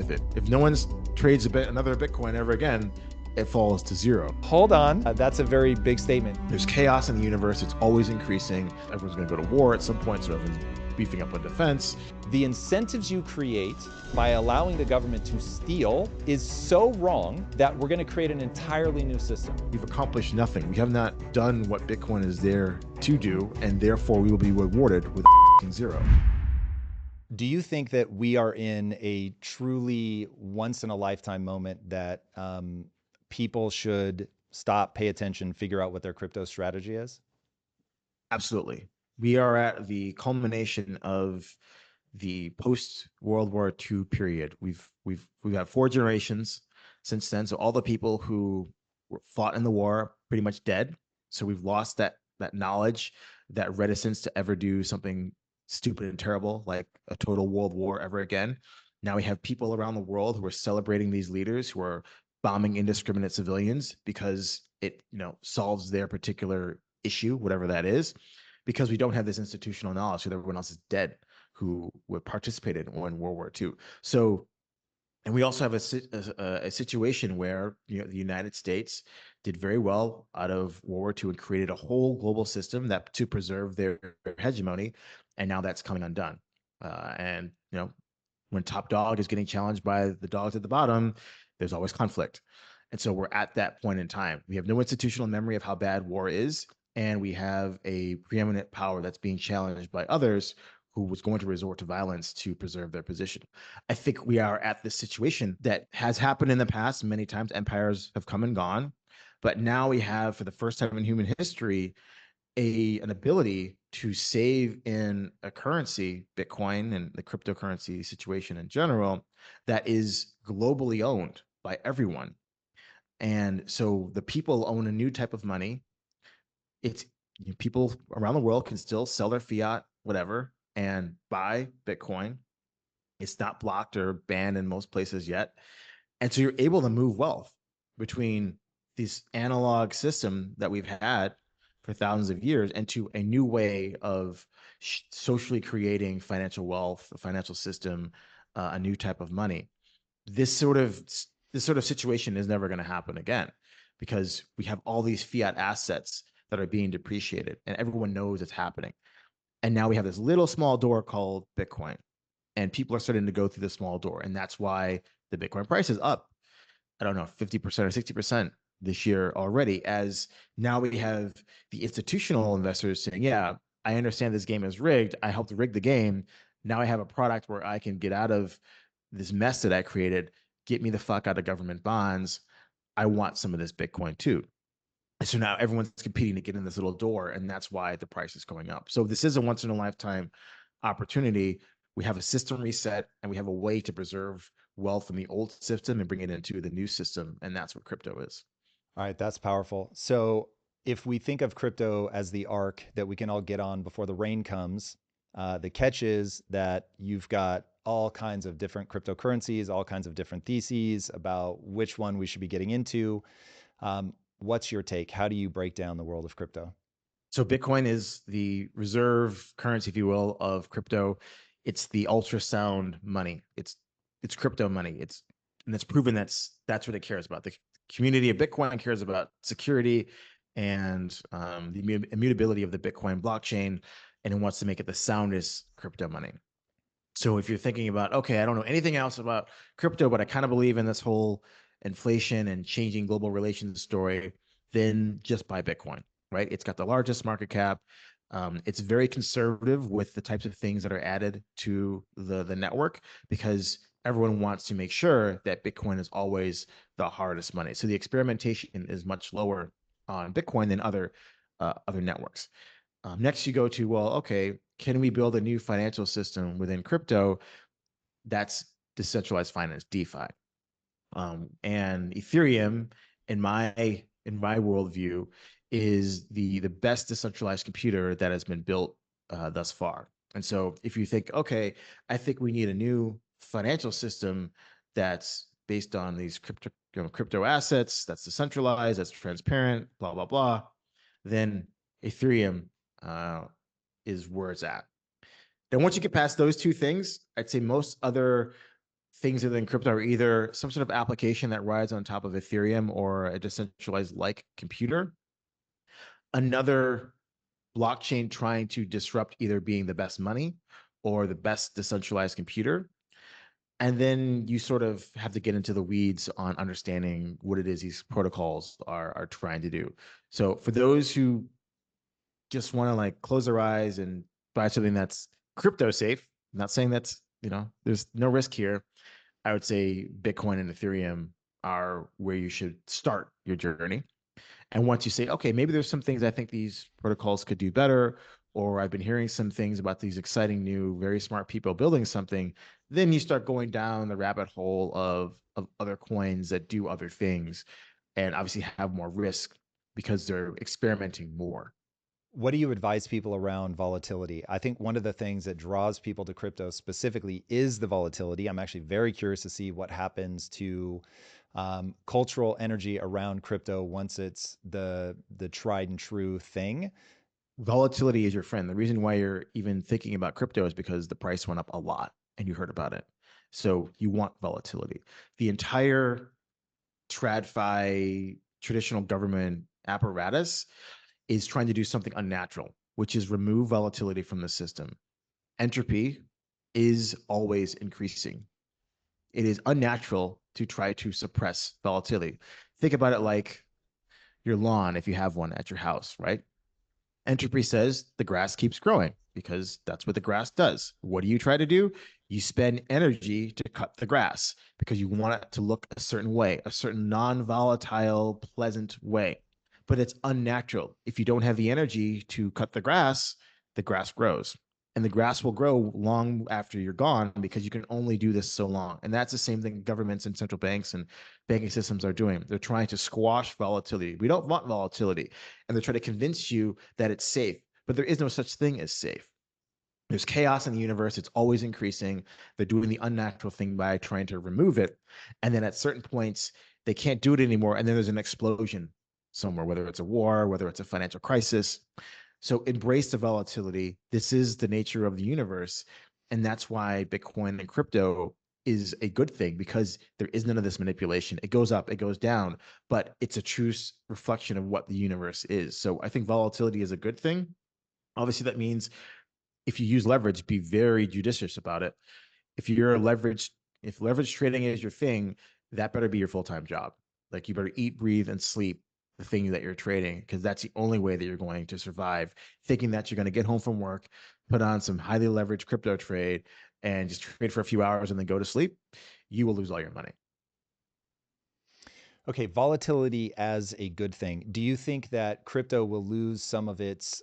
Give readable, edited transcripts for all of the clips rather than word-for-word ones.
with it. If no one trades another Bitcoin ever again, it falls to zero. Hold on. That's a very big statement. There's chaos in the universe. It's always increasing. Everyone's going to go to war at some point, so everyone's beefing up on defense. The incentives you create by allowing the government to steal is so wrong that we're going to create an entirely new system. We've accomplished nothing. We have not done what Bitcoin is there to do, and therefore we will be rewarded with zero. Do you think that we are in a truly once-in-a-lifetime moment that people should stop, pay attention, figure out what their crypto strategy is? Absolutely. We are at the culmination of the post-World War II period. We've had 4 generations since then. So all the people who fought in the war are pretty much dead. So we've lost that knowledge, that reticence to ever do something stupid and terrible like a total world war ever again. Now we have people around the world who are celebrating these leaders who are bombing indiscriminate civilians because it, solves their particular issue, whatever that is, because we don't have this institutional knowledge that everyone else is dead who would participated in World War II. So, and we also have a situation where the United States did very well out of World War II and created a whole global system that to preserve their hegemony, and now that's coming undone. And when top dog is getting challenged by the dogs at the bottom, there's always conflict. And so we're at that point in time. We have no institutional memory of how bad war is, and we have a preeminent power that's being challenged by others who was going to resort to violence to preserve their position. I think we are at this situation that has happened in the past. Many times empires have come and gone, but now we have, for the first time in human history, an ability to save in a currency, Bitcoin and the cryptocurrency situation in general, that is globally owned by everyone. And so the people own a new type of money. It's people around the world can still sell their fiat, whatever, and buy Bitcoin. It's not blocked or banned in most places yet. And so you're able to move wealth between this analog system that we've had for thousands of years into a new way of socially creating financial wealth, a financial system, a new type of money. This sort of situation is never going to happen again because we have all these fiat assets that are being depreciated and everyone knows it's happening. And now we have this little small door called Bitcoin, and people are starting to go through the small door. And that's why the Bitcoin price is up, I don't know, 50% or 60% this year already, as now we have the institutional investors saying, yeah, I understand this game is rigged. I helped rig the game. Now I have a product where I can get out of this mess that I created, get me the fuck out of government bonds. I want some of this Bitcoin too. So now everyone's competing to get in this little door, and that's why the price is going up. So this is a once in a lifetime opportunity. We have a system reset, and we have a way to preserve wealth from the old system and bring it into the new system, and that's what crypto is. All right, that's powerful. So if we think of crypto as the ark that we can all get on before the rain comes, the catch is that you've got all kinds of different cryptocurrencies, all kinds of different theses about which one we should be getting into. What's your take? How do you break down the world of crypto? So Bitcoin is the reserve currency, if you will, of crypto. It's the ultrasound money. It's crypto money. And it's proven that's what it cares about. The community of Bitcoin cares about security and the immutability of the Bitcoin blockchain, and it wants to make it the soundest crypto money. So if you're thinking about, okay, I don't know anything else about crypto, but I kind of believe in this whole inflation and changing global relations story, then just buy Bitcoin, right? It's got the largest market cap. It's very conservative with the types of things that are added to the network, because everyone wants to make sure that Bitcoin is always the hardest money. So the experimentation is much lower on Bitcoin than other networks. Next, you go to, well, okay, can we build a new financial system within crypto? That's decentralized finance, DeFi. And Ethereum, in my worldview, is the best decentralized computer that has been built thus far. And so if you think, okay, I think we need a new financial system that's based on these crypto assets, that's decentralized, that's transparent, blah, blah, blah, then Ethereum is where it's at. Then once you get past those two things, I'd say most other things within crypto are either some sort of application that rides on top of Ethereum or a decentralized like computer, another blockchain trying to disrupt either being the best money or the best decentralized computer. And then you sort of have to get into the weeds on understanding what it is these protocols are trying to do. So for those who just want to like close their eyes and buy something that's crypto safe, I'm not saying that's, there's no risk here. I would say Bitcoin and Ethereum are where you should start your journey. And once you say, okay, maybe there's some things I think these protocols could do better, or I've been hearing some things about these exciting new, very smart people building something, then you start going down the rabbit hole of other coins that do other things and obviously have more risk because they're experimenting more. What do you advise people around volatility? I think one of the things that draws people to crypto specifically is the volatility. I'm actually very curious to see what happens to cultural energy around crypto once it's the tried and true thing. Volatility is your friend. The reason why you're even thinking about crypto is because the price went up a lot and you heard about it. So you want volatility. The entire TradFi traditional government apparatus is trying to do something unnatural, which is remove volatility from the system. Entropy is always increasing. It is unnatural to try to suppress volatility. Think about it like your lawn, if you have one at your house, right? Entropy says the grass keeps growing because that's what the grass does. What do you try to do? You spend energy to cut the grass because you want it to look a certain way, a certain non volatile, pleasant way. But it's unnatural. If you don't have the energy to cut the grass grows. And the grass will grow long after you're gone because you can only do this so long. And that's the same thing governments and central banks and banking systems are doing. They're trying to squash volatility. We don't want volatility. And they're trying to convince you that it's safe, but there is no such thing as safe. There's chaos in the universe. It's always increasing. They're doing the unnatural thing by trying to remove it. And then at certain points, they can't do it anymore. And then there's an explosion somewhere, whether it's a war, whether it's a financial crisis. So embrace the volatility. This is the nature of the universe. And that's why Bitcoin and crypto is a good thing because there is none of this manipulation. It goes up, it goes down, but it's a true reflection of what the universe is. So I think volatility is a good thing. Obviously, that means if you use leverage, be very judicious about it. If you're a leverage, if leverage trading is your thing, that better be your full-time job. Like you better eat, breathe, and sleep the thing that you're trading because that's the only way that you're going to survive. Thinking that you're going to get home from work, put on some highly leveraged crypto trade, and just trade for a few hours and then go to sleep, you will lose all your money. Okay, volatility as a good thing. Do you think that crypto will lose some of its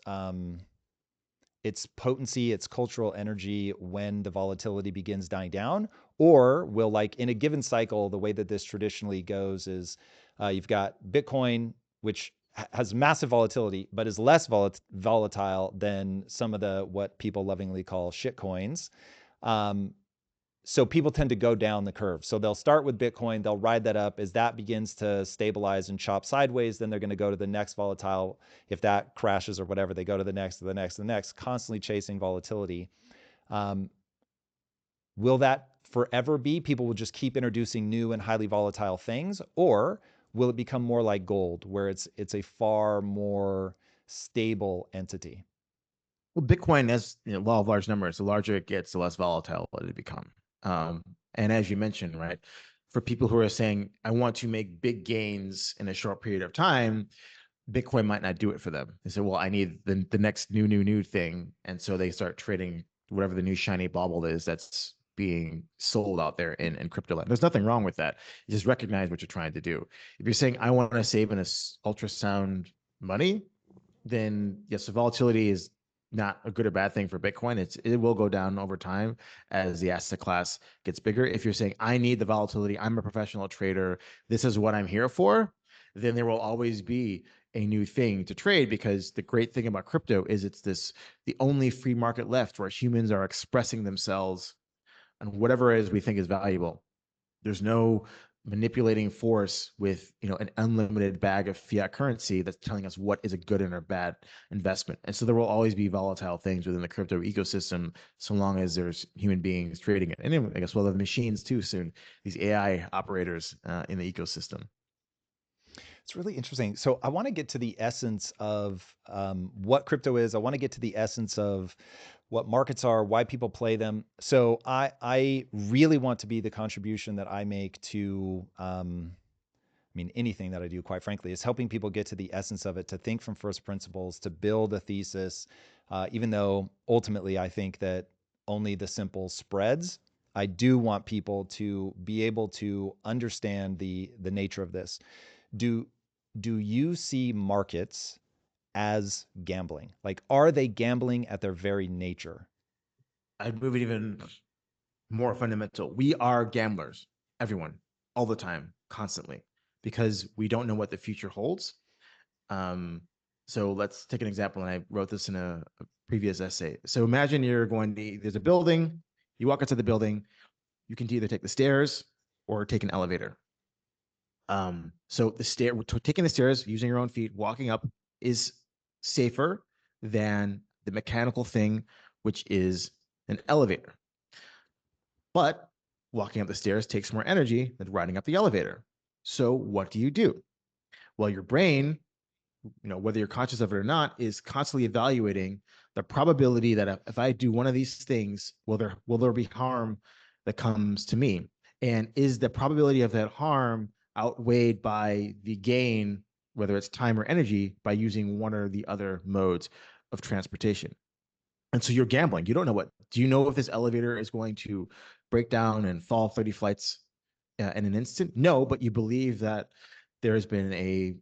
potency, its cultural energy when the volatility begins dying down? Or will, like in a given cycle, the way that this traditionally goes is you've got Bitcoin, which has massive volatility, but is less volatile than some of the what people lovingly call shit coins. Um, so people tend to go down the curve. So they'll start with Bitcoin, they'll ride that up. As that begins to stabilize and chop sideways, then they're going to go to the next volatile. If that crashes or whatever, they go to the next, to the next, to the next, constantly chasing volatility. Um, will that forever be? People will just keep introducing new and highly volatile things, or will it become more like gold, where it's a far more stable entity? Well, Bitcoin has law of large numbers. The larger it gets, the less volatile it become. Um, and as you mentioned, right, for people who are saying, I want to make big gains in a short period of time, Bitcoin might not do it for them. They say, well, I need the next new thing. And so they start trading whatever the new shiny bauble is that's being sold out there in crypto land. There's nothing wrong with that. You just recognize what you're trying to do. If you're saying, I want to save in a ultrasound money, then yes, the volatility is not a good or bad thing for Bitcoin. It will go down over time as the asset class gets bigger. If you're saying I need the volatility, I'm a professional trader, this is what I'm here for, then there will always be a new thing to trade because the great thing about crypto is it's the only free market left where humans are expressing themselves on whatever it is we think is valuable. There's no manipulating force with an unlimited bag of fiat currency that's telling us what is a good and a bad investment. And so there will always be volatile things within the crypto ecosystem, so long as there's human beings trading it. And then I guess we'll have machines too soon, these AI operators in the ecosystem. It's really interesting. So I want to get to the essence of what crypto is. I want to get to the essence of what markets are, why people play them. So I really want to be the contribution that I make to, I mean, anything that I do, quite frankly, is helping people get to the essence of it, to think from first principles, to build a thesis, even though ultimately I think that only the simple spreads. I do want people to be able to understand the nature of this. Do do you see markets as gambling? Like, are they gambling at their very nature? I'd move it even more fundamental. We are gamblers, everyone, all the time, constantly, because we don't know what the future holds. Um, so let's take an example, and I wrote this in a previous essay. So imagine there's a building, you walk into the building, you can either take the stairs or take an elevator. So taking the stairs, using your own feet, walking up is safer than the mechanical thing, which is an elevator. But walking up the stairs takes more energy than riding up the elevator. So what do? Well, your brain, whether you're conscious of it or not, is constantly evaluating the probability that if I do one of these things, will there be harm that comes to me? And is the probability of that harm outweighed by the gain, whether it's time or energy, by using one or the other modes of transportation? And so you're gambling. You don't know do you know if this elevator is going to break down and fall 30 flights in an instant? No, but you believe that there has been a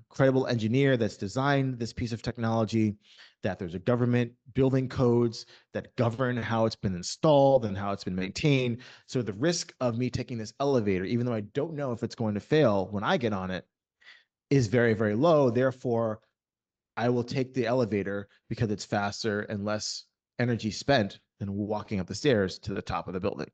credible engineer that's designed this piece of technology, that there's a government building codes that govern how it's been installed and how it's been maintained. So the risk of me taking this elevator, even though I don't know if it's going to fail when I get on it, is very, very low. Therefore, I will take the elevator because it's faster and less energy spent than walking up the stairs to the top of the building.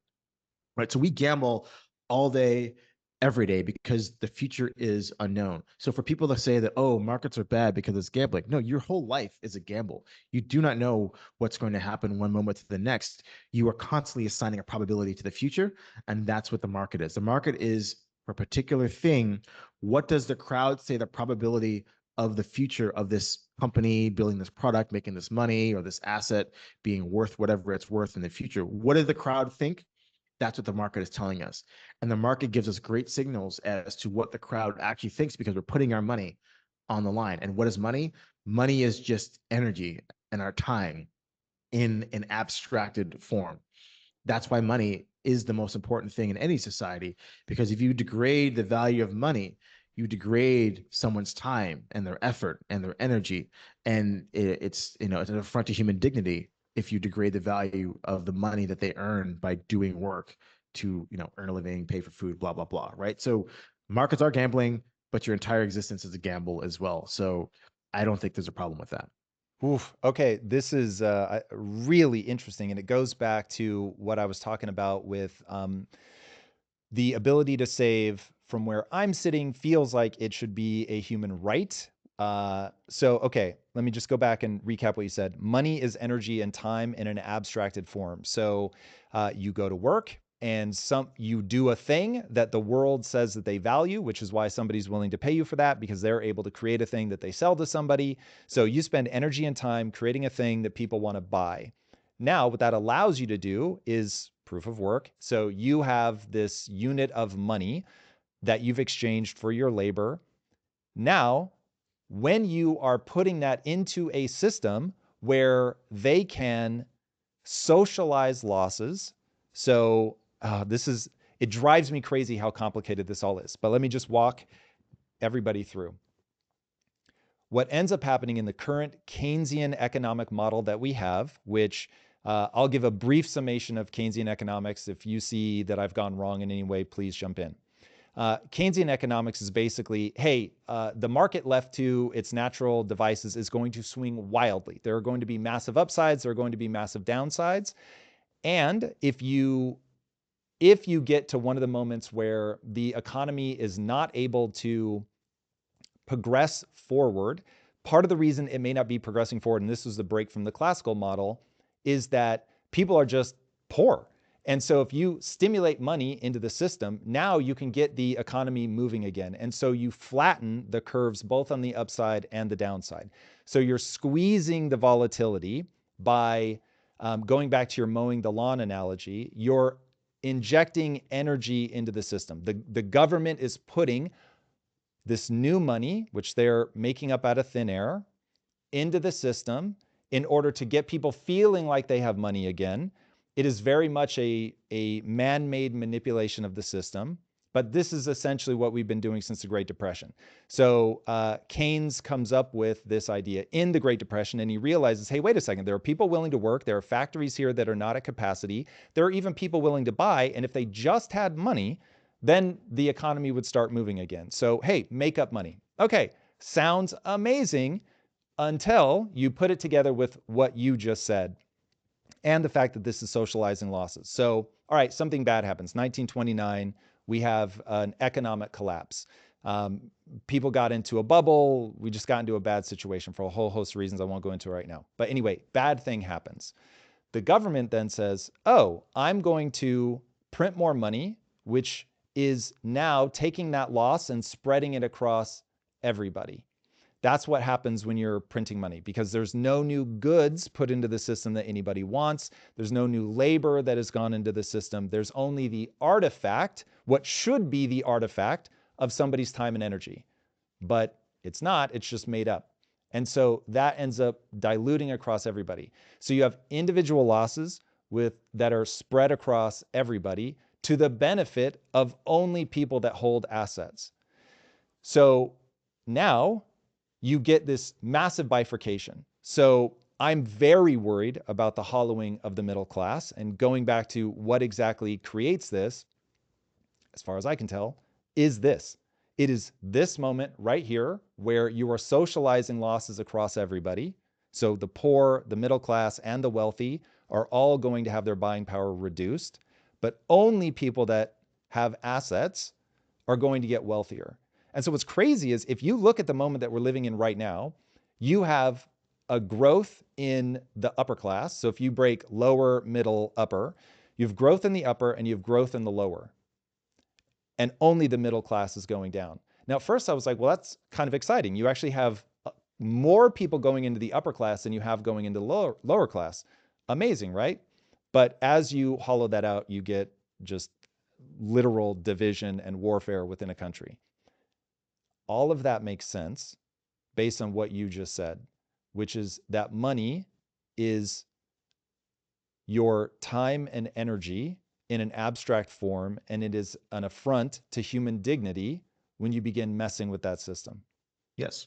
Right. So we gamble all day, every day, because the future is unknown. So for people to say that, oh, markets are bad because it's gambling, no, your whole life is a gamble. You do not know what's going to happen one moment to the next. You are constantly assigning a probability to the future. And that's what the market is. The market is for a particular thing. What does the crowd say the probability of the future of this company building this product, making this money, or this asset being worth whatever it's worth in the future? What does the crowd think? That's what the market is telling us. And the market gives us great signals as to what the crowd actually thinks, because we're putting our money on the line. And what is money? Money is just energy and our time in an abstracted form. That's why money is the most important thing in any society, because if you degrade the value of money, you degrade someone's time and their effort and their energy. And it's an affront to human dignity if you degrade the value of the money that they earn by doing work to, earn a living, pay for food, blah, blah, blah. Right. So markets are gambling, but your entire existence is a gamble as well. So I don't think there's a problem with that. Oof. Okay, this is really interesting, and it goes back to what I was talking about with the ability to save from where I'm sitting feels like it should be a human right. Okay, let me just go back and recap what you said. Money is energy and time in an abstracted form. So you go to work and you do a thing that the world says that they value, which is why somebody's willing to pay you for that, because they're able to create a thing that they sell to somebody. So you spend energy and time creating a thing that people want to buy. Now, what that allows you to do is proof of work. So you have this unit of money that you've exchanged for your labor. Now, when you are putting that into a system where they can socialize losses, so it drives me crazy how complicated this all is. But let me just walk everybody through. What ends up happening in the current Keynesian economic model that we have, which I'll give a brief summation of Keynesian economics. If you see that I've gone wrong in any way, please jump in. Keynesian economics is basically, hey, the market left to its natural devices is going to swing wildly. There are going to be massive upsides. There are going to be massive downsides. And if you if you get to one of the moments where the economy is not able to progress forward, part of the reason it may not be progressing forward, and this was the break from the classical model, is that people are just poor. And so if you stimulate money into the system, now you can get the economy moving again. And so you flatten the curves both on the upside and the downside. So you're squeezing the volatility by going back to your mowing the lawn analogy. You're injecting energy into the system. The government is putting this new money, which they're making up out of thin air, into the system in order to get people feeling like they have money again. It is very much a man-made manipulation of the system, but this is essentially what we've been doing since the Great Depression. So Keynes comes up with this idea in the Great Depression, and he realizes, hey, wait a second, there are people willing to work, there are factories here that are not at capacity, there are even people willing to buy, and if they just had money, then the economy would start moving again. So, hey, make up money. Okay, sounds amazing until you put it together with what you just said and the fact that this is socializing losses. So, all right, something bad happens. 1929, we have an economic collapse. People got into a bubble. We just got into a bad situation for a whole host of reasons I won't go into right now. But anyway, bad thing happens. The government then says, oh, I'm going to print more money, which is now taking that loss and spreading it across everybody. That's what happens when you're printing money, because there's no new goods put into the system that anybody wants. There's no new labor that has gone into the system. There's only the artifact, what should be the artifact of somebody's time and energy. But it's not, it's just made up. And so that ends up diluting across everybody. So you have individual losses that are spread across everybody to the benefit of only people that hold assets. So now you get this massive bifurcation. So I'm very worried about the hollowing of the middle class, and going back to what exactly creates this, as far as I can tell, is this. It is this moment right here where you are socializing losses across everybody. So the poor, the middle class, and the wealthy are all going to have their buying power reduced, but only people that have assets are going to get wealthier. And so what's crazy is if you look at the moment that we're living in right now, you have a growth in the upper class. So if you break lower, middle, upper, you have growth in the upper and you have growth in the lower. And only the middle class is going down. Now, at first I was like, well, that's kind of exciting. You actually have more people going into the upper class than you have going into the lower class. Amazing, right? But as you hollow that out, you get just literal division and warfare within a country. All of that makes sense based on what you just said, which is that money is your time and energy in an abstract form, and it is an affront to human dignity when you begin messing with that system. Yes.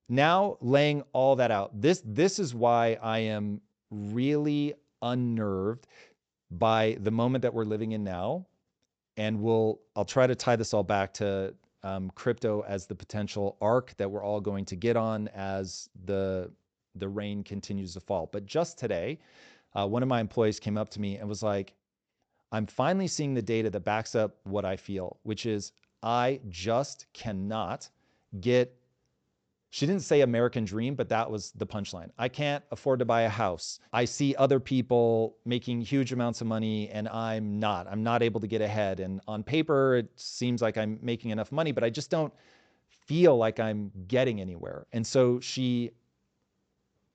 Now, laying all that out, this is why I am really unnerved by the moment that we're living in now. And I'll try to tie this all back to crypto as the potential arc that we're all going to get on as the rain continues to fall. But just today, one of my employees came up to me and was like, I'm finally seeing the data that backs up what I feel, which is I just cannot get, she didn't say American dream, but that was the punchline. I can't afford to buy a house. I see other people making huge amounts of money and I'm not able to get ahead. And on paper, it seems like I'm making enough money, but I just don't feel like I'm getting anywhere. And so she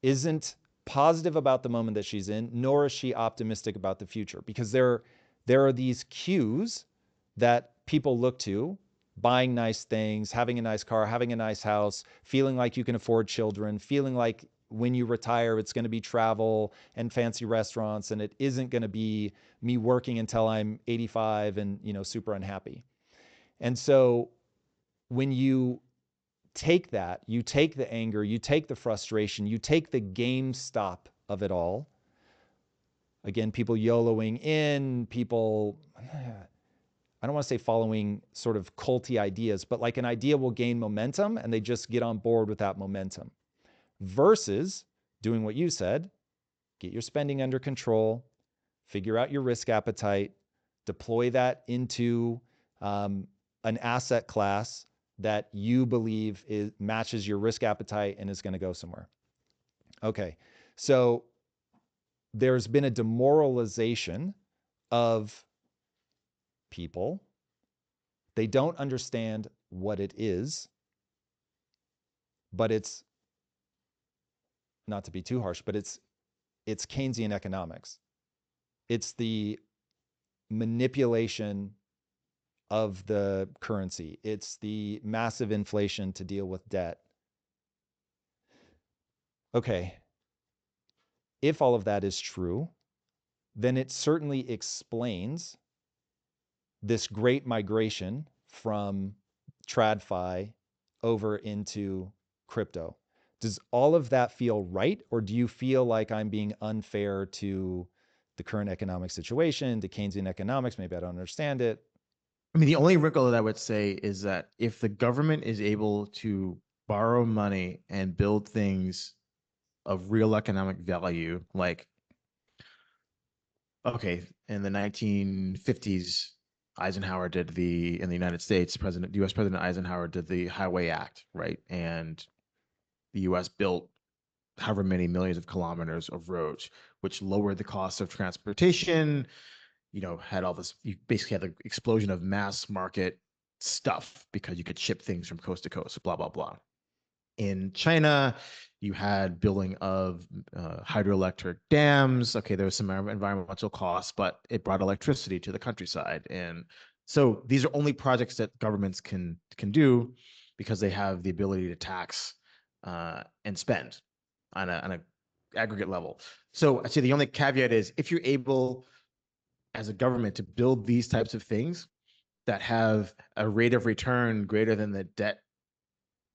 isn't positive about the moment that she's in, nor is she optimistic about the future, because there are these cues that people look to: buying nice things, having a nice car, having a nice house, feeling like you can afford children, feeling like when you retire, it's going to be travel and fancy restaurants, and it isn't going to be me working until I'm 85 and, super unhappy. And so when you take that, you take the anger, you take the frustration, you take the GameStop of it all. Again, people YOLOing in, people, I don't want to say following sort of culty ideas, but like an idea will gain momentum and they just get on board with that momentum. Versus doing what you said, get your spending under control, figure out your risk appetite, deploy that into an asset class that you believe matches your risk appetite and is going to go somewhere. Okay, so there's been a demoralization of people. They don't understand what it is, but it's, not to be too harsh, but it's Keynesian economics. It's the manipulation of the currency. It's the massive inflation to deal with debt. Okay, if all of that is true, then it certainly explains this great migration from TradFi over into crypto. Does all of that feel right? Or do you feel like I'm being unfair to the current economic situation, to Keynesian economics? Maybe I don't understand it. I mean, the only wrinkle that I would say is that if the government is able to borrow money and build things of real economic value, like, okay, in the 1950s, Eisenhower did in the United States, US President Eisenhower did the Highway Act, right? And the US built however many millions of kilometers of roads, which lowered the cost of transportation, had all this, you basically had the explosion of mass market stuff because you could ship things from coast to coast, blah, blah, blah. In China, you had building of hydroelectric dams. Okay, there was some environmental costs, but it brought electricity to the countryside. And so these are only projects that governments can do because they have the ability to tax and spend on a aggregate level. So I'd say the only caveat is if you're able as a government to build these types of things that have a rate of return greater than the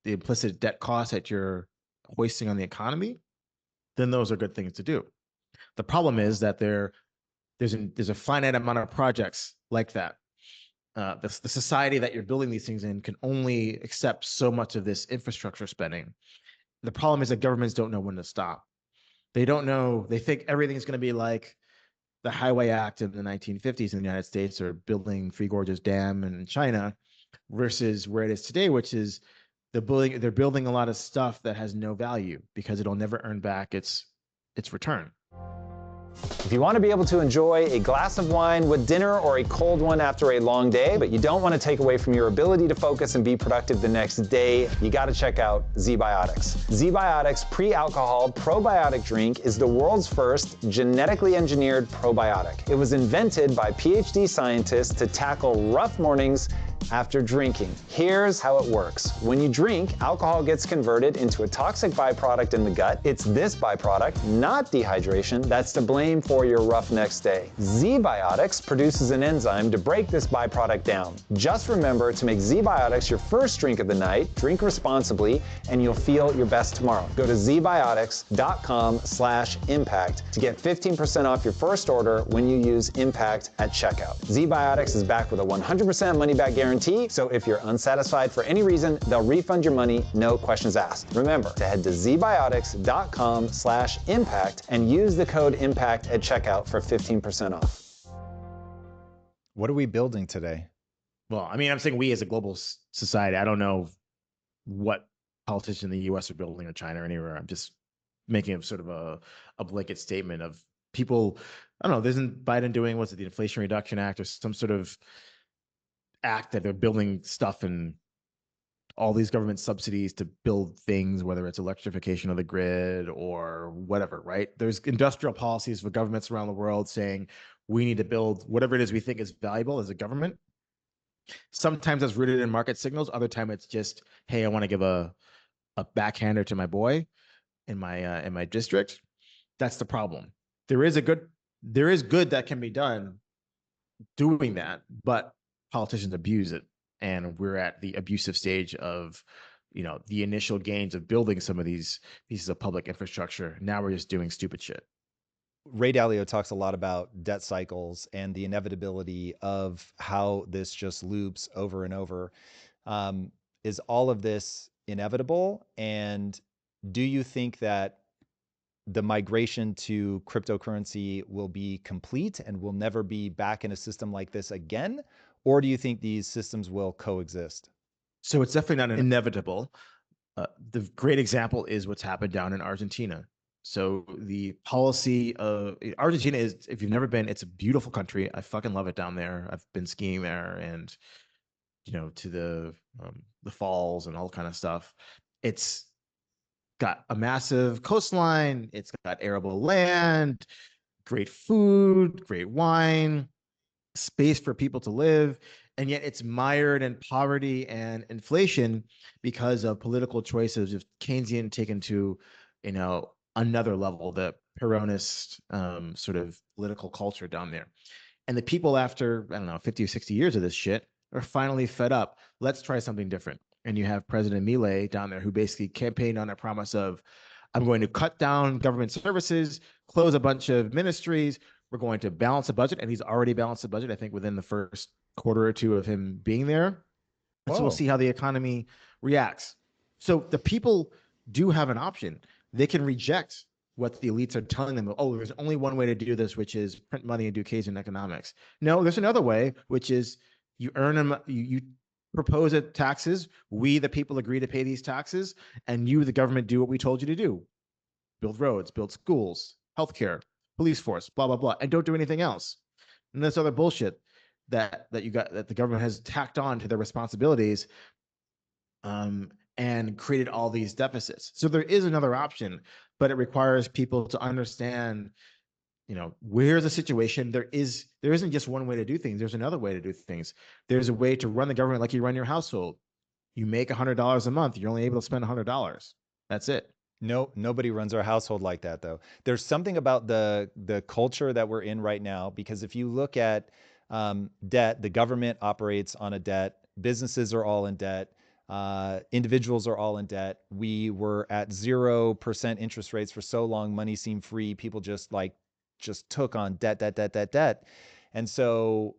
implicit debt cost that you're hoisting on the economy, then those are good things to do. The problem is that there's a finite amount of projects like that. The society that you're building these things in can only accept so much of this infrastructure spending. The problem is that governments don't know when to stop. They don't know. They think everything's going to be like the Highway Act in the 1950s in the United States, or building Three Gorges Dam in China, versus where it is today, which is they're building a lot of stuff that has no value because it'll never earn back its return. If you want to be able to enjoy a glass of wine with dinner or a cold one after a long day, but you don't want to take away from your ability to focus and be productive the next day, you got to check out ZBiotics. ZBiotics pre-alcohol probiotic drink is the world's first genetically engineered probiotic. It was invented by PhD scientists to tackle rough mornings after drinking. Here's how it works. When you drink, alcohol gets converted into a toxic byproduct in the gut. It's this byproduct, not dehydration, that's to blame for your rough next day. ZBiotics produces an enzyme to break this byproduct down. Just remember to make ZBiotics your first drink of the night, drink responsibly, and you'll feel your best tomorrow. Go to zbiotics.com/impact to get 15% off your first order when you use impact at checkout. ZBiotics is backed with a 100% money-back guarantee, so if you're unsatisfied for any reason, they'll refund your money, no questions asked. Remember to head to zbiotics.com/impact and use the code IMPACT at checkout for 15% off. What are we building today? Well, I mean, I'm saying we as a global society. I don't know what politicians in the U.S. are building, or China, or anywhere. I'm just making a sort of a blanket statement of people. I don't know. Isn't Biden doing, what's it, the Inflation Reduction Act, or some sort of act that they're building stuff and all these government subsidies to build things, whether it's electrification of the grid or whatever, right? There's industrial policies for governments around the world saying we need to build whatever it is we think is valuable as a government. Sometimes it's rooted in market signals. Other time it's just, hey, I want to give a backhander to my boy in my district. That's the problem. There is good that can be done doing that, but politicians abuse it, and we're at the abusive stage of the initial gains of building some of these pieces of public infrastructure. Now we're just doing stupid shit. Ray Dalio talks a lot about debt cycles and the inevitability of how this just loops over and over. Is all of this inevitable? And do you think that the migration to cryptocurrency will be complete and we'll never be back in a system like this again? Or do you think these systems will coexist? So it's definitely not inevitable. The great example is what's happened down in Argentina. So the policy of Argentina is, if you've never been, it's a beautiful country. I fucking love it down there. I've been skiing there, and to the falls and all kind of stuff. It's got a massive coastline. It's got arable land, great food, great wine, space for people to live, and yet it's mired in poverty and inflation because of political choices of Keynesian taken to, another level, the Peronist sort of political culture down there. And the people, after, I don't know, 50 or 60 years of this shit, are finally fed up. Let's try something different. And you have President Milei down there who basically campaigned on a promise of, I'm going to cut down government services, close a bunch of ministries. We're going to balance the budget. And he's already balanced the budget, I think, within the first quarter or two of him being there. And so we'll see how the economy reacts. So the people do have an option. They can reject what the elites are telling them. Oh, there's only one way to do this, which is print money and do Keynesian economics. No, there's another way, which is you earn them, you propose taxes. We, the people, agree to pay these taxes, and you, the government, do what we told you to do: build roads, build schools, healthcare, police force, blah blah blah, and don't do anything else. And this other bullshit that the government has tacked on to their responsibilities, and created all these deficits. So there is another option, but it requires people to understand, where's the situation. There isn't just one way to do things. There's another way to do things. There's a way to run the government like you run your household. You make $100 a month. You're only able to spend $100. That's it. No, nobody runs our household like that, though. There's something about the culture that we're in right now, because if you look at debt, the government operates on a debt. Businesses are all in debt. Individuals are all in debt. We were at 0% interest rates for so long. Money seemed free. People just took on debt. And so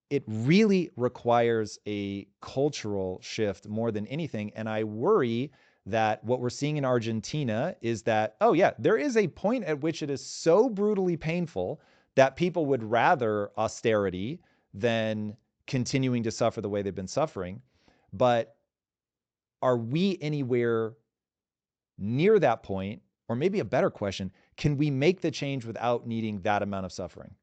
it really requires a cultural shift more than anything. And I worry that what we're seeing in Argentina is that, oh yeah, there is a point at which it is so brutally painful that people would rather austerity than continuing to suffer the way they've been suffering. But are we anywhere near that point? Or maybe a better question, can we make the change without needing that amount of suffering?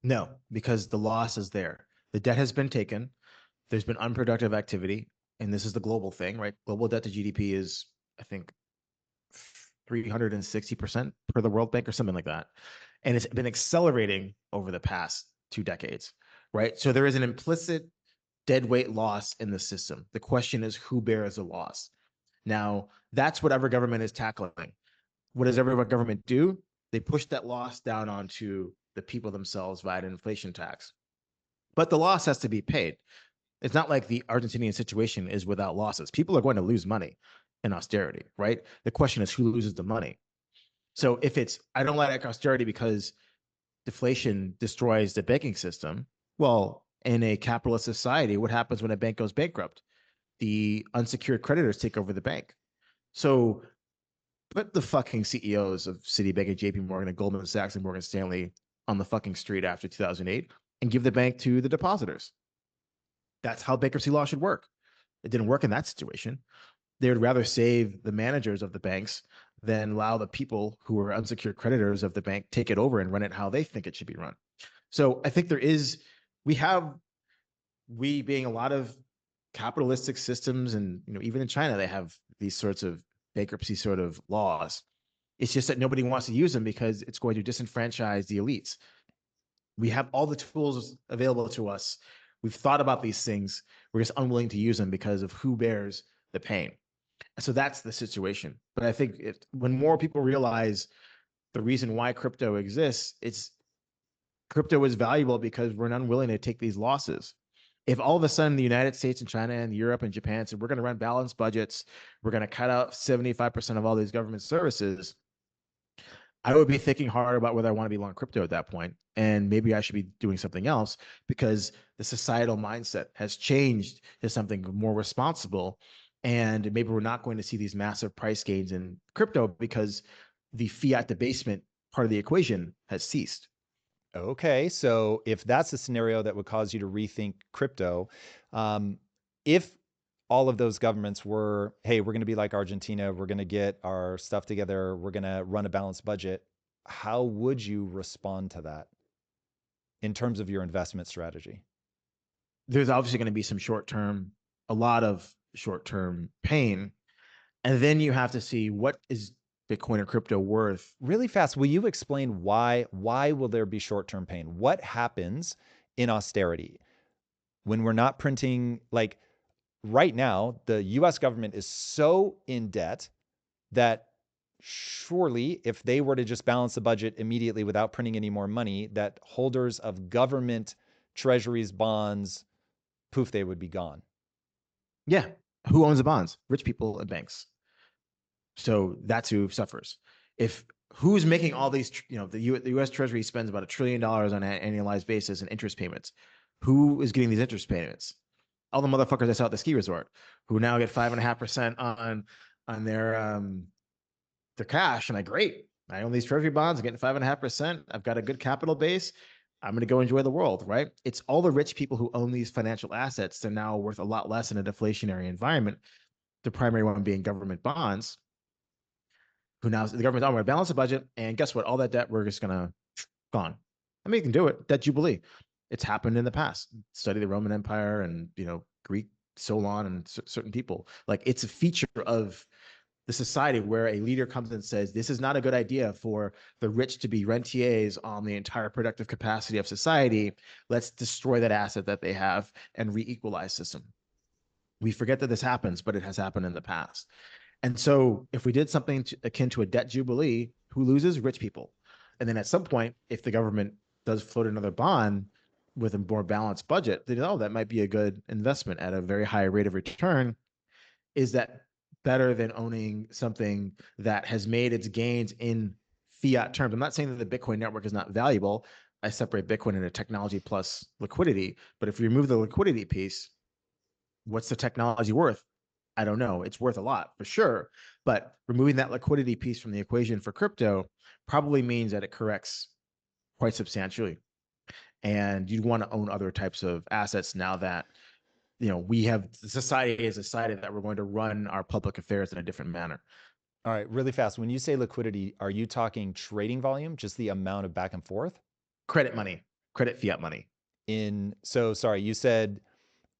No, because the loss is there. The debt has been taken. There's been unproductive activity. And this is the global thing, right? Global debt to GDP is, I think, 360% per the World Bank or something like that. And it's been accelerating over the past 2 decades, right? So there is an implicit deadweight loss in the system. The question is, who bears the loss? Now, that's what every government is tackling. What does every government do? They push that loss down onto the people themselves via an inflation tax. But the loss has to be paid. It's not like the Argentinian situation is without losses. People are going to lose money in austerity, right? The question is, who loses the money? So if it's, I don't like austerity because deflation destroys the banking system. Well, in a capitalist society, what happens when a bank goes bankrupt? The unsecured creditors take over the bank. So put the fucking CEOs of Citibank and JP Morgan and Goldman Sachs and Morgan Stanley on the fucking street after 2008 and give the bank to the depositors. That's how bankruptcy law should work. It didn't work in that situation. They would rather save the managers of the banks than allow the people who are unsecured creditors of the bank take it over and run it how they think it should be run. So I think we being a lot of capitalistic systems, and even in China, they have these sorts of bankruptcy sort of laws. It's just that nobody wants to use them because it's going to disenfranchise the elites. We have all the tools available to us. We've thought about these things. We're just unwilling to use them because of who bears the pain. So that's the situation. But I think when more people realize the reason why crypto exists, crypto is valuable because we're unwilling to take these losses. If all of a sudden the United States and China and Europe and Japan said, we're going to run balanced budgets, we're going to cut out 75% of all these government services, I would be thinking hard about whether I want to be long crypto at that point. And maybe I should be doing something else because the societal mindset has changed to something more responsible. And maybe we're not going to see these massive price gains in crypto because the fiat debasement part of the equation has ceased. Okay, so if that's a scenario that would cause you to rethink crypto, if all of those governments were, hey, we're going to be like Argentina, we're going to get our stuff together, we're going to run a balanced budget, how would you respond to that in terms of your investment strategy? There's obviously going to be some a lot of short-term pain. And then you have to see, what is Bitcoin or crypto worth? Really fast, will you explain why will there be short-term pain? What happens in austerity when we're not printing? Like right now, the US government is so in debt that surely if they were to just balance the budget immediately without printing any more money, that holders of government treasuries, bonds, poof, they would be gone. Yeah. Who owns the bonds? Rich people and banks. So that's who suffers. If who's making all these, the U.S. Treasury spends about $1 trillion on an annualized basis in interest payments. Who is getting these interest payments? All the motherfuckers I saw at the ski resort, who now get 5.5% on their cash. And great. I own these Treasury bonds. I'm getting 5.5%. I've got a good capital base. I'm going to go enjoy the world, right? It's all the rich people who own these financial assets. They're now worth a lot less in a deflationary environment. The primary one being government bonds, who now the government's, oh, we're going to balance the budget. And guess what? All that debt, we're just going to gone. I mean, you can do it. Debt jubilee. It's happened in the past. Study the Roman Empire and, Greek Solon and certain people. Like, it's a feature of the society where a leader comes and says, this is not a good idea for the rich to be rentiers on the entire productive capacity of society. Let's destroy that asset that they have and re-equalize system. We forget that this happens, but it has happened in the past. And so if we did something akin to a debt jubilee, who loses? Rich people. And then at some point, if the government does float another bond with a more balanced budget, then, that might be a good investment at a very high rate of return. Is that better than owning something that has made its gains in fiat terms? I'm not saying that the Bitcoin network is not valuable. I separate Bitcoin into technology plus liquidity. But if you remove the liquidity piece, what's the technology worth? I don't know. It's worth a lot for sure. But removing that liquidity piece from the equation for crypto probably means that it corrects quite substantially. And you'd want to own other types of assets now that, we have, society has decided that we're going to run our public affairs in a different manner. All right, really fast. When you say liquidity, are you talking trading volume, just the amount of back and forth? Credit money, credit fiat money. Sorry, you said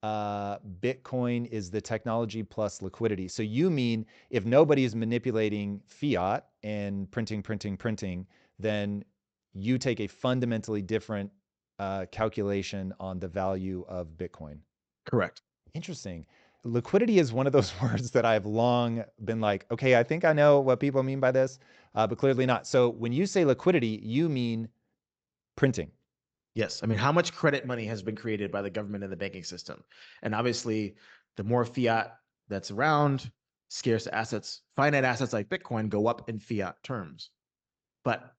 Bitcoin is the technology plus liquidity. So you mean if nobody is manipulating fiat and printing, then you take a fundamentally different calculation on the value of Bitcoin. Correct. Interesting. Liquidity is one of those words that I've long been like, okay, I think I know what people mean by this, but clearly not. So when you say liquidity, you mean printing. Yes. I mean, how much credit money has been created by the government and the banking system? And obviously, the more fiat that's around, scarce assets, finite assets like Bitcoin go up in fiat terms. But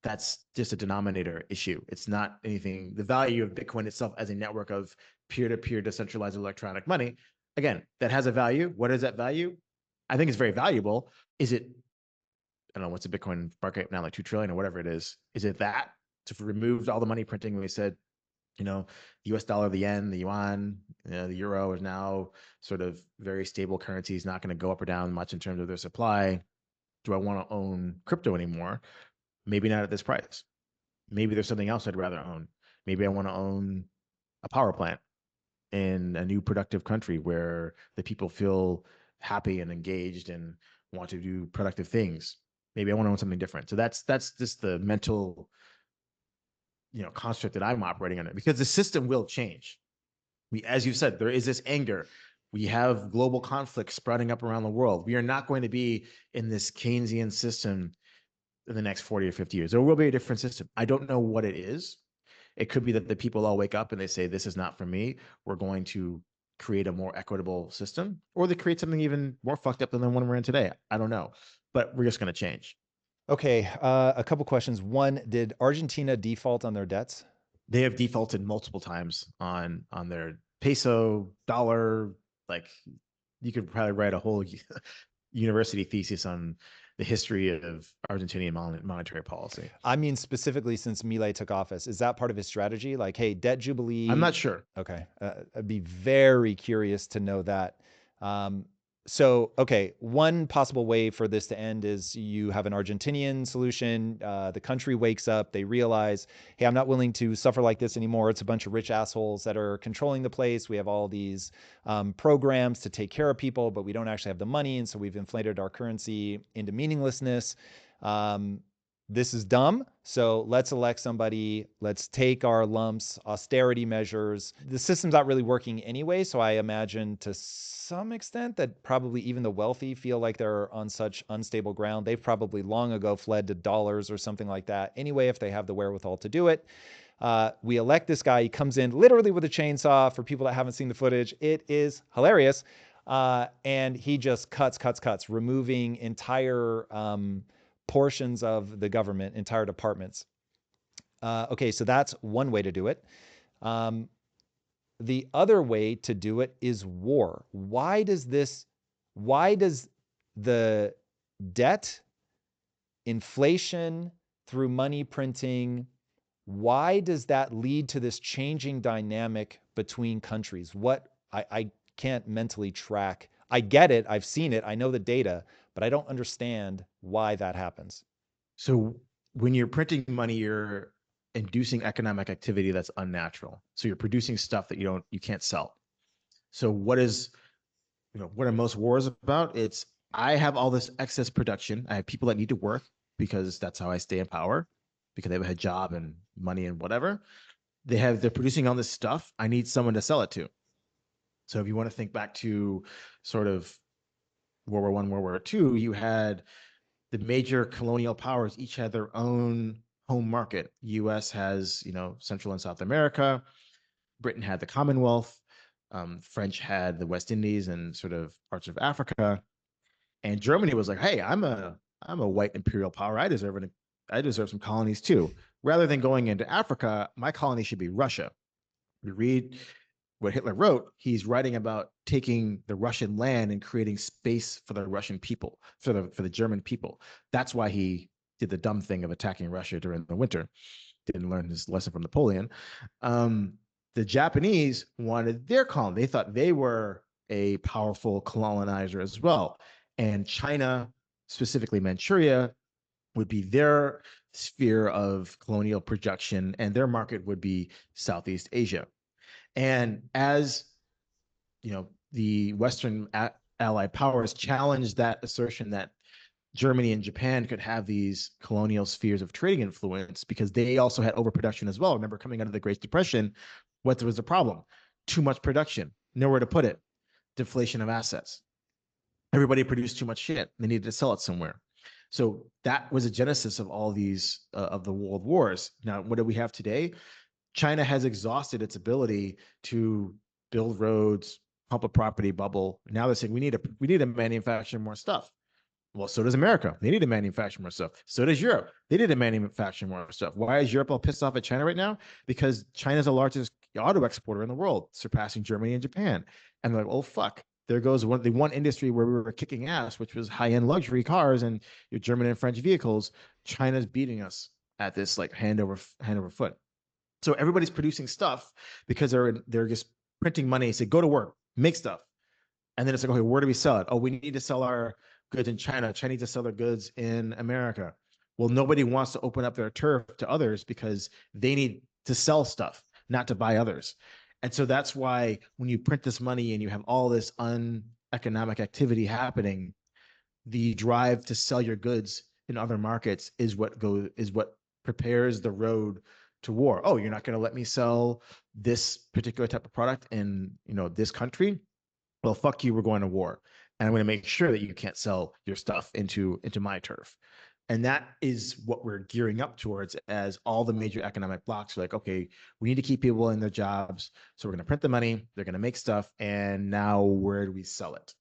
that's just a denominator issue. It's not anything. The value of Bitcoin itself as a network of peer-to-peer decentralized electronic money, again, that has a value. What is that value? I think it's very valuable. Is it, I don't know, what's the Bitcoin market now, like 2 trillion or whatever it is? Is it that? To remove all the money printing, we said, US dollar, the yen, the yuan, the euro is now sort of very stable currencies, not going to go up or down much in terms of their supply. Do I want to own crypto anymore? Maybe not at this price. Maybe there's something else I'd rather own. Maybe I want to own a power plant in a new productive country where the people feel happy and engaged and want to do productive things. Maybe I want to own something different. So that's just the mental, construct that I'm operating under, because the system will change. As you said, there is this anger. We have global conflict sprouting up around the world. We are not going to be in this Keynesian system in the next 40 or 50 years. There will be a different system. I don't know what it is. It could be that the people all wake up and they say, this is not for me. We're going to create a more equitable system, or they create something even more fucked up than the one we're in today. I don't know, but we're just going to change. Okay, a couple questions. One, did Argentina default on their debts? They have defaulted multiple times on their peso, dollar. Like, you could probably write a whole university thesis on the history of Argentinian monetary policy. I mean, specifically since Milei took office, is that part of his strategy? Like, hey, debt jubilee. I'm not sure. Okay, I'd be very curious to know that. So, okay, one possible way for this to end is you have an Argentinian solution. The country wakes up, they realize, hey, I'm not willing to suffer like this anymore. It's a bunch of rich assholes that are controlling the place. We have all these programs to take care of people, but we don't actually have the money. And so we've inflated our currency into meaninglessness. This is dumb. So let's elect somebody. Let's take our lumps, austerity measures. The system's not really working anyway. So I imagine to some extent that probably even the wealthy feel like they're on such unstable ground. They've probably long ago fled to dollars or something like that anyway, if they have the wherewithal to do it. We elect this guy. He comes in literally with a chainsaw. For people that haven't seen the footage, it is hilarious. And he just cuts, removing entire portions of the government, entire departments. Okay, so that's one way to do it. The other way to do it is war. Why does the debt, inflation through money printing, why does that lead to this changing dynamic between countries? I can't mentally track. I get it. I've seen it. I know the data, but I don't understand why that happens. So when you're printing money, you're inducing economic activity that's unnatural. So you're producing stuff that you can't sell. So what are most wars about? It's, I have all this excess production. I have people that need to work because that's how I stay in power, because they have a job and money and whatever. They're producing all this stuff. I need someone to sell it to. So if you want to think back to sort of World War I, World War II, you had the major colonial powers each had their own home market. US has, Central and South America. Britain had the Commonwealth. French had the West Indies and sort of parts of Africa. And Germany was like, hey, I'm a white imperial power. I deserve some colonies too. Rather than going into Africa, my colony should be Russia. You read what Hitler wrote, he's writing about taking the Russian land and creating space for the Russian people, for the German people. That's why he did the dumb thing of attacking Russia during the winter. Didn't learn his lesson from Napoleon. The Japanese wanted their colony. They thought they were a powerful colonizer as well. And China, specifically Manchuria, would be their sphere of colonial projection, and their market would be Southeast Asia. And as the Western allied powers challenged that assertion that Germany and Japan could have these colonial spheres of trading influence because they also had overproduction as well. Remember, coming out of the Great Depression, what was the problem? Too much production, nowhere to put it, deflation of assets. Everybody produced too much shit. They needed to sell it somewhere. So that was a genesis of all these of the world wars. Now, what do we have today? China has exhausted its ability to build roads, pump a property bubble. Now they're saying we need to manufacture more stuff. Well, so does America. They need to manufacture more stuff. So does Europe. They need to manufacture more stuff. Why is Europe all pissed off at China right now? Because China's the largest auto exporter in the world, surpassing Germany and Japan. And they're like, oh, fuck. There goes the one industry where we were kicking ass, which was high-end luxury cars and your German and French vehicles. China's beating us at this like hand over foot. So everybody's producing stuff because they're just printing money. Say, go to work, make stuff. And then it's like, okay, where do we sell it? Oh, we need to sell our goods in China. China needs to sell their goods in America. Well, nobody wants to open up their turf to others because they need to sell stuff, not to buy others. And so that's why when you print this money and you have all this uneconomic activity happening, the drive to sell your goods in other markets is what prepares the road to war. Oh, you're not going to let me sell this particular type of product in this country? Well, fuck you, we're going to war. And I'm going to make sure that you can't sell your stuff into my turf. And that is what we're gearing up towards as all the major economic blocks are like, okay, we need to keep people in their jobs. So we're going to print the money, they're going to make stuff. And now where do we sell it?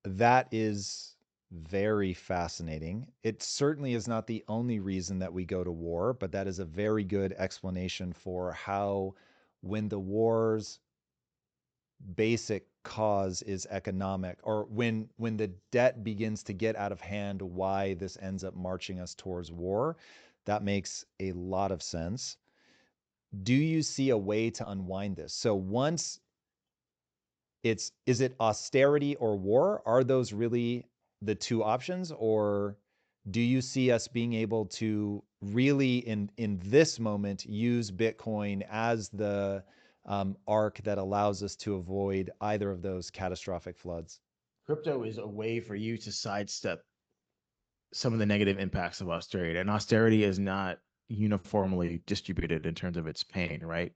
That is very fascinating. It certainly is not the only reason that we go to war, but that is a very good explanation for how, when the war's basic cause is economic, or when the debt begins to get out of hand, why this ends up marching us towards war. That makes a lot of sense. Do you see a way to unwind this? So once is it austerity or war? Are those really the two options? Or do you see us being able to really in this moment use Bitcoin as the arc that allows us to avoid either of those catastrophic floods? Crypto is a way for you to sidestep some of the negative impacts of austerity. And austerity is not uniformly distributed in terms of its pain, right?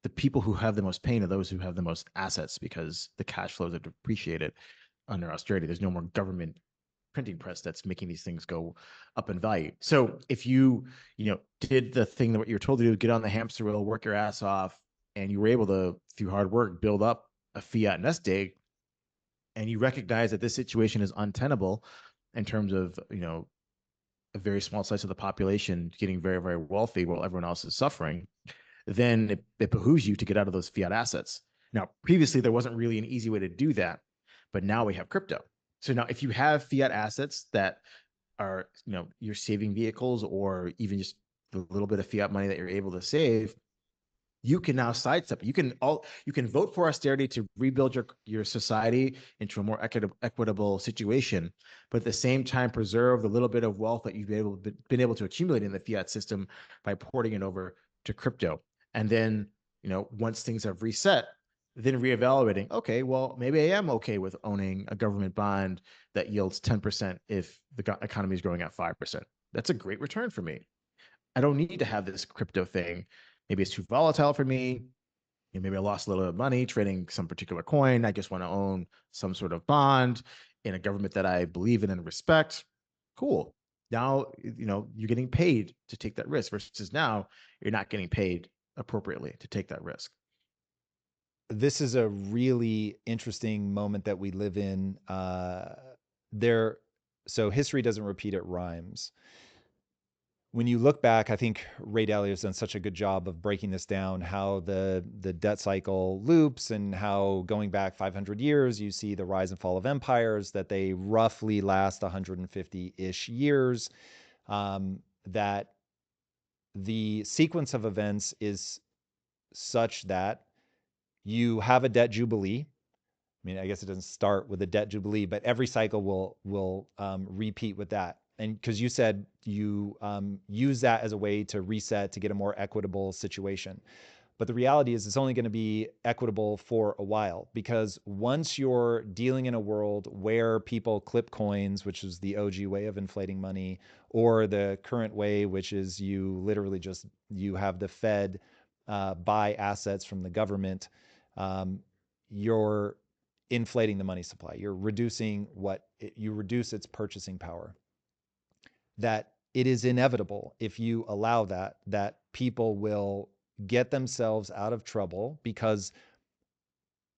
The people who have the most pain are those who have the most assets because the cash flows are depreciated under austerity. There's no more government printing press that's making these things go up in value. So if you did the thing that what you were told to do, get on the hamster wheel, work your ass off, and you were able to, through hard work, build up a fiat nest egg, and you recognize that this situation is untenable in terms of a very small slice of the population getting very, very wealthy while everyone else is suffering, then it behooves you to get out of those fiat assets. Now, previously, there wasn't really an easy way to do that, but now we have crypto. So now if you have fiat assets that are, your saving vehicles, or even just the little bit of fiat money that you're able to save, you can now sidestep. You can vote for austerity to rebuild your society into a more equitable situation, but at the same time preserve the little bit of wealth that you've been able to accumulate in the fiat system by porting it over to crypto. And then, once things have reset, then reevaluating, okay, well, maybe I am okay with owning a government bond that yields 10% if the economy is growing at 5%. That's a great return for me. I don't need to have this crypto thing. Maybe it's too volatile for me. Maybe I lost a little bit of money trading some particular coin. I just want to own some sort of bond in a government that I believe in and respect. Cool. Now, you're getting paid to take that risk versus now you're not getting paid appropriately to take that risk. This is a really interesting moment that we live in. So history doesn't repeat, it rhymes. When you look back, I think Ray Dalio has done such a good job of breaking this down, how the debt cycle loops, and how going back 500 years, you see the rise and fall of empires, that they roughly last 150-ish years, that the sequence of events is such that you have a debt jubilee. I mean, I guess it doesn't start with a debt jubilee, but every cycle will repeat with that. And because you said you use that as a way to reset to get a more equitable situation. But the reality is it's only going to be equitable for a while, because once you're dealing in a world where people clip coins, which is the OG way of inflating money, or the current way, which is you literally you have the Fed buy assets from the government, you're inflating the money supply. You're reducing you reduce its purchasing power. That it is inevitable, if you allow that people will get themselves out of trouble, because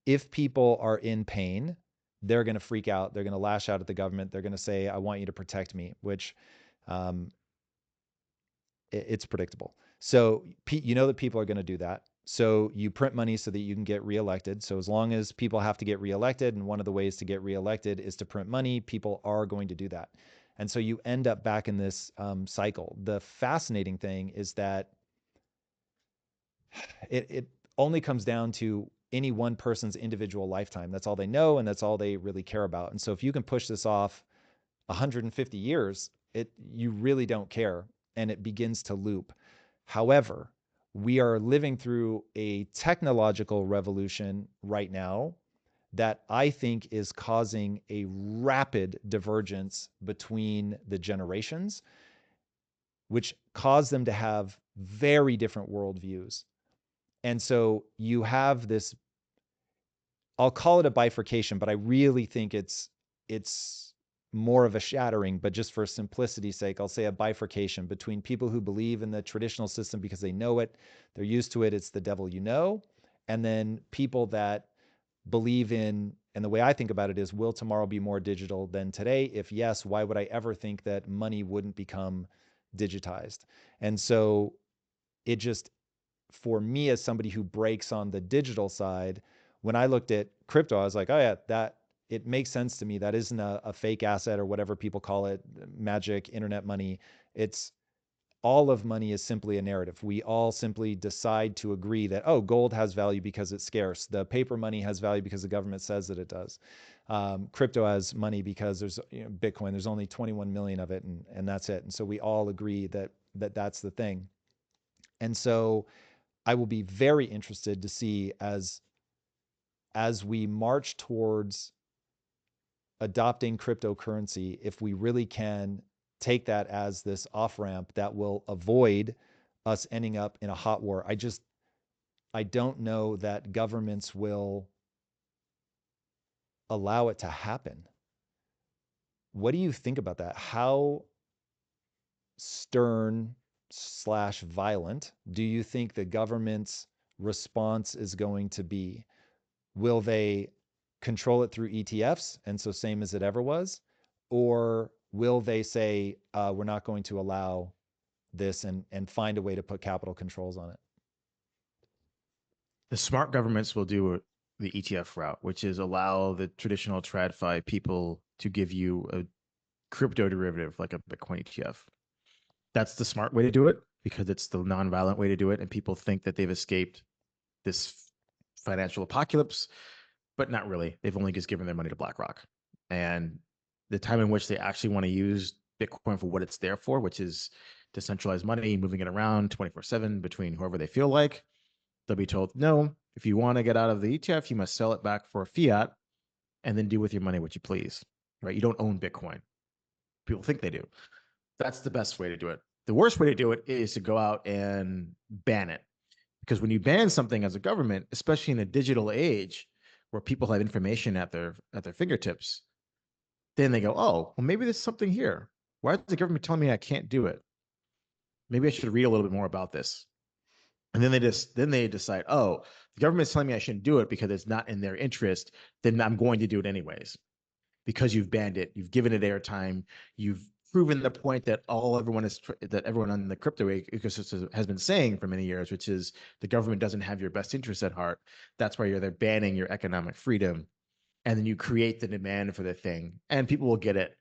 if people are in pain, they're going to freak out. They're going to lash out at the government. They're going to say, I want you to protect me, which it's predictable. So you know that people are going to do that. So you print money so that you can get reelected. So as long as people have to get reelected, and one of the ways to get reelected is to print money, people are going to do that. And so you end up back in this cycle. The fascinating thing is that it only comes down to any one person's individual lifetime. That's all they know, and that's all they really care about. And so if you can push this off 150 years, you really don't care, and it begins to loop. However, we are living through a technological revolution right now that I think is causing a rapid divergence between the generations, which cause them to have very different worldviews. And so you have this, I'll call it a bifurcation, but I really think it's more of a shattering, but just for simplicity's sake, I'll say a bifurcation between people who believe in the traditional system because they know it, they're used to it, it's the devil you know, and then people that believe in, and the way I think about it is, will tomorrow be more digital than today? If yes, why would I ever think that money wouldn't become digitized? And so it just, for me as somebody who breaks on the digital side, when I looked at crypto, I was like, oh yeah, that it makes sense to me. That isn't a fake asset or whatever people call it, magic, internet money. It's all of money is simply a narrative. We all simply decide to agree that, oh, gold has value because it's scarce. The paper money has value because the government says that it does. Crypto has money because there's Bitcoin. There's only 21 million of it, and that's it. And so we all agree that that's the thing. And so I will be very interested to see as we march towards adopting cryptocurrency, if we really can take that as this off ramp that will avoid us ending up in a hot war. I don't know that governments will allow it to happen. What do you think about that? How stern / violent do you think the government's response is going to be? Will they control it through ETFs, and so same as it ever was? Or will they say, we're not going to allow this and find a way to put capital controls on it? The smart governments will do the ETF route, which is allow the traditional TradFi people to give you a crypto derivative like a Bitcoin ETF. That's the smart way to do it because it's the nonviolent way to do it. And people think that they've escaped this financial apocalypse, but not really. They've only just given their money to BlackRock. And the time in which they actually want to use Bitcoin for what it's there for, which is decentralized money, moving it around 24/7 between whoever they feel like, they'll be told, no, if you want to get out of the ETF, you must sell it back for a fiat and then do with your money what you please, right? You don't own Bitcoin. People think they do. That's the best way to do it. The worst way to do it is to go out and ban it. Because when you ban something as a government, especially in a digital age where people have information at their fingertips, then they go, oh, well, maybe there's something here. Why is the government telling me I can't do it? Maybe I should read a little bit more about this. And then they decide, oh, the government's telling me I shouldn't do it because it's not in their interest. Then I'm going to do it anyways. Because you've banned it, you've given it airtime, you've proven the point that everyone on the crypto ecosystem has been saying for many years, which is the government doesn't have your best interest at heart. That's why they're banning your economic freedom, and then you create the demand for the thing, and people will get it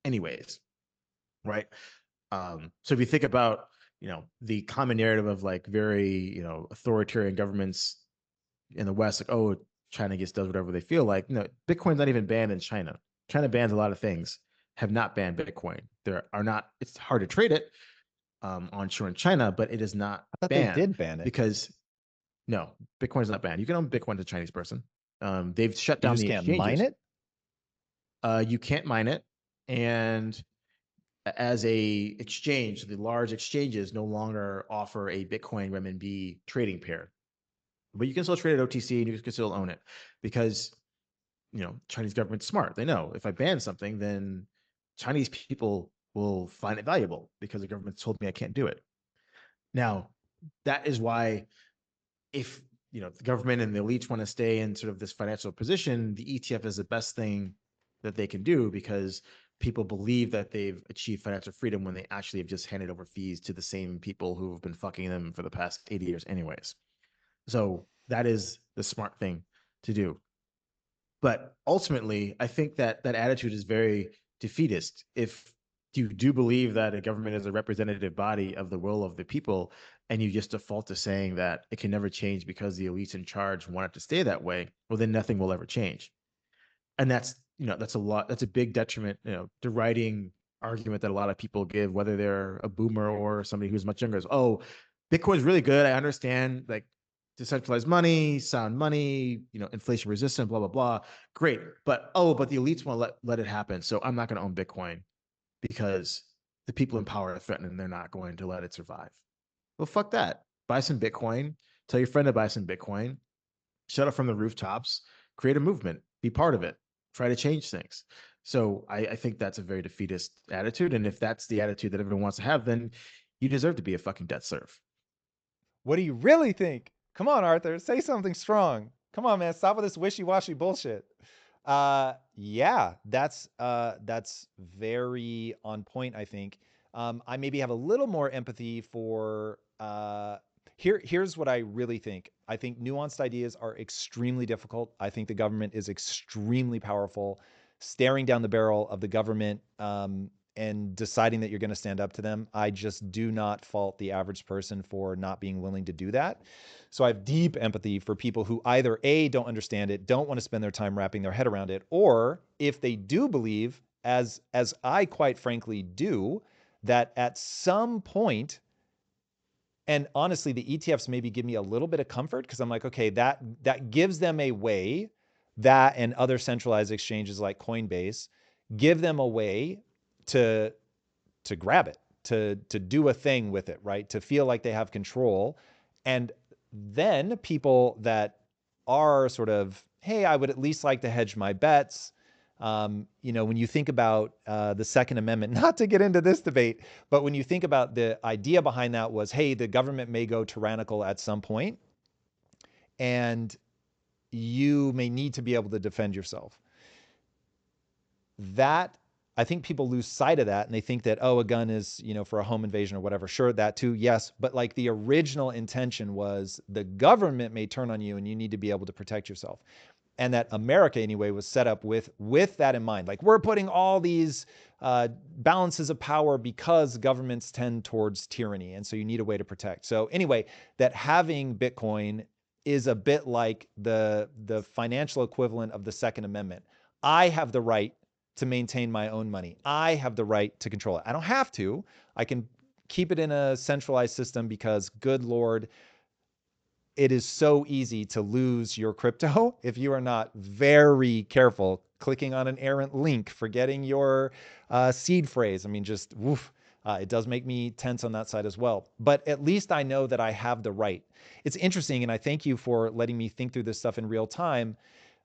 anyways, right? So if you think about the common narrative of like very authoritarian governments in the West, like, oh, China just does whatever they feel like. No, Bitcoin's not even banned in China. China bans a lot of things, have not banned Bitcoin. There are not, it's hard to trade it onshore in China, but it is not I thought banned. they did ban it. Because no, Bitcoin is not banned. You can own Bitcoin as a Chinese person. They've shut down the exchanges. You just can't mine it? You can't mine it. And as a exchange, the large exchanges no longer offer a Bitcoin renminbi trading pair. But you can still trade at OTC and you can still own it because, Chinese government's smart. They know if I ban something, then Chinese people will find it valuable because the government told me I can't do it. Now, that is why if, the government and the elites want to stay in sort of this financial position, the ETF is the best thing that they can do because people believe that they've achieved financial freedom when they actually have just handed over fees to the same people who have been fucking them for the past 80 years anyways. So that is the smart thing to do. But ultimately, I think that attitude is very defeatist. If you do believe that a government is a representative body of the will of the people, and you just default to saying that it can never change because the elites in charge want it to stay that way, well, then nothing will ever change. And that's a big detriment, deriding argument that a lot of people give, whether they're a boomer or somebody who's much younger, is, oh, Bitcoin's really good. I understand, like, decentralized money, sound money, inflation resistant, blah, blah, blah. Great. But the elites want to let it happen. So I'm not going to own Bitcoin because the people in power are threatening and they're not going to let it survive. Well, fuck that. Buy some Bitcoin. Tell your friend to buy some Bitcoin. Shut up from the rooftops. Create a movement. Be part of it. Try to change things. So I think that's a very defeatist attitude. And if that's the attitude that everyone wants to have, then you deserve to be a fucking debt serf. What do you really think? Come on, Arthur, say something strong. Come on, man, stop with this wishy-washy bullshit. Yeah, that's very on point, I think. I maybe have a little more empathy for Here's what I really think. I think nuanced ideas are extremely difficult. I think the government is extremely powerful. Staring down the barrel of the government and deciding that you're going to stand up to them, I just do not fault the average person for not being willing to do that. So I have deep empathy for people who either A, don't understand it, don't want to spend their time wrapping their head around it, or if they do believe, as I quite frankly do, that at some point, and honestly, the ETFs maybe give me a little bit of comfort because I'm like, okay, that gives them a way, that and other centralized exchanges like Coinbase give them a way to grab it, to do a thing with it, right? To feel like they have control. And then people that are sort of, hey, I would at least like to hedge my bets. When you think about the Second Amendment, not to get into this debate, but when you think about the idea behind that was, hey, the government may go tyrannical at some point, and you may need to be able to defend yourself. That, I think people lose sight of that, and they think that, oh, a gun is, for a home invasion or whatever. Sure, that too, yes. But like the original intention was the government may turn on you and you need to be able to protect yourself. And that America, anyway, was set up with that in mind. Like, we're putting all these balances of power because governments tend towards tyranny. And so you need a way to protect. So anyway, that having Bitcoin is a bit like the financial equivalent of the Second Amendment. I have the right to maintain my own money. I have the right to control it. I don't have to. I can keep it in a centralized system because, good Lord, it is so easy to lose your crypto if you are not very careful, clicking on an errant link, forgetting your seed phrase. I mean, just woof. It does make me tense on that side as well. But at least I know that I have the right. It's interesting, and I thank you for letting me think through this stuff in real time.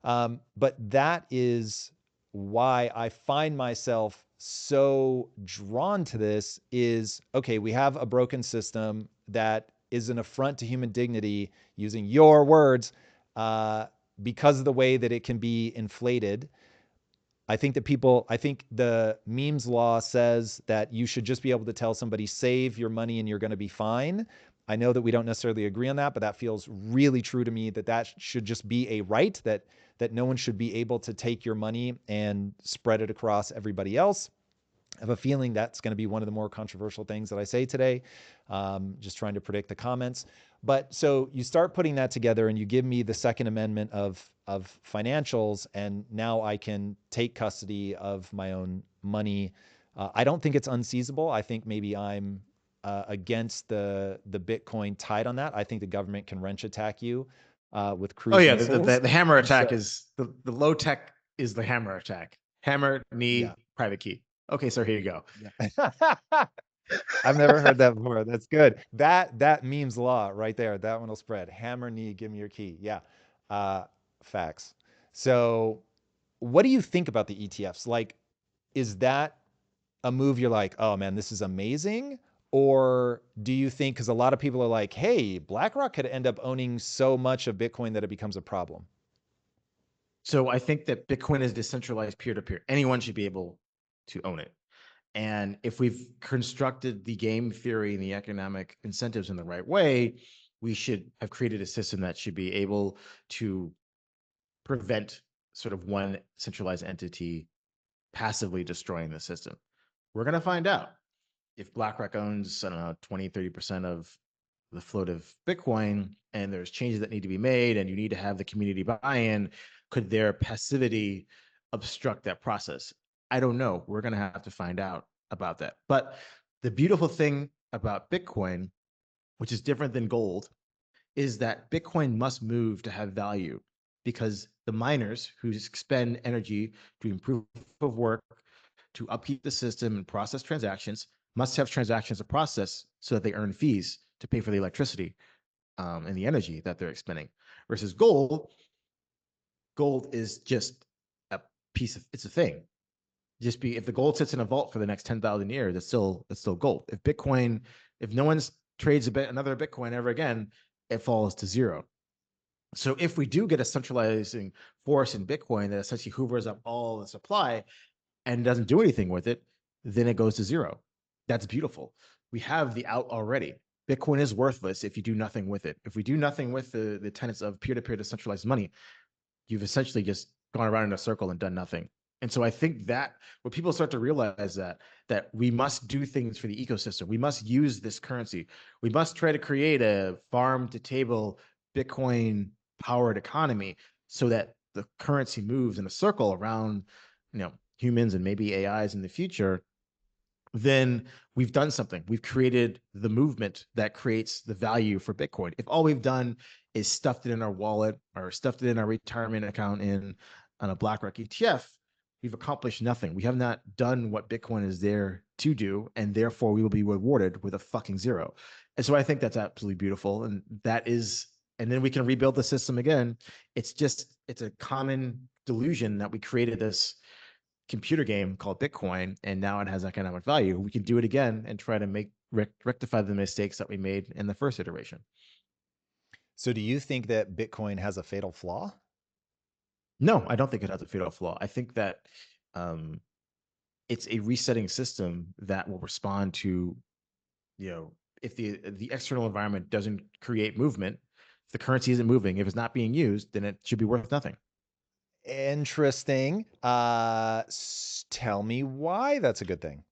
But that is why I find myself so drawn to this is, okay, we have a broken system that is an affront to human dignity, using your words, because of the way that it can be inflated. I think the memes law says that you should just be able to tell somebody, save your money and you're going to be fine. I know that we don't necessarily agree on that, but that feels really true to me, that should just be a right, that no one should be able to take your money and spread it across everybody else. I have a feeling that's going to be one of the more controversial things that I say today. Just trying to predict the comments. But so you start putting that together and you give me the Second Amendment of financials, and now I can take custody of my own money. I don't think it's unseizable. I think maybe I'm against the Bitcoin tide on that. I think the government can wrench attack you with cruise missiles. The hammer attack is the low tech is the hammer attack. Hammer, knee, private key. Okay, so here you go. Yeah. I've never heard that before. That's good. That meme's law right there. That one will spread. Hammer, knee, give me your key. Yeah. Facts. So what do you think about the ETFs? Like, is that a move you're like, oh man, this is amazing? Or do you think, because a lot of people are like, hey, BlackRock could end up owning so much of Bitcoin that it becomes a problem? So I think that Bitcoin is decentralized peer-to-peer. Anyone should be able to own it. And if we've constructed the game theory and the economic incentives in the right way, we should have created a system that should be able to prevent sort of one centralized entity passively destroying the system. We're going to find out if BlackRock owns, I don't know, 20, 30% of the float of Bitcoin, and there's changes that need to be made, and you need to have the community buy-in. Could their passivity obstruct that process? I don't know. We're going to have to find out about that. But the beautiful thing about Bitcoin, which is different than gold, is that Bitcoin must move to have value, because the miners who expend energy to improve of work, to upkeep the system and process transactions, must have transactions to process so that they earn fees to pay for the electricity and the energy that they're expending. Versus gold is just a piece of, it's a thing. Just be, if the gold sits in a vault for the next 10,000 years, it's still gold. If Bitcoin, if no one trades another Bitcoin ever again, it falls to zero. So if we do get a centralizing force in Bitcoin that essentially hoovers up all the supply and doesn't do anything with it, then it goes to zero. That's beautiful. We have the out already. Bitcoin is worthless if you do nothing with it. If we do nothing with the tenets of peer-to-peer decentralized money, you've essentially just gone around in a circle and done nothing. And so I think that when people start to realize that we must do things for the ecosystem, we must use this currency, we must try to create a farm to table Bitcoin powered economy so that the currency moves in a circle around, humans and maybe AIs in the future, then we've done something. We've created the movement that creates the value for Bitcoin. If all we've done is stuffed it in our wallet or stuffed it in our retirement account on a BlackRock ETF, we've accomplished nothing. We have not done what Bitcoin is there to do, and therefore we will be rewarded with a fucking zero. And so I think that's absolutely beautiful. And then we can rebuild the system again. It's a common delusion that we created this computer game called Bitcoin, and now it has economic value. We can do it again and try to rectify the mistakes that we made in the first iteration. So do you think that Bitcoin has a fatal flaw? No, I don't think it has a fatal flaw. I think that it's a resetting system that will respond to, if the external environment doesn't create movement, if the currency isn't moving, if it's not being used, then it should be worth nothing. Interesting. Tell me why that's a good thing.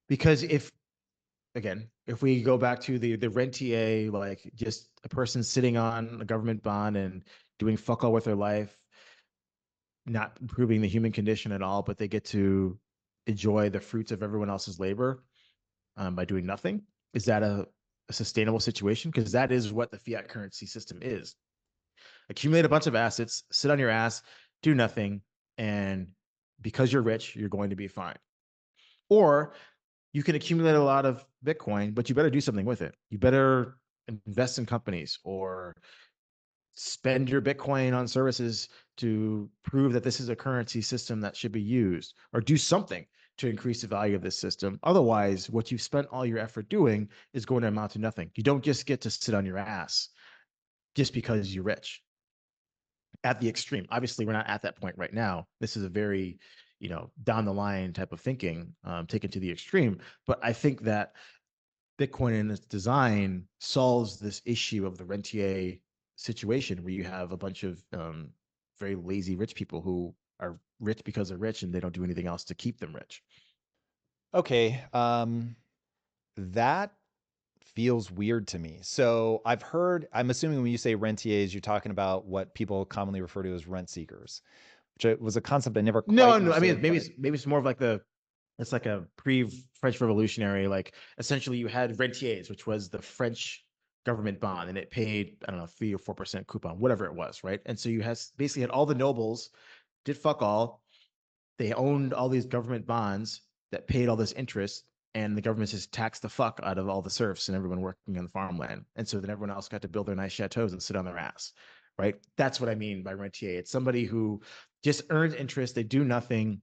Because if we go back to the rentier, like just a person sitting on a government bond and doing fuck all with their life, not improving the human condition at all, but they get to enjoy the fruits of everyone else's labor by doing nothing. Is that a sustainable situation? Because that is what the fiat currency system is. Accumulate a bunch of assets, sit on your ass, do nothing, and because you're rich, you're going to be fine. Or you can accumulate a lot of Bitcoin, but you better do something with it. You better invest in companies or spend your Bitcoin on services to prove that this is a currency system that should be used, or do something to increase the value of this system. Otherwise, what you've spent all your effort doing is going to amount to nothing. You don't just get to sit on your ass just because you're rich. At the extreme, obviously, we're not at that point right now. This is a very, down the line type of thinking, taken to the extreme. But I think that Bitcoin in its design solves this issue of the rentier situation where you have a bunch of very lazy rich people who are rich because they're rich and they don't do anything else to keep them rich. Okay. That feels weird to me. So I'm assuming when you say rentiers, you're talking about what people commonly refer to as rent seekers, which was a concept I never quite No, understood. I mean, maybe it's more of like it's like a pre-French Revolutionary, like essentially you had rentiers, which was the French government bond, and it paid, I don't know, 3 or 4% coupon, whatever it was, right? And so you basically had all the nobles did fuck all. They owned all these government bonds that paid all this interest, and the government just taxed the fuck out of all the serfs and everyone working on the farmland. And so then everyone else got to build their nice chateaus and sit on their ass, right? That's what I mean by rentier. It's somebody who just earns interest. They do nothing.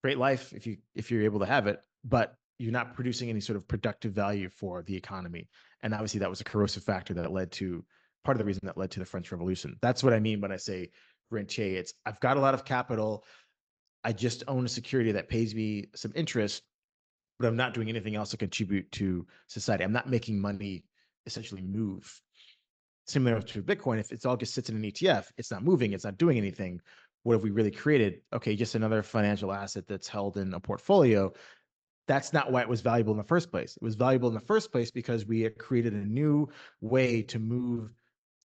Great life if you're able to have it, but you're not producing any sort of productive value for the economy. And obviously that was a corrosive factor that led to part of the reason that led to the French Revolution. That's what I mean when I say rentier. It's I've got a lot of capital. I just own a security that pays me some interest, but I'm not doing anything else to contribute to society. I'm not making money essentially move. Similar to Bitcoin, if it's all just sits in an ETF, it's not moving, it's not doing anything. What have we really created? Okay, just another financial asset that's held in a portfolio. That's not why it was valuable in the first place. It was valuable in the first place because we had created a new way to move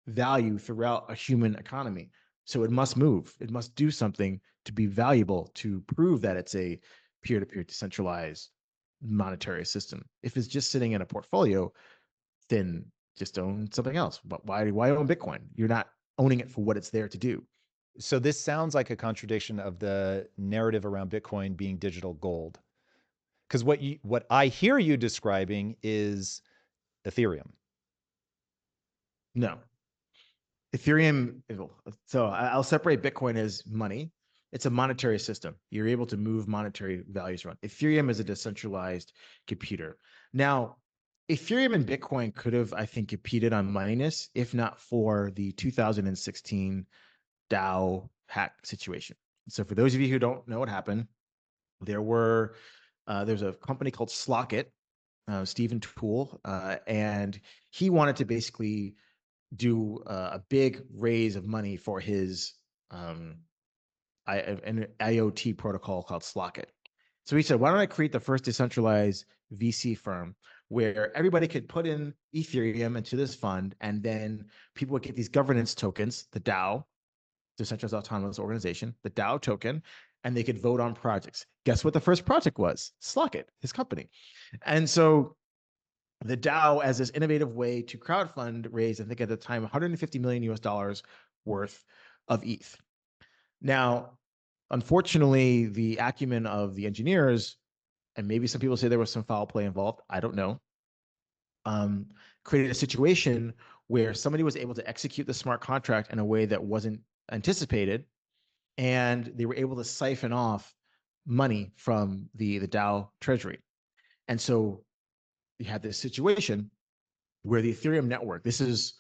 value throughout a human economy. So it must move. It must do something to be valuable to prove that it's a peer-to-peer decentralized monetary system. If it's just sitting in a portfolio, then just own something else. But why own Bitcoin? You're not owning it for what it's there to do. So this sounds like a contradiction of the narrative around Bitcoin being digital gold. Because what I hear you describing is Ethereum. No. Ethereum, so I'll separate Bitcoin as money. It's a monetary system. You're able to move monetary values around. Ethereum is a decentralized computer. Now, Ethereum and Bitcoin could have, I think, competed on moneyness if not for the 2016 DAO hack situation. So for those of you who don't know what happened, there's a company called Slockit Stephen Toole, and he wanted to basically do a big raise of money for his an IoT protocol called Slockit. So he said, why don't I create the first decentralized VC firm where everybody could put in Ethereum into this fund, and then people would get these governance tokens, the DAO, decentralized autonomous organization, the DAO token, and they could vote on projects. Guess what the first project was? Slockit, his company. And so the DAO, as this innovative way to crowdfund, raised, I think at the time, 150 million US dollars worth of ETH. Now, unfortunately, the acumen of the engineers, and maybe some people say there was some foul play involved, I don't know, created a situation where somebody was able to execute the smart contract in a way that wasn't anticipated, and they were able to siphon off money from the DAO treasury. And so you had this situation where the Ethereum network, this is,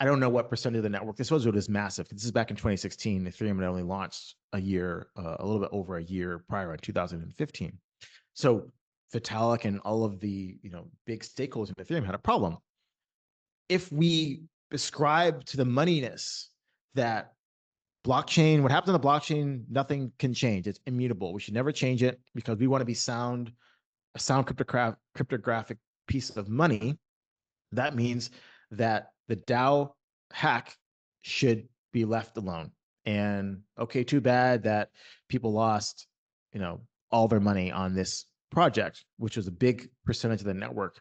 I don't know what percent of the network this was, but it was massive. This is back in 2016. Ethereum had only launched a year, a little bit over a year prior, in 2015. So Vitalik and all of the big stakeholders in Ethereum had a problem. If we ascribe to the moneyness that blockchain, what happens on the blockchain, nothing can change. It's immutable. We should never change it because we want to be sound, a sound cryptographic piece of money. That means that the DAO hack should be left alone. And okay, too bad that people lost, all their money on this project, which was a big percentage of the network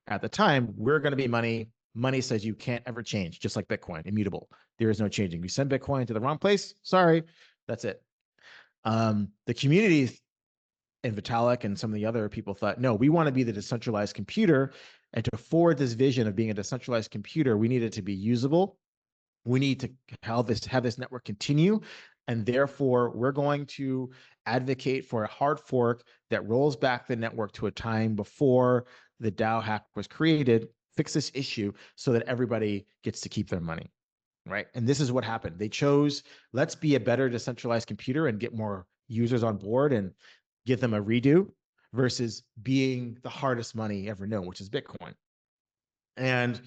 at the time. We're going to be money. Money says you can't ever change, just like Bitcoin, immutable. There is no changing. You send Bitcoin to the wrong place, sorry, that's it. The community and Vitalik and some of the other people thought, no, we want to be the decentralized computer. And to forward this vision of being a decentralized computer, we need it to be usable. We need to have this network continue. And therefore, we're going to advocate for a hard fork that rolls back the network to a time before the DAO hack was created, fix this issue so that everybody gets to keep their money, right? And this is what happened. They chose, let's be a better decentralized computer and get more users on board and give them a redo, versus being the hardest money ever known, which is Bitcoin. And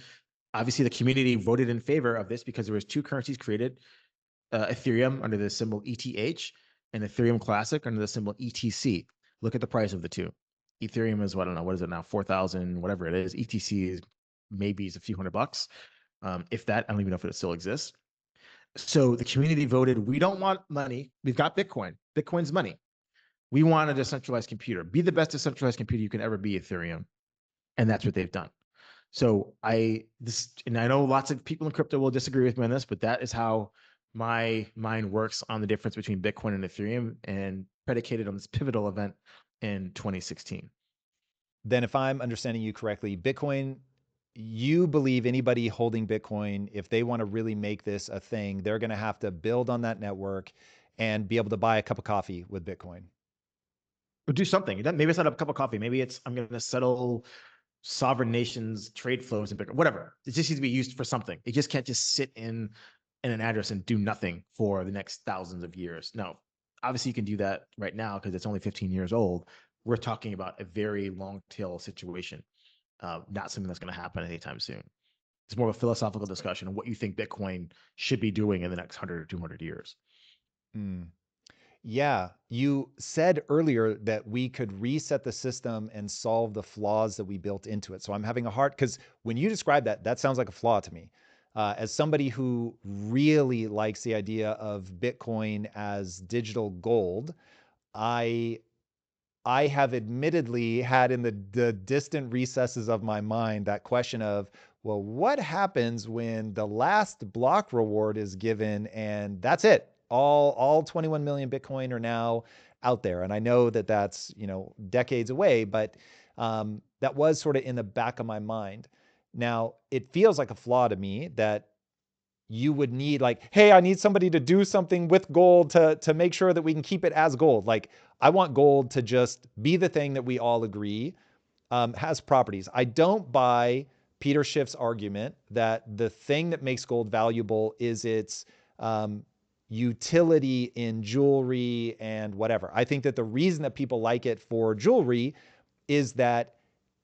obviously the community voted in favor of this because there was two currencies created, Ethereum under the symbol ETH and Ethereum Classic under the symbol ETC. Look at the price of the two. Ethereum is, I don't know, what is it now? 4,000, whatever it is. ETC is maybe a few $100. If that, I don't even know if it still exists. So the community voted, we don't want money. We've got Bitcoin. Bitcoin's money. We want a decentralized computer. Be the best decentralized computer you can ever be, Ethereum. And that's what they've done. So I know lots of people in crypto will disagree with me on this, but that is how my mind works on the difference between Bitcoin and Ethereum, and predicated on this pivotal event in 2016. Then if I'm understanding you correctly, Bitcoin, you believe anybody holding Bitcoin, if they want to really make this a thing, they're going to have to build on that network and be able to buy a cup of coffee with Bitcoin. Or do something. Maybe it's not a cup of coffee. Maybe it's, I'm going to settle sovereign nations' trade flows in Bitcoin, whatever. It just needs to be used for something. It just can't just sit in an address and do nothing for the next thousands of years. No, obviously you can do that right now because it's only 15 years old. We're talking about a very long tail situation, not something that's going to happen anytime soon. It's more of a philosophical discussion of what you think Bitcoin should be doing in the next 100 or 200 years. Yeah, you said earlier that we could reset the system and solve the flaws that we built into it. So I'm having a hard, because when you describe that, that sounds like a flaw to me. As somebody who really likes the idea of Bitcoin as digital gold, I have admittedly had in the distant recesses of my mind that question of, well, what happens when the last block reward is given and that's it? All 21 million Bitcoin are now out there. And I know that that's, decades away, but that was sort of in the back of my mind. Now, it feels like a flaw to me that you would need, like, hey, I need somebody to do something with gold to make sure that we can keep it as gold. Like, I want gold to just be the thing that we all agree has properties. I don't buy Peter Schiff's argument that the thing that makes gold valuable is its utility in jewelry and whatever. I think that the reason that people like it for jewelry is that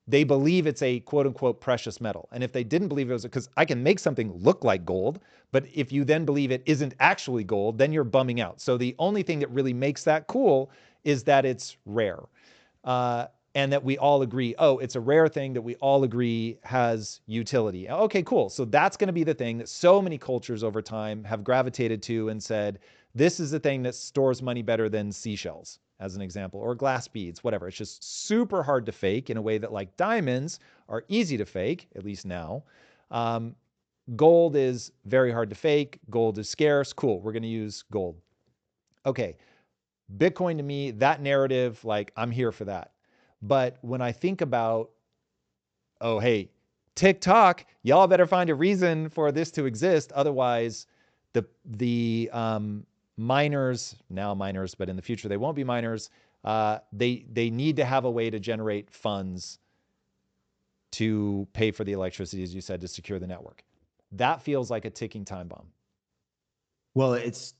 they believe it's a quote unquote precious metal. And if they didn't believe it was, because I can make something look like gold, but if you then believe it isn't actually gold, then you're bumming out. So the only thing that really makes that cool is that it's rare. And that we all agree, oh, it's a rare thing that we all agree has utility. Okay, cool. So that's going to be the thing that so many cultures over time have gravitated to and said, this is the thing that stores money better than seashells, as an example, or glass beads, whatever. It's just super hard to fake in a way that like diamonds are easy to fake, at least now. Gold is very hard to fake. Gold is scarce. Cool. We're going to use gold. Okay. Bitcoin to me, that narrative, like I'm here for that. But when I think about, oh, hey, TikTok, y'all better find a reason for this to exist. Otherwise, the miners, now miners, but in the future they won't be miners. They need to have a way to generate funds to pay for the electricity, as you said, to secure the network. That feels like a ticking time bomb. Well, it's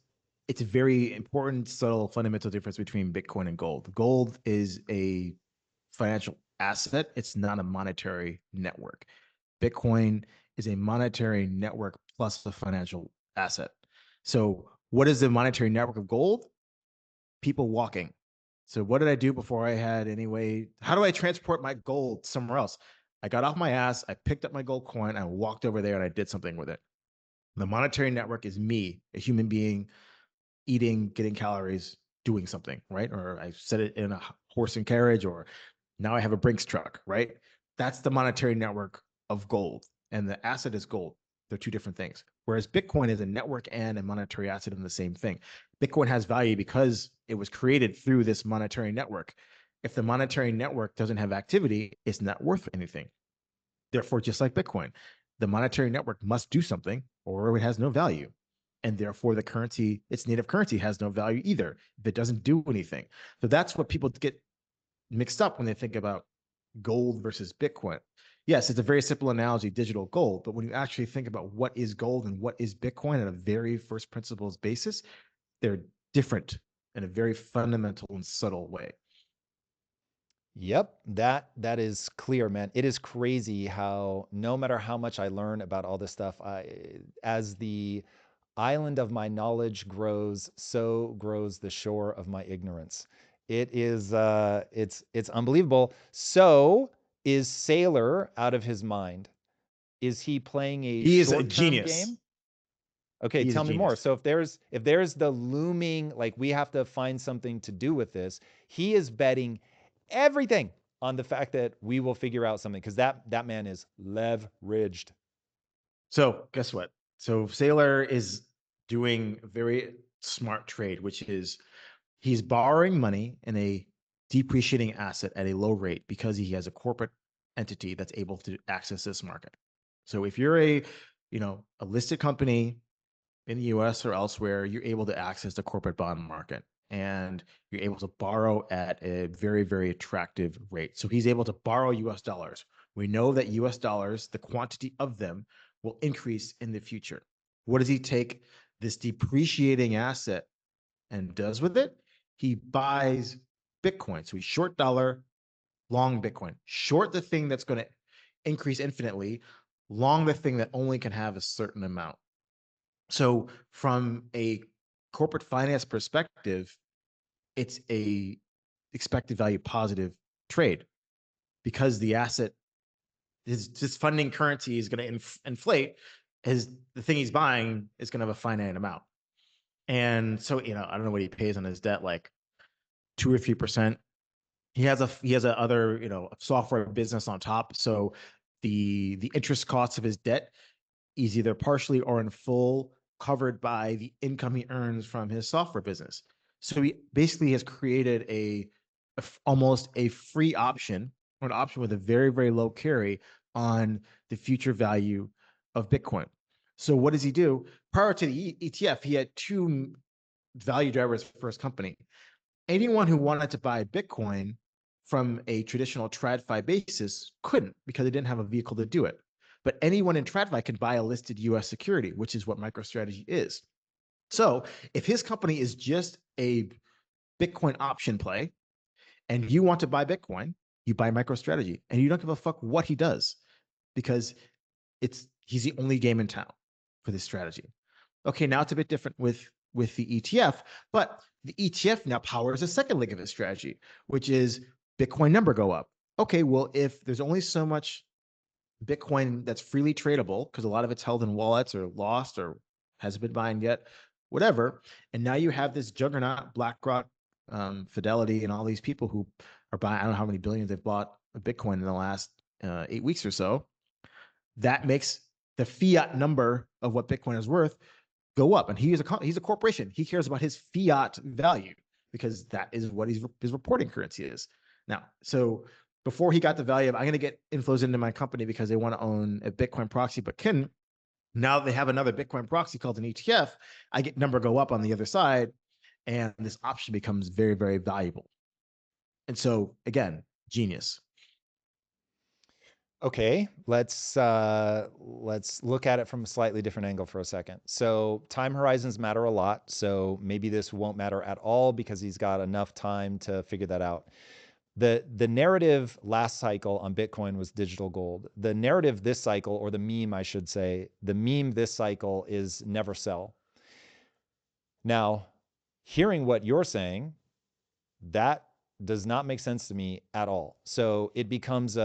a very important, subtle, fundamental difference between Bitcoin and gold. Gold is a financial asset. It's not a monetary network. Bitcoin is a monetary network plus a financial asset. So what is the monetary network of gold? People walking. So what did I do before I had any way? How do I transport my gold somewhere else? I got off my ass, I picked up my gold coin, I walked over there and I did something with it. The monetary network is me, a human being, eating, getting calories, doing something, right? Or I set it in a horse and carriage, or now I have a Brinks truck, right? That's the monetary network of gold. And the asset is gold. They're two different things. Whereas Bitcoin is a network and a monetary asset in the same thing. Bitcoin has value because it was created through this monetary network. If the monetary network doesn't have activity, it's not worth anything. Therefore, just like Bitcoin, the monetary network must do something or it has no value. And therefore, the currency, its native currency, has no value either if it doesn't do anything. So that's what people get mixed up when they think about gold versus Bitcoin. Yes, it's a very simple analogy, digital gold, but when you actually think about what is gold and what is Bitcoin at a very first principles basis, they're different in a very fundamental and subtle way. Yep, that is clear, man. It is crazy how no matter how much I learn about all this stuff, as the island of my knowledge grows, so grows the shore of my ignorance. It is it's unbelievable. So is Sailor out of his mind? Is he playing a He is a short-term genius. game? Okay, He is a tell me more. genius. So if there's the looming, like we have to find something to do with this, he is betting everything on the fact that we will figure out something because that man is leveraged. So guess what? So Sailor is doing a very smart trade, which is he's borrowing money in a depreciating asset at a low rate because he has a corporate entity that's able to access this market. So if you're a listed company in the US or elsewhere, you're able to access the corporate bond market and you're able to borrow at a very, very attractive rate. So he's able to borrow US dollars. We know that US dollars, the quantity of them, will increase in the future. What does he take this depreciating asset and does with it? He buys Bitcoin. So he's short dollar, long Bitcoin. Short the thing that's going to increase infinitely, long the thing that only can have a certain amount. So from a corporate finance perspective, it's a expected value positive trade because the asset his funding currency is going to inflate. The thing he's buying is going to have a finite amount. And so, I don't know what he pays on his debt, like 2 or 3%. He has a other, software business on top. So the interest costs of his debt is either partially or in full covered by the income he earns from his software business. So he basically has created almost a free option, or an option with a very, very low carry on the future value of Bitcoin. So what does he do? Prior to the ETF, he had two value drivers for his company. Anyone who wanted to buy Bitcoin from a traditional TradFi basis couldn't because they didn't have a vehicle to do it. But anyone in TradFi can buy a listed US security, which is what MicroStrategy is. So if his company is just a Bitcoin option play and you want to buy Bitcoin, you buy MicroStrategy, and you don't give a fuck what he does because he's the only game in town for this strategy. Okay, now it's a bit different with the ETF, but the ETF now powers a second leg of the strategy, which is Bitcoin number go up. Okay, well, if there's only so much Bitcoin that's freely tradable, because a lot of it's held in wallets or lost or hasn't been buying yet, whatever, and now you have this juggernaut, BlackRock, Fidelity, and all these people who are buying, I don't know how many billions they've bought of Bitcoin in the last 8 weeks or so. That makes the fiat number of what Bitcoin is worth go up. And he's a corporation. He cares about his fiat value because that is what his reporting currency is. Now, so before he got the value of, I'm going to get inflows into my company because they want to own a Bitcoin proxy, but couldn't. Now they have another Bitcoin proxy called an ETF. I get number go up on the other side, and this option becomes very, very valuable. And so again, genius. Okay, let's look at it from a slightly different angle for a second. So time horizons matter a lot. So maybe this won't matter at all because he's got enough time to figure that out. The narrative last cycle on Bitcoin was digital gold. The narrative this cycle, or the meme, I should say, the meme this cycle is never sell. Now, hearing what you're saying, that does not make sense to me at all. So it becomes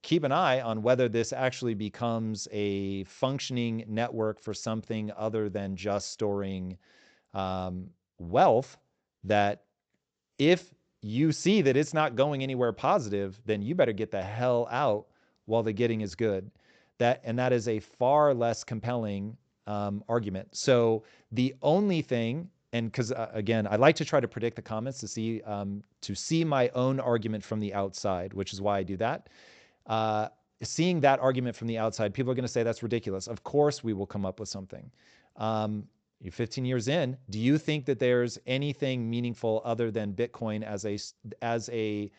keep an eye on whether this actually becomes a functioning network for something other than just storing wealth, that if you see that it's not going anywhere positive, then you better get the hell out while the getting is good. That is a far less compelling argument. So the only thing, and because again, I like to try to predict the comments to see my own argument from the outside, which is why I do that. Seeing that argument from the outside, people are going to say that's ridiculous. Of course, we will come up with something. You're 15 years in. Do you think that there's anything meaningful other than Bitcoin as a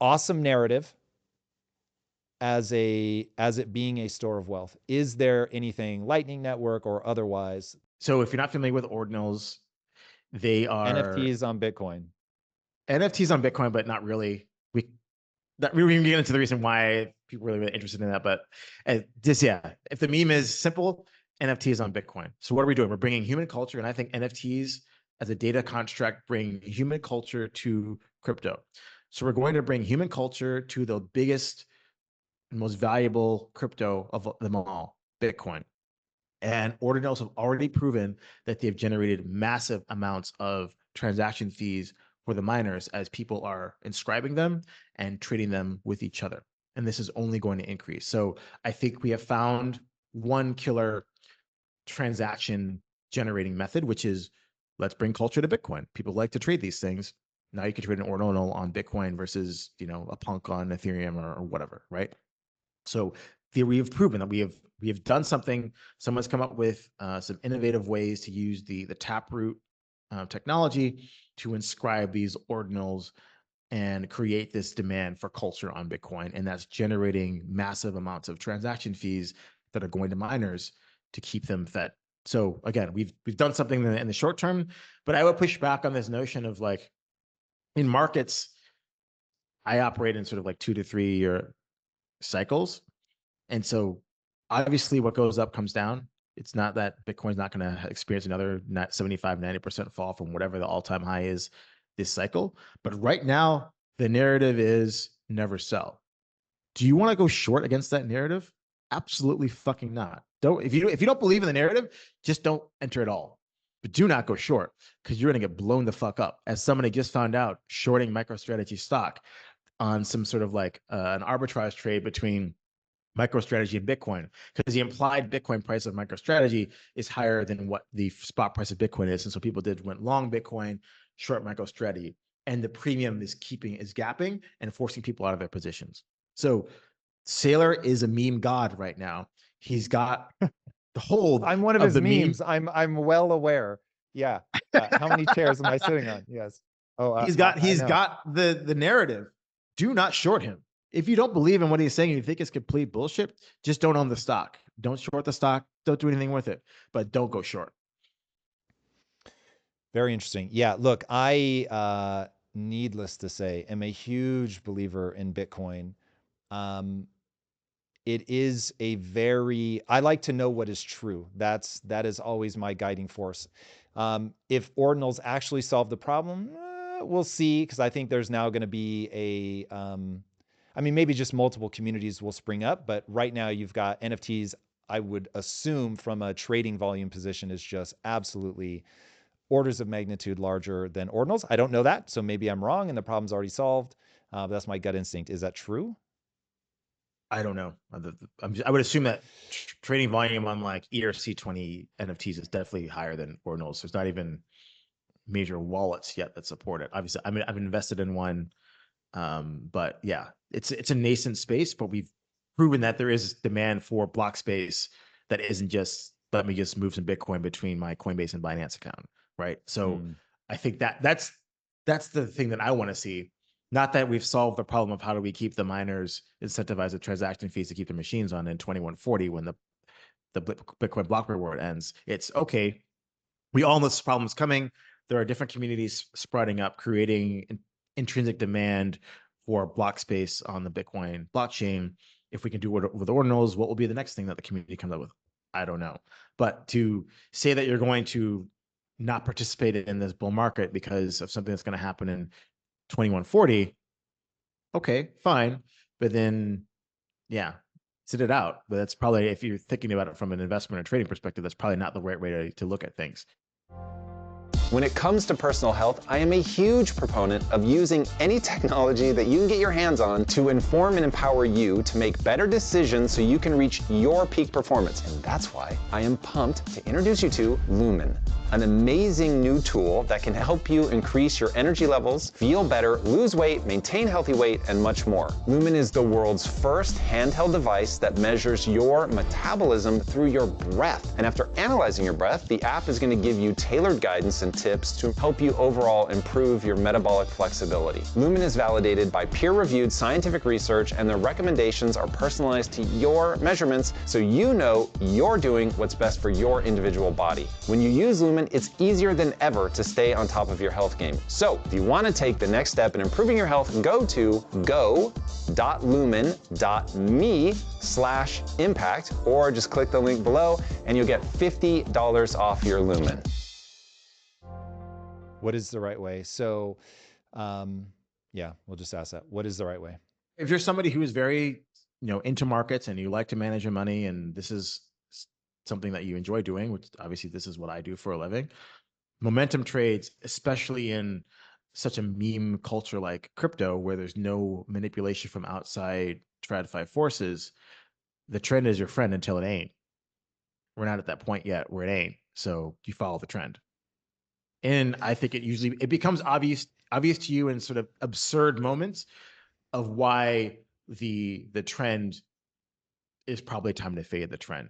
awesome narrative, as it being a store of wealth? Is there anything Lightning Network or otherwise? So if you're not familiar with ordinals, they are NFTs on Bitcoin. NFTs on Bitcoin, but not really. We can get into the reason why people are really interested in that. But if the meme is simple, NFTs on Bitcoin. So what are we doing? We're bringing human culture, and I think NFTs as a data construct bring human culture to crypto. So we're going to bring human culture to the biggest and most valuable crypto of them all, Bitcoin. And ordinals have already proven that they've generated massive amounts of transaction fees for the miners as people are inscribing them and trading them with each other. And this is only going to increase. So I think we have found one killer transaction generating method, which is let's bring culture to Bitcoin. People like to trade these things. Now you can trade an ordinal on Bitcoin versus, a punk on Ethereum or whatever, right? So we have proven that we have done something. Someone's come up with some innovative ways to use the Taproot technology to inscribe these ordinals and create this demand for culture on Bitcoin, and that's generating massive amounts of transaction fees that are going to miners to keep them fed. So again, we've done something in the short term, but I would push back on this notion of like in markets, I operate in sort of like 2 to 3 year cycles. And so obviously what goes up comes down. It's not that Bitcoin's not going to experience another 75, 90% fall from whatever the all-time high is this cycle. But right now, the narrative is never sell. Do you want to go short against that narrative? Absolutely fucking not. If you don't believe in the narrative, just don't enter at all. But do not go short because you're going to get blown the fuck up. As somebody just found out, shorting MicroStrategy stock on some sort of like an arbitrage trade between MicroStrategy and Bitcoin, because the implied Bitcoin price of MicroStrategy is higher than what the spot price of Bitcoin is. And so people went long Bitcoin, short MicroStrategy, and the premium is gapping and forcing people out of their positions. So Saylor is a meme god right now. He's got the hold. I'm one of his memes. I'm well aware. Yeah. How many chairs am I sitting on? Yes. Oh, he's got the narrative. Do not short him. If you don't believe in what he's saying and you think it's complete bullshit, just don't own the stock. Don't short the stock. Don't do anything with it, but don't go short. Very interesting. Yeah, look, I needless to say, am a huge believer in Bitcoin. It is a I like to know what is true. That is always my guiding force. If ordinals actually solve the problem, we'll see, because I think there's now going to be I mean, maybe just multiple communities will spring up, but right now you've got NFTs, I would assume from a trading volume position, is just absolutely orders of magnitude larger than ordinals. I don't know that, so maybe I'm wrong and the problem's already solved. But that's my gut instinct. Is that true? I don't know. I would assume that trading volume on like ERC20 NFTs is definitely higher than ordinals. There's not even major wallets yet that support it. Obviously, I mean, I've invested in one, but yeah, it's a nascent space. But we've proven that there is demand for block space that isn't just let me just move some Bitcoin between my Coinbase and Binance account, right? So I think that's the thing that I want to see. Not that we've solved the problem of how do we keep the miners incentivized with transaction fees to keep their machines on in 2140 when the Bitcoin block reward ends. It's okay. We all know this problem is coming. There are different communities sprouting up, creating intrinsic demand for block space on the Bitcoin blockchain. If we can do it with ordinals, what will be the next thing that the community comes up with? I don't know. But to say that you're going to not participate in this bull market because of something that's going to happen in 2140, okay, fine. But then, yeah, sit it out. But that's probably, if you're thinking about it from an investment or trading perspective, that's probably not the right way to look at things. When it comes to personal health, I am a huge proponent of using any technology that you can get your hands on to inform and empower you to make better decisions so you can reach your peak performance. And that's why I am pumped to introduce you to Lumen, an amazing new tool that can help you increase your energy levels, feel better, lose weight, maintain healthy weight, and much more. Lumen is the world's first handheld device that measures your metabolism through your breath. And after analyzing your breath, the app is going to give you tailored guidance and tips to help you overall improve your metabolic flexibility. Lumen is validated by peer-reviewed scientific research, and their recommendations are personalized to your measurements so you know you're doing what's best for your individual body. When you use Lumen, it's easier than ever to stay on top of your health game. So if you want to take the next step in improving your health, go to go.lumen.me/impact, or just click the link below and you'll get $50 off your Lumen. What is the right way? So, yeah, we'll just ask that. What is the right way? If you're somebody who is very, into markets and you like to manage your money, and this is something that you enjoy doing, which obviously this is what I do for a living, momentum trades, especially in such a meme culture like crypto, where there's no manipulation from outside TradFi forces, the trend is your friend until it ain't. We're not at that point yet where it ain't. So you follow the trend. And I think it becomes obvious to you in sort of absurd moments of why the trend is probably time to fade the trend.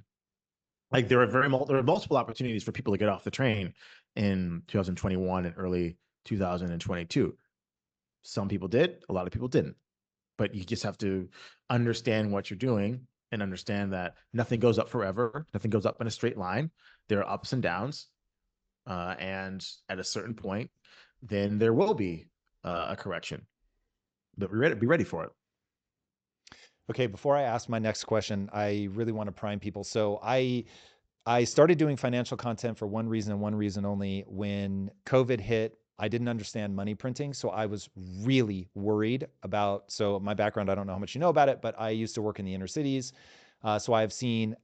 Like there are multiple opportunities for people to get off the train in 2021 and early 2022. Some people did, a lot of people didn't. But you just have to understand what you're doing and understand that nothing goes up forever. Nothing goes up in a straight line. There are ups and downs. And at a certain point, then there will be a correction. But be ready for it. Okay, before I ask my next question, I really want to prime people. So I started doing financial content for one reason and one reason only. When COVID hit, I didn't understand money printing. So I was really worried about, so my background, I don't know how much you know about it, but I used to work in the inner cities. So I've seen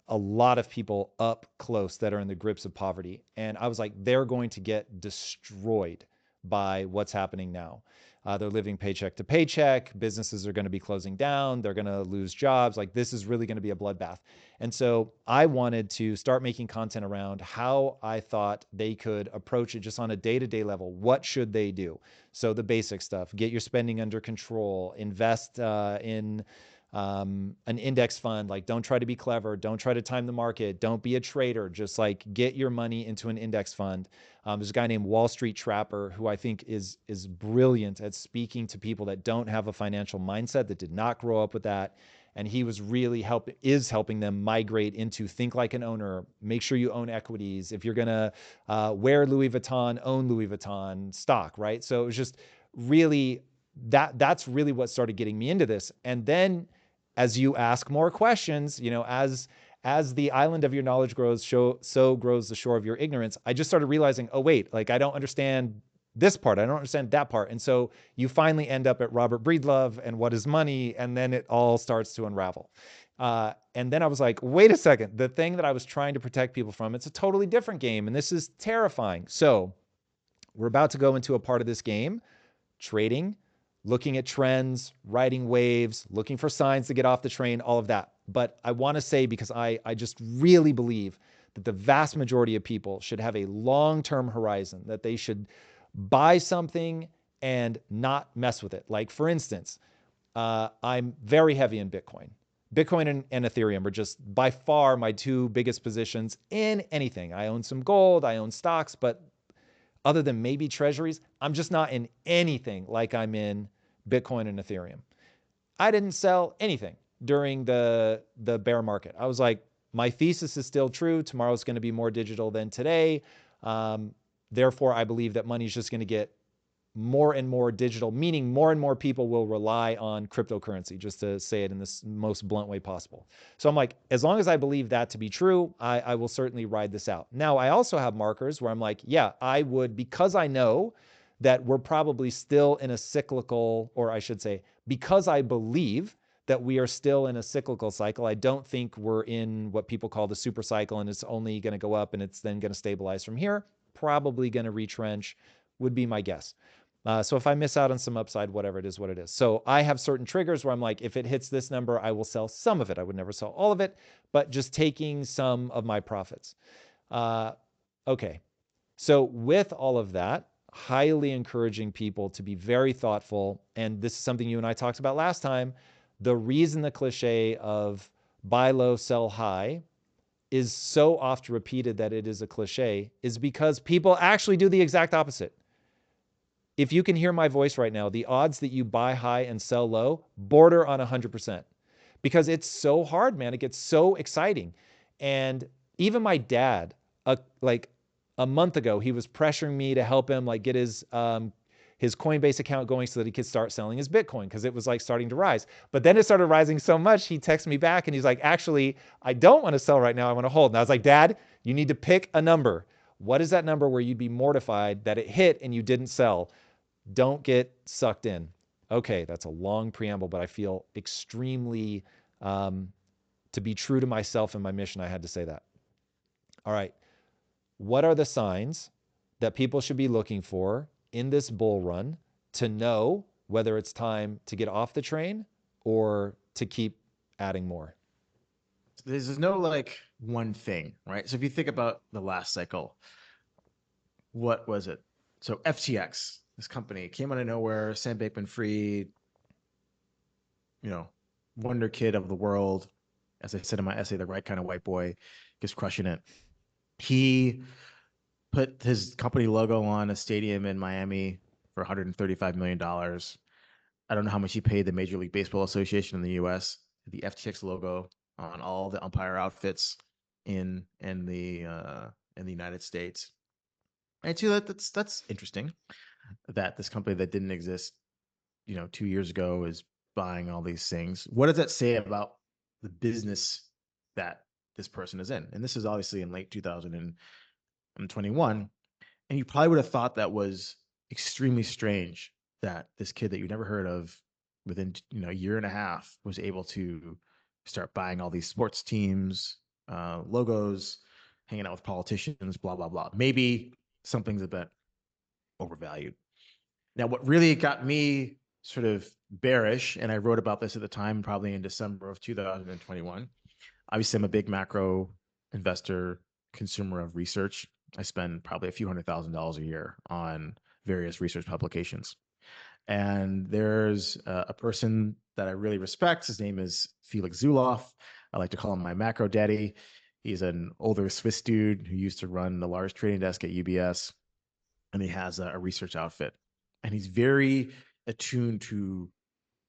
a lot of people up close that are in the grips of poverty. And I was like, they're going to get destroyed by what's happening now. They're living paycheck to paycheck. Businesses are going to be closing down. They're going to lose jobs. Like, this is really going to be a bloodbath. And so I wanted to start making content around how I thought they could approach it just on a day-to-day level. What should they do? So the basic stuff: get your spending under control, invest in an index fund. Like, don't try to be clever. Don't try to time the market. Don't be a trader. Just like get your money into an index fund. There's a guy named Wall Street Trapper who I think is brilliant at speaking to people that don't have a financial mindset, that did not grow up with that. And he was really helping them migrate into think like an owner. Make sure you own equities. If you're going to wear Louis Vuitton, own Louis Vuitton stock, right? So it was just really, that's really what started getting me into this. And then as you ask more questions, you know, as the island of your knowledge grows, so grows the shore of your ignorance. I just started realizing, oh wait, like I don't understand this part. I don't understand that part. And so you finally end up at Robert Breedlove and What is Money? And then it all starts to unravel. And then I was like, wait a second, the thing that I was trying to protect people from, it's a totally different game. And this is terrifying. So we're about to go into a part of this game, trading, looking at trends, riding waves, looking for signs to get off the train, all of that. But I want to say, because I just really believe that the vast majority of people should have a long-term horizon, that they should buy something and not mess with it. Like, for instance, I'm very heavy in Bitcoin. Bitcoin and Ethereum are just by far my two biggest positions in anything. I own some gold, I own stocks, but other than maybe treasuries, I'm just not in anything like I'm in Bitcoin and Ethereum. I didn't sell anything during the bear market. I was like, my thesis is still true. Tomorrow's going to be more digital than today. Therefore, I believe that money's just going to get more and more digital, meaning more and more people will rely on cryptocurrency, just to say it in this most blunt way possible. So I'm like, as long as I believe that to be true, I will certainly ride this out. Now, I also have markers where I'm like, yeah, I would, because I know that we're probably still in a cyclical, or I should say, because I believe that we are still in a cyclical cycle. I don't think we're in what people call the super cycle and it's only going to go up and it's then going to stabilize from here. Probably going to retrench, would be my guess. So if I miss out on some upside, whatever it is, what it is. So I have certain triggers where I'm like, if it hits this number, I will sell some of it. I would never sell all of it, but just taking some of my profits. Okay. So with all of that, highly encouraging people to be very thoughtful. And this is something you and I talked about last time. The reason the cliche of buy low, sell high is so oft repeated that it is a cliche is because people actually do the exact opposite. If you can hear my voice right now, the odds that you buy high and sell low border on 100%, because it's so hard, man. It gets so exciting. And even my dad, like a month ago, he was pressuring me to help him like get his Coinbase account going so that he could start selling his Bitcoin because it was like starting to rise. But then it started rising so much, he texted me back and he's like, actually, I don't want to sell right now. I want to hold. And I was like, Dad, you need to pick a number. What is that number where you'd be mortified that it hit and you didn't sell? Don't get sucked in. Okay, that's a long preamble, but I feel extremely, to be true to myself and my mission, I had to say that. All right. What are the signs that people should be looking for in this bull run to know whether it's time to get off the train or to keep adding more? There's no like one thing, right? So if you think about the last cycle, what was it? So FTX, this company came out of nowhere, Sam Bankman-Fried, wonder kid of the world. As I said in my essay, the right kind of white boy, just crushing it. He put his company logo on a stadium in Miami for $135 million. I don't know how much he paid the Major League Baseball Association in the U.S. The FTX logo on all the umpire outfits in the United States. And too, that's interesting that this company that didn't exist, 2 years ago is buying all these things. What does that say about the business that this person is in? And this is obviously in late 2021. And you probably would have thought that was extremely strange that this kid that you never heard of within a year and a half was able to start buying all these sports teams, logos, hanging out with politicians, blah, blah, blah. Maybe something's a bit overvalued. Now, what really got me sort of bearish, and I wrote about this at the time, probably in December of 2021. Obviously, I'm a big macro investor, consumer of research. I spend probably a few $100,000 a year on various research publications. And there's a person that I really respect. His name is Felix Zulauf. I like to call him my macro daddy. He's an older Swiss dude who used to run the large trading desk at UBS, and he has a research outfit. And he's very attuned to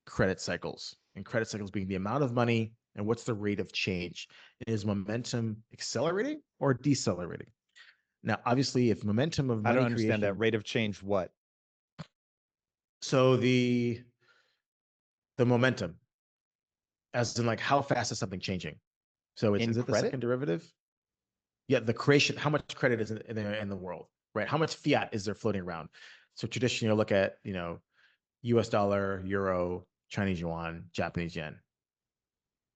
credit cycles, and credit cycles being the amount of money and what's the rate of change. Is momentum accelerating or decelerating? Now, obviously, if momentum of money I don't understand creation, that. Rate of change what? So the momentum, as in like how fast is something changing? So In is it the credit? second derivative? Yeah, the creation, how much credit is in the world, right? How much fiat is there floating around? So traditionally, you look at, US dollar, euro, Chinese yuan, Japanese yen.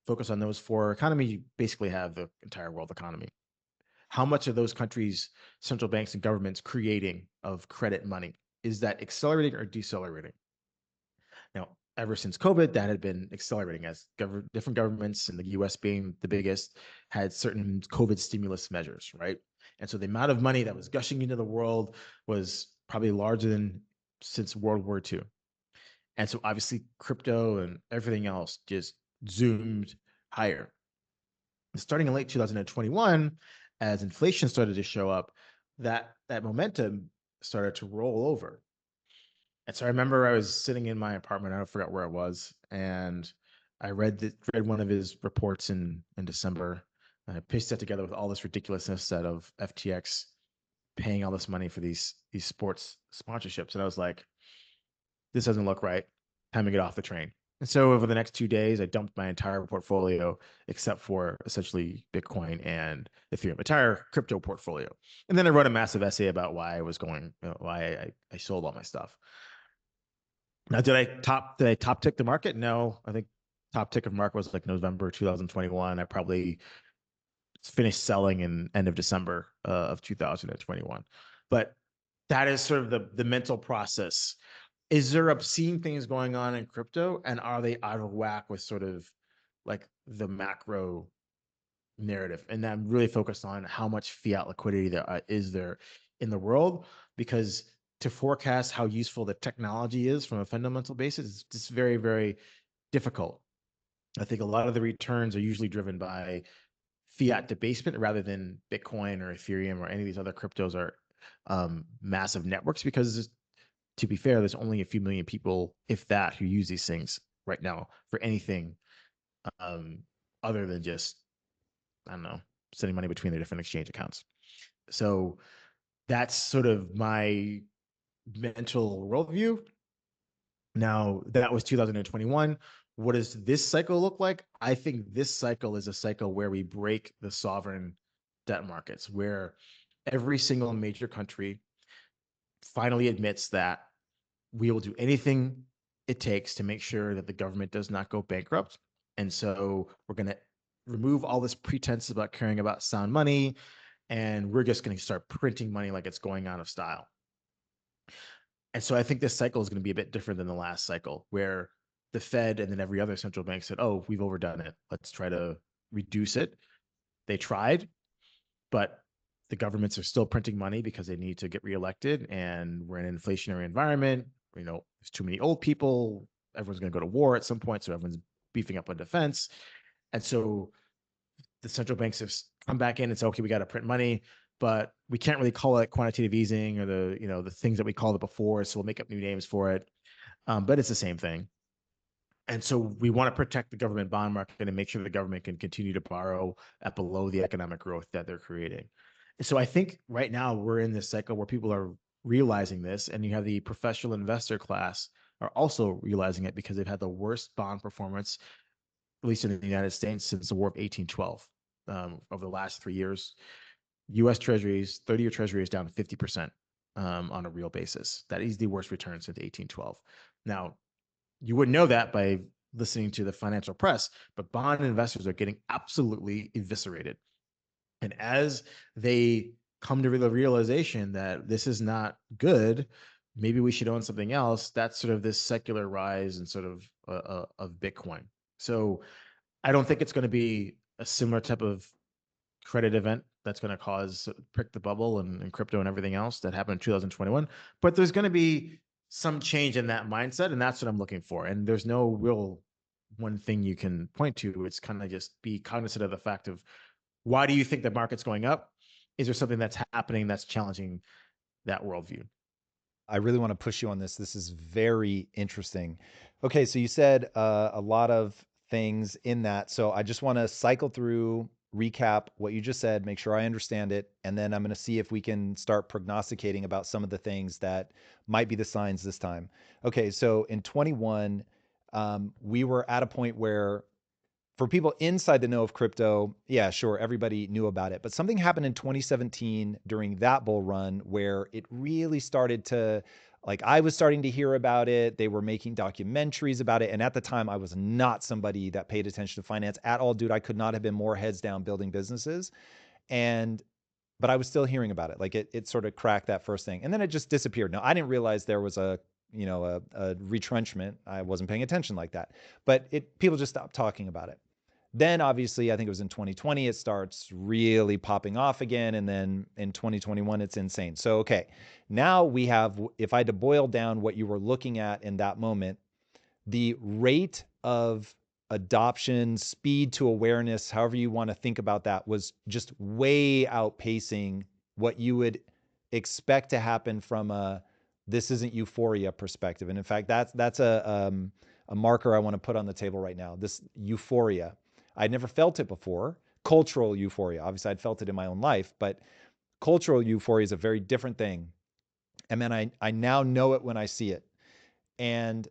Focus on those four economies, you basically have the entire world economy. How much are those countries, central banks and governments creating of credit money? Is that accelerating or decelerating? Now, ever since COVID, that had been accelerating as different governments, and the US being the biggest, had certain COVID stimulus measures, right? And so the amount of money that was gushing into the world was probably larger than since World War II. And so obviously crypto and everything else just zoomed higher. Starting in late 2021, as inflation started to show up, that momentum started to roll over. And so I remember I was sitting in my apartment, I forgot where it was, and I read one of his reports in December. And I pieced that together with all this ridiculousness that of FTX paying all this money for these sports sponsorships. And I was like, this doesn't look right. Time to get off the train. And so over the next 2 days, I dumped my entire portfolio except for essentially Bitcoin and Ethereum, entire crypto portfolio. And then I wrote a massive essay about why I was going, why I sold all my stuff. Now, did I top tick the market? No, I think top tick of market was like November 2021. I probably finished selling in end of December of 2021. But that is sort of the mental process. Is there obscene things going on in crypto, and are they out of whack with sort of like the macro narrative? And I'm really focused on how much fiat liquidity there is there in the world, because to forecast how useful the technology is from a fundamental basis is just very, very difficult. I think a lot of the returns are usually driven by fiat debasement rather than Bitcoin or Ethereum or any of these other cryptos are massive networks, because to be fair, there's only a few million people, if that, who use these things right now for anything um, other than just, I don't know, sending money between their different exchange accounts. So that's sort of my mental worldview. Now, that was 2021. What does this cycle look like? I think this cycle is a cycle where we break the sovereign debt markets, where every single major country finally admits that we will do anything it takes to make sure that the government does not go bankrupt. And so we're going to remove all this pretense about caring about sound money, and we're just going to start printing money like it's going out of style. And so I think this cycle is going to be a bit different than the last cycle, where the Fed and then every other central bank said, oh, we've overdone it. Let's try to reduce it. They tried, but the governments are still printing money because they need to get reelected. And we're in an inflationary environment. There's too many old people. Everyone's going to go to war at some point. So everyone's beefing up on defense. And so the central banks have come back in and said, okay, we got to print money, but we can't really call it quantitative easing or the things that we called it before. So we'll make up new names for it. But it's the same thing. And so we want to protect the government bond market and make sure the government can continue to borrow at below the economic growth that they're creating. And so I think right now we're in this cycle where people are realizing this, and you have the professional investor class are also realizing it because they've had the worst bond performance, at least in the United States, since the War of 1812. Over the last 3 years, U.S. Treasuries, 30-year Treasury is down 50% on a real basis. That is the worst return since 1812. Now, you wouldn't know that by listening to the financial press, but bond investors are getting absolutely eviscerated. And as they come to the realization that this is not good, maybe we should own something else. That's sort of this secular rise and sort of Bitcoin. So I don't think it's going to be a similar type of credit event that's going to cause prick the bubble and crypto and everything else that happened in 2021. But there's going to be some change in that mindset, and that's what I'm looking for. And there's no real one thing you can point to. It's kind of just be cognizant of the fact of, why do you think the market's going up? Is there something that's happening that's challenging that worldview? I really want to push you on this. This is very interesting. Okay, so you said a lot of things in that. So I just want to cycle through recap what you just said, make sure I understand it, and then I'm going to see if we can start prognosticating about some of the things that might be the signs this time. Okay, so in 21, we were at a point where for people inside the know of crypto, yeah, sure, everybody knew about it. But something happened in 2017 during that bull run where it really started to, like, I was starting to hear about it. They were making documentaries about it. And at the time, I was not somebody that paid attention to finance at all, dude. I could not have been more heads down building businesses. But I was still hearing about it. Like it sort of cracked that first thing. And then it just disappeared. Now, I didn't realize there was a retrenchment. I wasn't paying attention like that. But people just stopped talking about it. Then obviously, I think it was in 2020, it starts really popping off again. And then in 2021, it's insane. So, okay, now we have, if I had to boil down what you were looking at in that moment, the rate of adoption, speed to awareness, however you want to think about that, was just way outpacing what you would expect to happen from a this isn't euphoria perspective. And in fact, that's a marker I want to put on the table right now. This euphoria. I'd never felt it before. Cultural euphoria. Obviously, I'd felt it in my own life, but cultural euphoria is a very different thing. And then I now know it when I see it. And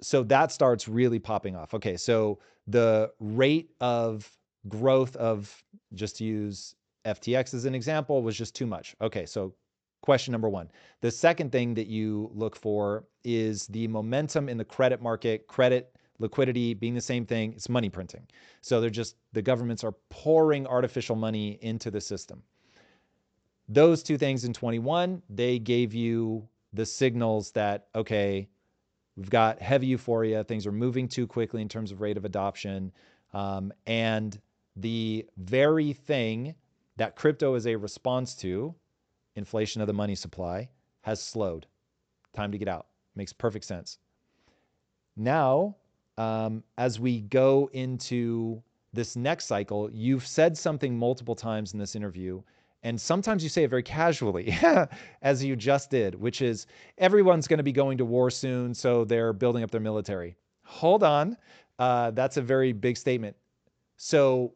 so that starts really popping off. Okay, so the rate of growth of, just to use FTX as an example, was just too much. Okay, so question number one. The second thing that you look for is the momentum in the credit market, credit liquidity being the same thing. It's money printing. So the governments are pouring artificial money into the system. Those two things in 21, they gave you the signals that, okay, we've got heavy euphoria. Things are moving too quickly in terms of rate of adoption. And the very thing that crypto is a response to, inflation of the money supply, has slowed. Time to get out. Makes perfect sense. Now, as we go into this next cycle, you've said something multiple times in this interview, and sometimes you say it very casually, as you just did, which is everyone's going to be going to war soon, so they're building up their military. Hold on. That's a very big statement. So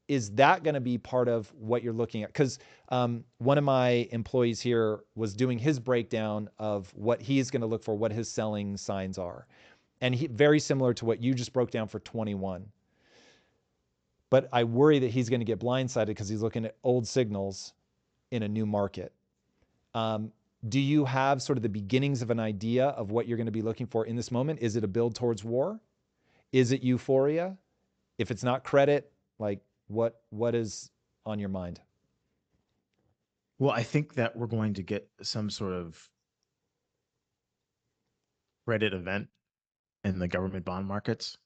is that going to be part of what you're looking at? Because one of my employees here was doing his breakdown of what he's going to look for, what his selling signs are. And very similar to what you just broke down for 21. But I worry that he's going to get blindsided because he's looking at old signals in a new market. Do you have sort of the beginnings of an idea of what you're going to be looking for in this moment? Is it a build towards war? Is it euphoria? If it's not credit, like what is on your mind? Well, I think that we're going to get some sort of credit event in the government bond markets.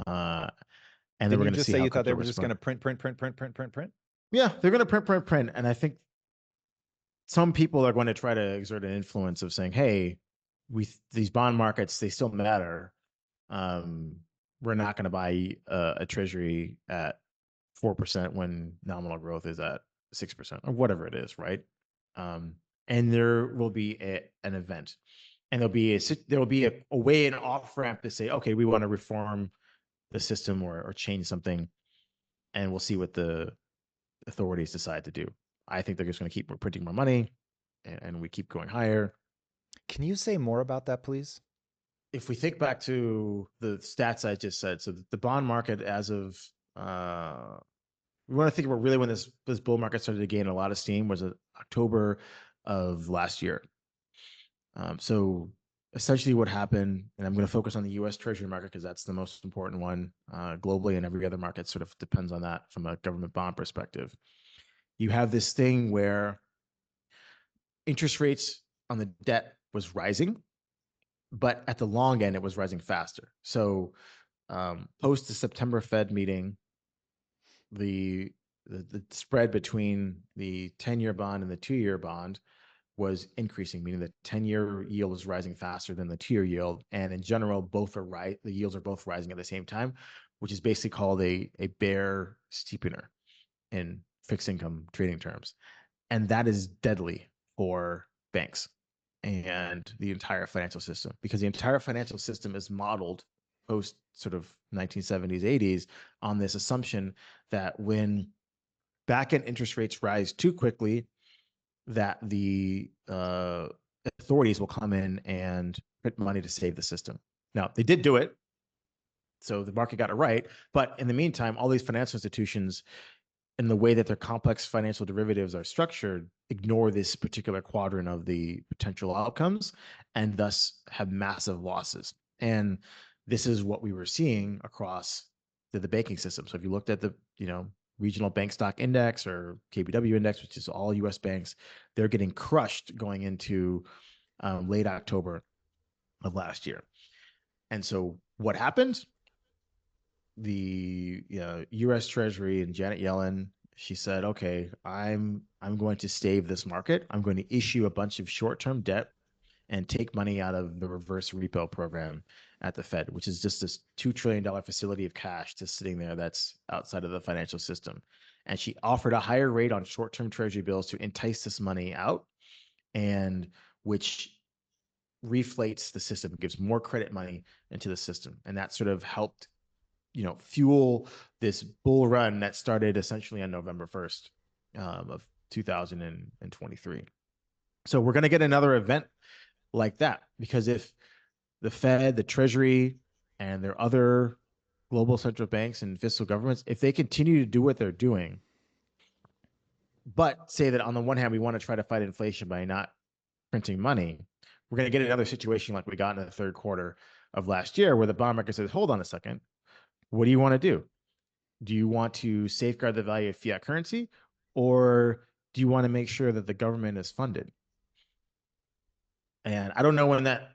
And then we're Didn't you going to just see say how you thought they crypto were just going responds. to print? Yeah, they're going to print. And I think some people are going to try to exert an influence of saying, hey, these bond markets, they still matter. We're not going to buy a treasury at 4% when nominal growth is at 6% or whatever it is, right? And there will be an event, and there will be a way, an off ramp to say, okay, we want to reform the system or change something, and we'll see what the authorities decide to do. I think they're just going to keep printing more money, and we keep going higher. Can you say more about that, please? If we think back to the stats I just said, so the bond market as of we want to think about really when this bull market started to gain a lot of steam was October of last year. So essentially what happened, and I'm going to focus on the US Treasury market because that's the most important one globally, and every other market sort of depends on that from a government bond perspective. You have this thing where interest rates on the debt was rising, but at the long end, it was rising faster. So post the September Fed meeting, the spread between the 10-year bond and the 2-year bond was increasing, meaning the 10-year yield was rising faster than the 2-year yield. And in general, both are right. The yields are both rising at the same time, which is basically called a bear steepener in fixed income trading terms. And that is deadly for banks and the entire financial system, because the entire financial system is modeled post sort of 1970s, 80s on this assumption that when back end interest rates rise too quickly, that the authorities will come in and print money to save the system. Now, they did do it, so the market got it right. But in the meantime, all these financial institutions, in the way that their complex financial derivatives are structured, ignore this particular quadrant of the potential outcomes and thus have massive losses. And this is what we were seeing across the banking system. So if you looked at the, regional bank stock index or KBW index, which is all US banks, they're getting crushed going into late October of last year. And so what happened? The U.S. Treasury and Janet Yellen, she said, "Okay, I'm going to stave this market. I'm going to issue a bunch of short-term debt and take money out of the reverse repo program at the Fed, which is just this $2 trillion facility of cash just sitting there that's outside of the financial system." And she offered a higher rate on short-term Treasury bills to entice this money out, and which reflates the system, gives more credit money into the system, and that sort of helped fuel this bull run that started essentially on November 1st of 2023. So we're going to get another event like that, because if the Fed, the Treasury, and their other global central banks and fiscal governments, if they continue to do what they're doing, but say that on the one hand, we want to try to fight inflation by not printing money, we're going to get another situation like we got in the third quarter of last year, where the bond market says, hold on a second, what do you want to do? Do you want to safeguard the value of fiat currency, or do you want to make sure that the government is funded? And I don't know when that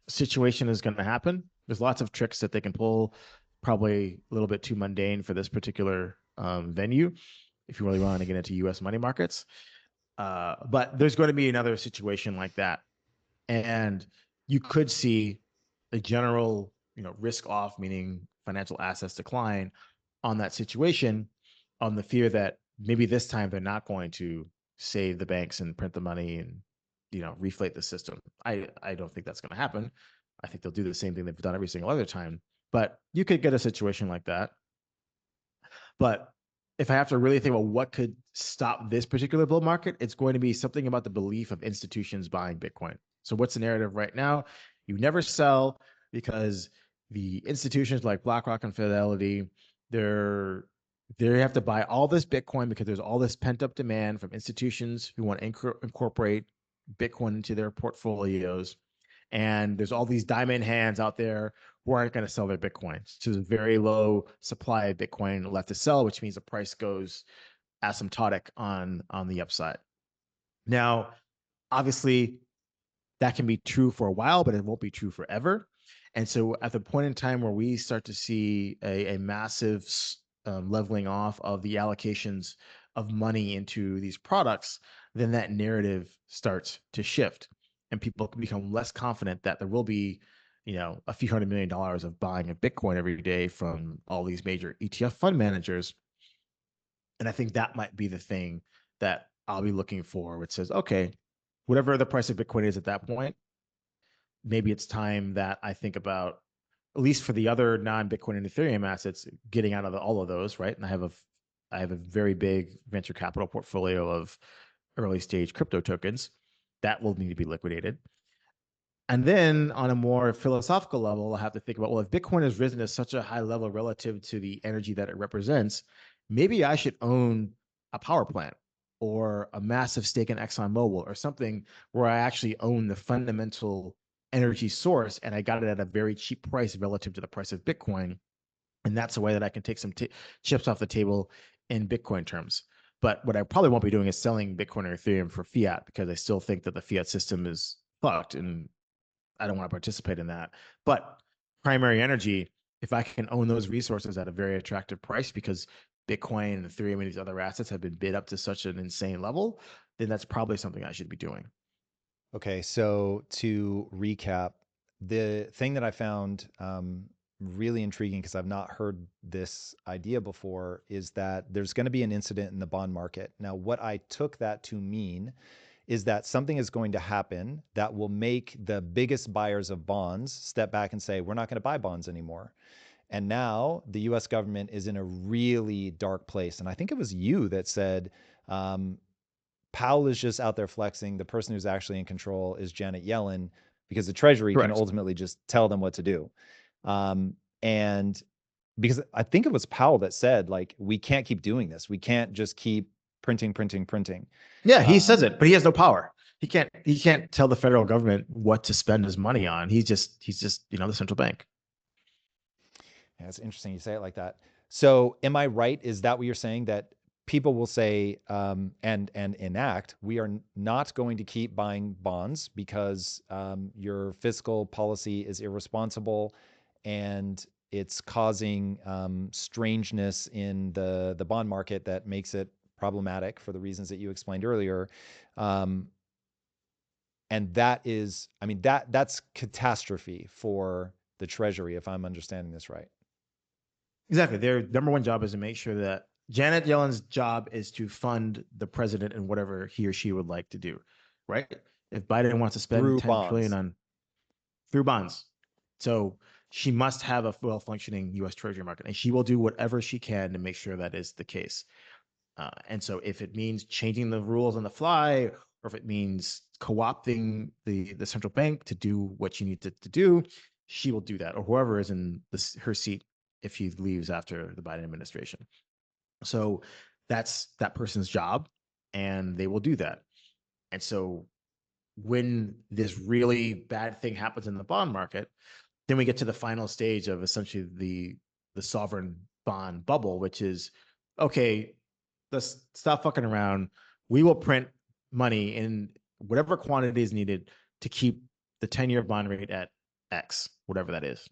situation is going to happen. There's lots of tricks that they can pull, probably a little bit too mundane for this particular venue, if you really want to get into U.S. money markets. But there's going to be another situation like that. And you could see a general, risk off, meaning financial assets decline on that situation, on the fear that maybe this time they're not going to save the banks and print the money and, reflate the system. I don't think that's going to happen. I think they'll do the same thing they've done every single other time. But you could get a situation like that. But if I have to really think about what could stop this particular bull market, it's going to be something about the belief of institutions buying Bitcoin. So what's the narrative right now? You never sell, because the institutions like BlackRock and Fidelity, they have to buy all this Bitcoin because there's all this pent up demand from institutions who want to incorporate Bitcoin into their portfolios. And there's all these diamond hands out there who aren't going to sell their Bitcoin. So there's a very low supply of Bitcoin left to sell, which means the price goes asymptotic on the upside. Now, obviously, that can be true for a while, but it won't be true forever. And so at the point in time where we start to see a massive leveling off of the allocations of money into these products, then that narrative starts to shift, and people become less confident that there will be, a few $100 million of buying of Bitcoin every day from all these major ETF fund managers. And I think that might be the thing that I'll be looking for, which says, okay, whatever the price of Bitcoin is at that point, maybe it's time that I think about, at least for the other non-Bitcoin and Ethereum assets, getting out of all of those, right? And I have a very big venture capital portfolio of early stage crypto tokens that will need to be liquidated. And then on a more philosophical level, I have to think about, well, if Bitcoin has risen to such a high level relative to the energy that it represents, maybe I should own a power plant or a massive stake in ExxonMobil or something where I actually own the fundamental energy source and I got it at a very cheap price relative to the price of Bitcoin. And that's a way that I can take some chips off the table in Bitcoin terms. But what I probably won't be doing is selling Bitcoin or Ethereum for fiat, because I still think that the fiat system is fucked and I don't want to participate in that. But primary energy, if I can own those resources at a very attractive price, because Bitcoin and Ethereum and these other assets have been bid up to such an insane level, then that's probably something I should be doing. Okay, so to recap, the thing that I found really intriguing, because I've not heard this idea before, is that there's going to be an incident in the bond market. Now, what I took that to mean is that something is going to happen that will make the biggest buyers of bonds step back and say, we're not going to buy bonds anymore. And now the US government is in a really dark place. And I think it was you that said, Powell is just out there flexing. The person who's actually in control is Janet Yellen, because the Treasury can Correct. ultimately just tell them what to do. And because I think it was Powell that said, like, we can't keep doing this. We can't just keep printing. Yeah, he says it, but he has no power. He can't tell the federal government what to spend his money on. He's just the central bank. Yeah, it's interesting you say it like that. So am I right? Is that what you're saying, that people will say and enact, we are not going to keep buying bonds because your fiscal policy is irresponsible and it's causing strangeness in the bond market that makes it problematic for the reasons that you explained earlier. And that is, I mean, that's catastrophe for the Treasury, if I'm understanding this right. Exactly. Their number one job is to make sure that Janet Yellen's job is to fund the president in whatever he or she would like to do, right? If Biden wants to spend Through 10 trillion bonds. through bonds, so she must have a well-functioning U.S. Treasury market, and she will do whatever she can to make sure that is the case. And so, if it means changing the rules on the fly, or if it means co-opting the central bank to do what she needs to do, she will do that, or whoever is in her seat if he leaves after the Biden administration. So that's that person's job, and they will do that. And so when this really bad thing happens in the bond market, then we get to the final stage of essentially the sovereign bond bubble, which is, okay, let's stop fucking around. We will print money in whatever quantity is needed to keep the 10-year bond rate at X, whatever that is,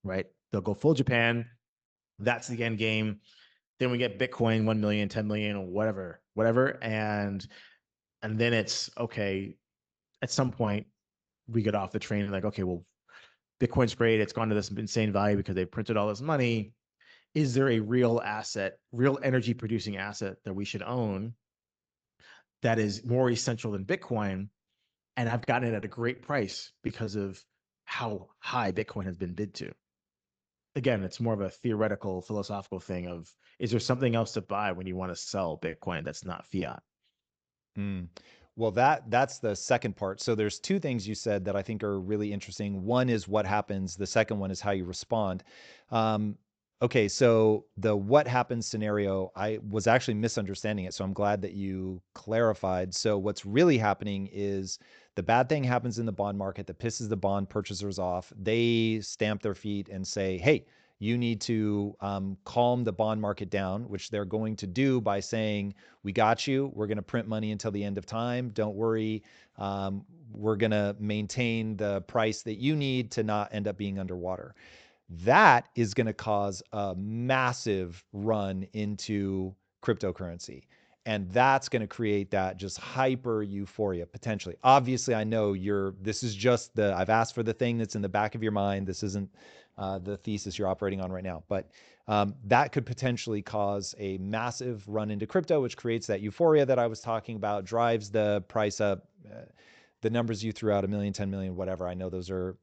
right? They'll go full Japan. That's the end game. Then we get Bitcoin 1 million, 10 million, whatever. And then it's okay. At some point, we get off the train and like, okay, well, Bitcoin's great. It's gone to this insane value because they printed all this money. Is there a real asset, real energy producing asset that we should own that is more essential than Bitcoin? And I've gotten it at a great price because of how high Bitcoin has been bid to. Again, it's more of a theoretical, philosophical thing of, is there something else to buy when you want to sell Bitcoin that's not fiat? Mm. Well, that's the second part. So there's two things you said that I think are really interesting. One is what happens. The second one is how you respond. Okay, so the what happens scenario, I was actually misunderstanding it. So I'm glad that you clarified. So what's really happening is the bad thing happens in the bond market that pisses the bond purchasers off. They stamp their feet and say, hey, you need to calm the bond market down, which they're going to do by saying, we got you. We're going to print money until the end of time. Don't worry. We're going to maintain the price that you need to not end up being underwater. That is going to cause a massive run into cryptocurrency. And that's going to create that just hyper euphoria potentially. Obviously, I know this is just I've asked for the thing that's in the back of your mind. This isn't the thesis you're operating on right now, but that could potentially cause a massive run into crypto, which creates that euphoria that I was talking about, drives the price up. The numbers you threw out, 1 million, 10 million, whatever. I know those are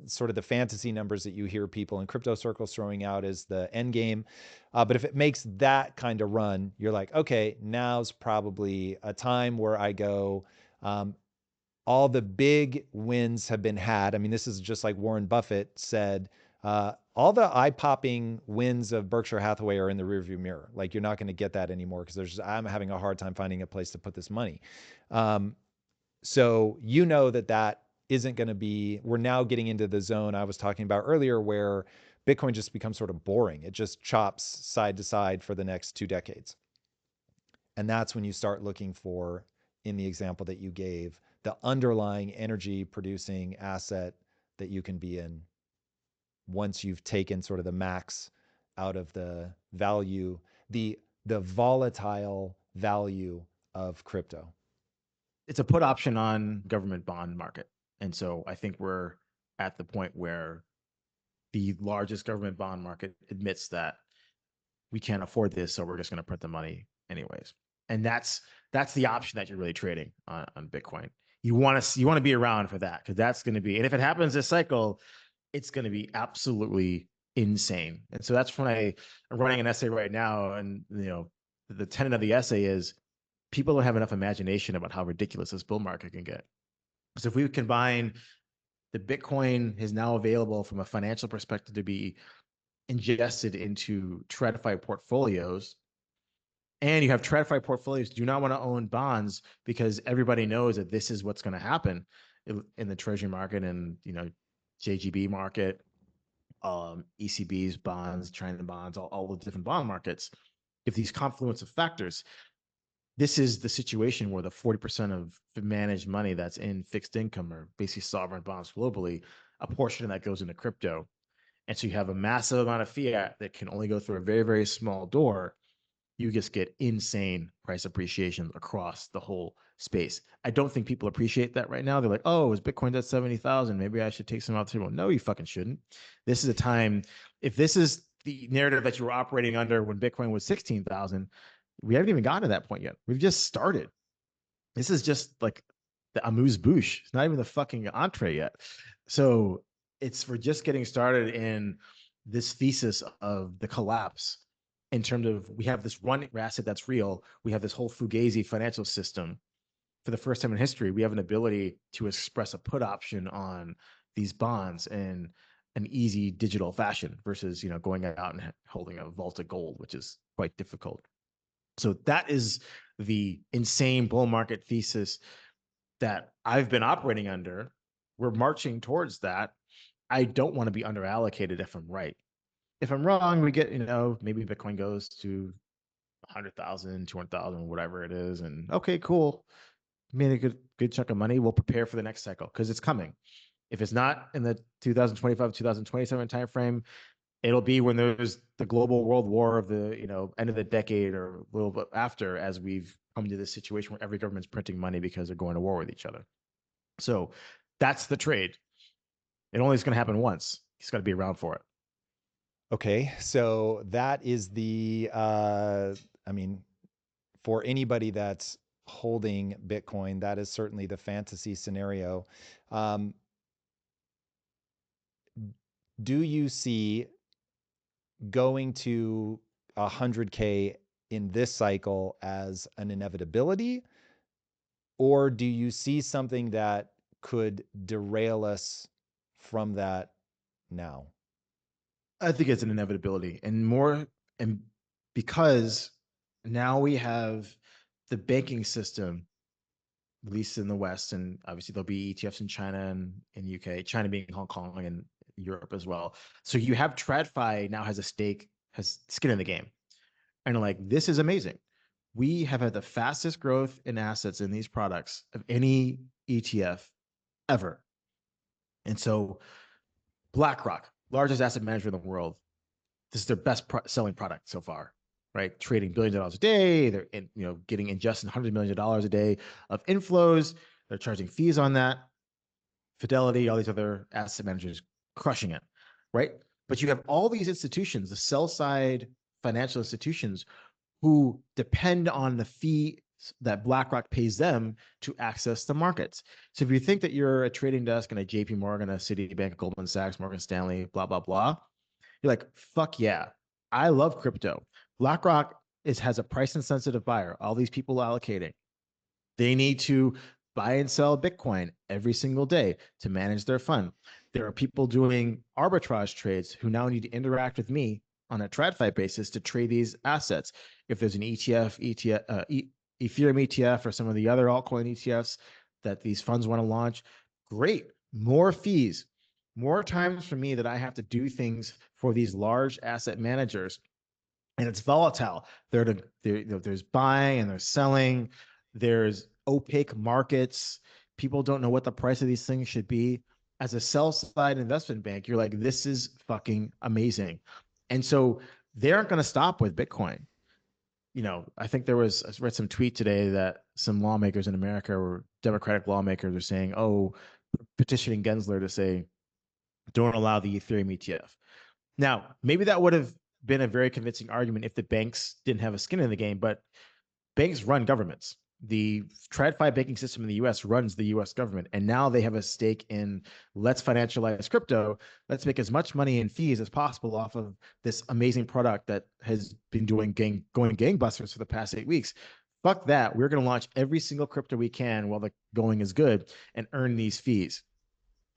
sort of the fantasy numbers that you hear people in crypto circles throwing out as the end game. But if it makes that kind of run, you're like, okay, now's probably a time where I go, all the big wins have been had. I mean, this is just like Warren Buffett said, all the eye-popping wins of Berkshire Hathaway are in the rearview mirror. Like, you're not going to get that anymore because I'm having a hard time finding a place to put this money. So you know that isn't going to be, we're now getting into the zone I was talking about earlier where Bitcoin just becomes sort of boring. It just chops side to side for the next 2 decades. And that's when you start looking for, in the example that you gave, the underlying energy producing asset that you can be in once you've taken sort of the max out of the value, the volatile value of crypto. It's a put option on government bond market. And so I think we're at the point where the largest government bond market admits that we can't afford this, so we're just going to print the money anyways. And that's the option that you're really trading on Bitcoin. You want to be around for that, because that's going to be, and if it happens this cycle, it's going to be absolutely insane. And so that's when I'm running an essay right now, and the tenet of the essay is people don't have enough imagination about how ridiculous this bull market can get. So if we combine the Bitcoin is now available from a financial perspective to be ingested into TradFi portfolios, and you have TradFi portfolios do not want to own bonds because everybody knows that this is what's going to happen in the treasury market and JGB market, ECB's bonds, China bonds, all the different bond markets. If these confluence of factors, this is the situation where the 40% of managed money that's in fixed income or basically sovereign bonds globally, a portion of that goes into crypto. And so you have a massive amount of fiat that can only go through a very, very small door. You just get insane price appreciation across the whole space. I don't think people appreciate that right now. They're like, oh, is Bitcoin at 70,000? Maybe I should take some out the table. No, you fucking shouldn't. This is a time, if this is the narrative that you were operating under when Bitcoin was 16,000, we haven't even gotten to that point yet. We've just started. This is just like the amuse bouche. It's not even the fucking entree yet. So we're just getting started in this thesis of the collapse in terms of, we have this one asset that's real. We have this whole fugazi financial system. For the first time in history, we have an ability to express a put option on these bonds in an easy digital fashion versus, going out and holding a vault of gold, which is quite difficult. So that is the insane bull market thesis that I've been operating under. We're marching towards that. I don't want to be underallocated if I'm right. If I'm wrong, we get, maybe Bitcoin goes to 100,000, 200,000, whatever it is. And okay, cool. Made a good chunk of money. We'll prepare for the next cycle because it's coming. If it's not in the 2025, 2027 timeframe, it'll be when there's the global world war of the end of the decade or a little bit after, as we've come to this situation where every government's printing money because they're going to war with each other. So that's the trade. It only is going to happen once. He's got to be around for it. Okay, so that is for anybody that's holding Bitcoin, that is certainly the fantasy scenario. Do you see going to 100K in this cycle as an inevitability? Or do you see something that could derail us from that now? I think it's an inevitability, and because now we have the banking system, at least in the West, and obviously there'll be ETFs in China and in UK, China being Hong Kong and Europe as well. So you have TradFi now has skin in the game. And this is amazing. We have had the fastest growth in assets in these products of any ETF ever. And so BlackRock, largest asset manager in the world, this is their best selling product so far, right? Trading billions of dollars a day. They're getting ingested $100 million a day of inflows. They're charging fees on that. Fidelity, all these other asset managers crushing it, right? But you have all these institutions, the sell side financial institutions, who depend on the fee that BlackRock pays them to access the markets. So if you think that you're a trading desk in a JP Morgan, a Citibank, Goldman Sachs, Morgan Stanley, blah, blah, blah, you're like, fuck yeah, I love crypto. BlackRock has a price insensitive buyer, all these people allocating. They need to buy and sell Bitcoin every single day to manage their fund. There are people doing arbitrage trades who now need to interact with me on a TradFi basis to trade these assets. If there's an Ethereum ETF or some of the other altcoin ETFs that these funds want to launch, great. More fees, more times for me that I have to do things for these large asset managers. And it's volatile. There's buying and there's selling. There's opaque markets. People don't know what the price of these things should be. As a sell side investment bank, you're like, this is fucking amazing. And so they aren't going to stop with Bitcoin. I think I read some tweet today that some lawmakers in America, or Democratic lawmakers, are saying, petitioning Gensler to say, don't allow the Ethereum ETF. Now, maybe that would have been a very convincing argument if the banks didn't have a skin in the game, but banks run governments. The TradFi banking system in the US runs the US government. And now they have a stake in let's financialize crypto. Let's make as much money in fees as possible off of this amazing product that has been going gangbusters for the past 8 weeks. Fuck that. We're going to launch every single crypto we can while the going is good and earn these fees.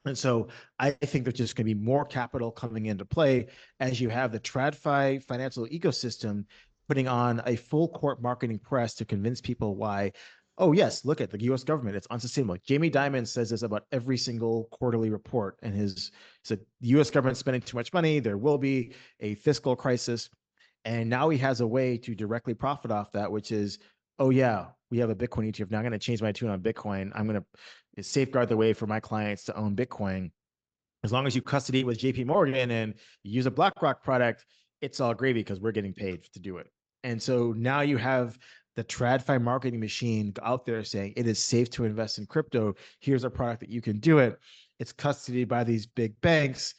And so I think there's just going to be more capital coming into play as you have the TradFi financial ecosystem putting on a full court marketing press to convince people why, oh, yes, look at the US government. It's unsustainable. Jamie Dimon says this about every single quarterly report. And he said, the US government spending too much money. There will be a fiscal crisis. And now he has a way to directly profit off that, which is, oh, yeah, we have a Bitcoin ETF. Now I'm going to change my tune on Bitcoin. I'm going to safeguard the way for my clients to own Bitcoin. As long as you custody it with JP Morgan and you use a BlackRock product, it's all gravy because we're getting paid to do it. And so now you have the TradFi marketing machine out there saying it is safe to invest in crypto. Here's a product that you can do it. It's custodied by these big banks.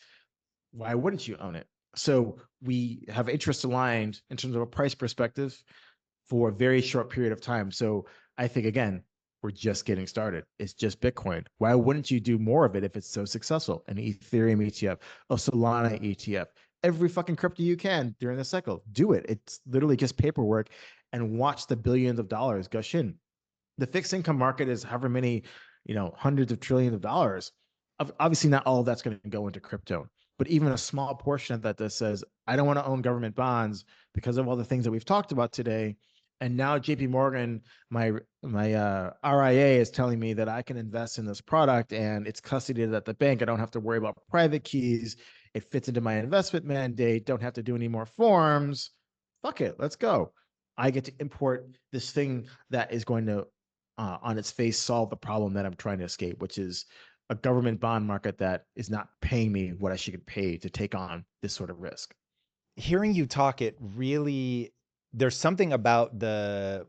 Why wouldn't you own it? So we have interest aligned in terms of a price perspective for a very short period of time. So I think, again, we're just getting started. It's just Bitcoin. Why wouldn't you do more of it if it's so successful? An Ethereum ETF, a Solana ETF, every fucking crypto you can during the cycle. Do it. It's literally just paperwork, and watch the billions of dollars gush in. The fixed income market is however many, hundreds of trillions of dollars. Obviously, not all of that's going to go into crypto, but even a small portion of that says, I don't want to own government bonds because of all the things that we've talked about today. And now JP Morgan, my RIA is telling me that I can invest in this product and it's custodied at the bank. I don't have to worry about private keys. It fits into my investment mandate. Don't have to do any more forms. Fuck it. Let's go. I get to import this thing that is going to, on its face, solve the problem that I'm trying to escape, which is a government bond market that is not paying me what I should pay to take on this sort of risk. Hearing you talk, it really, there's something about the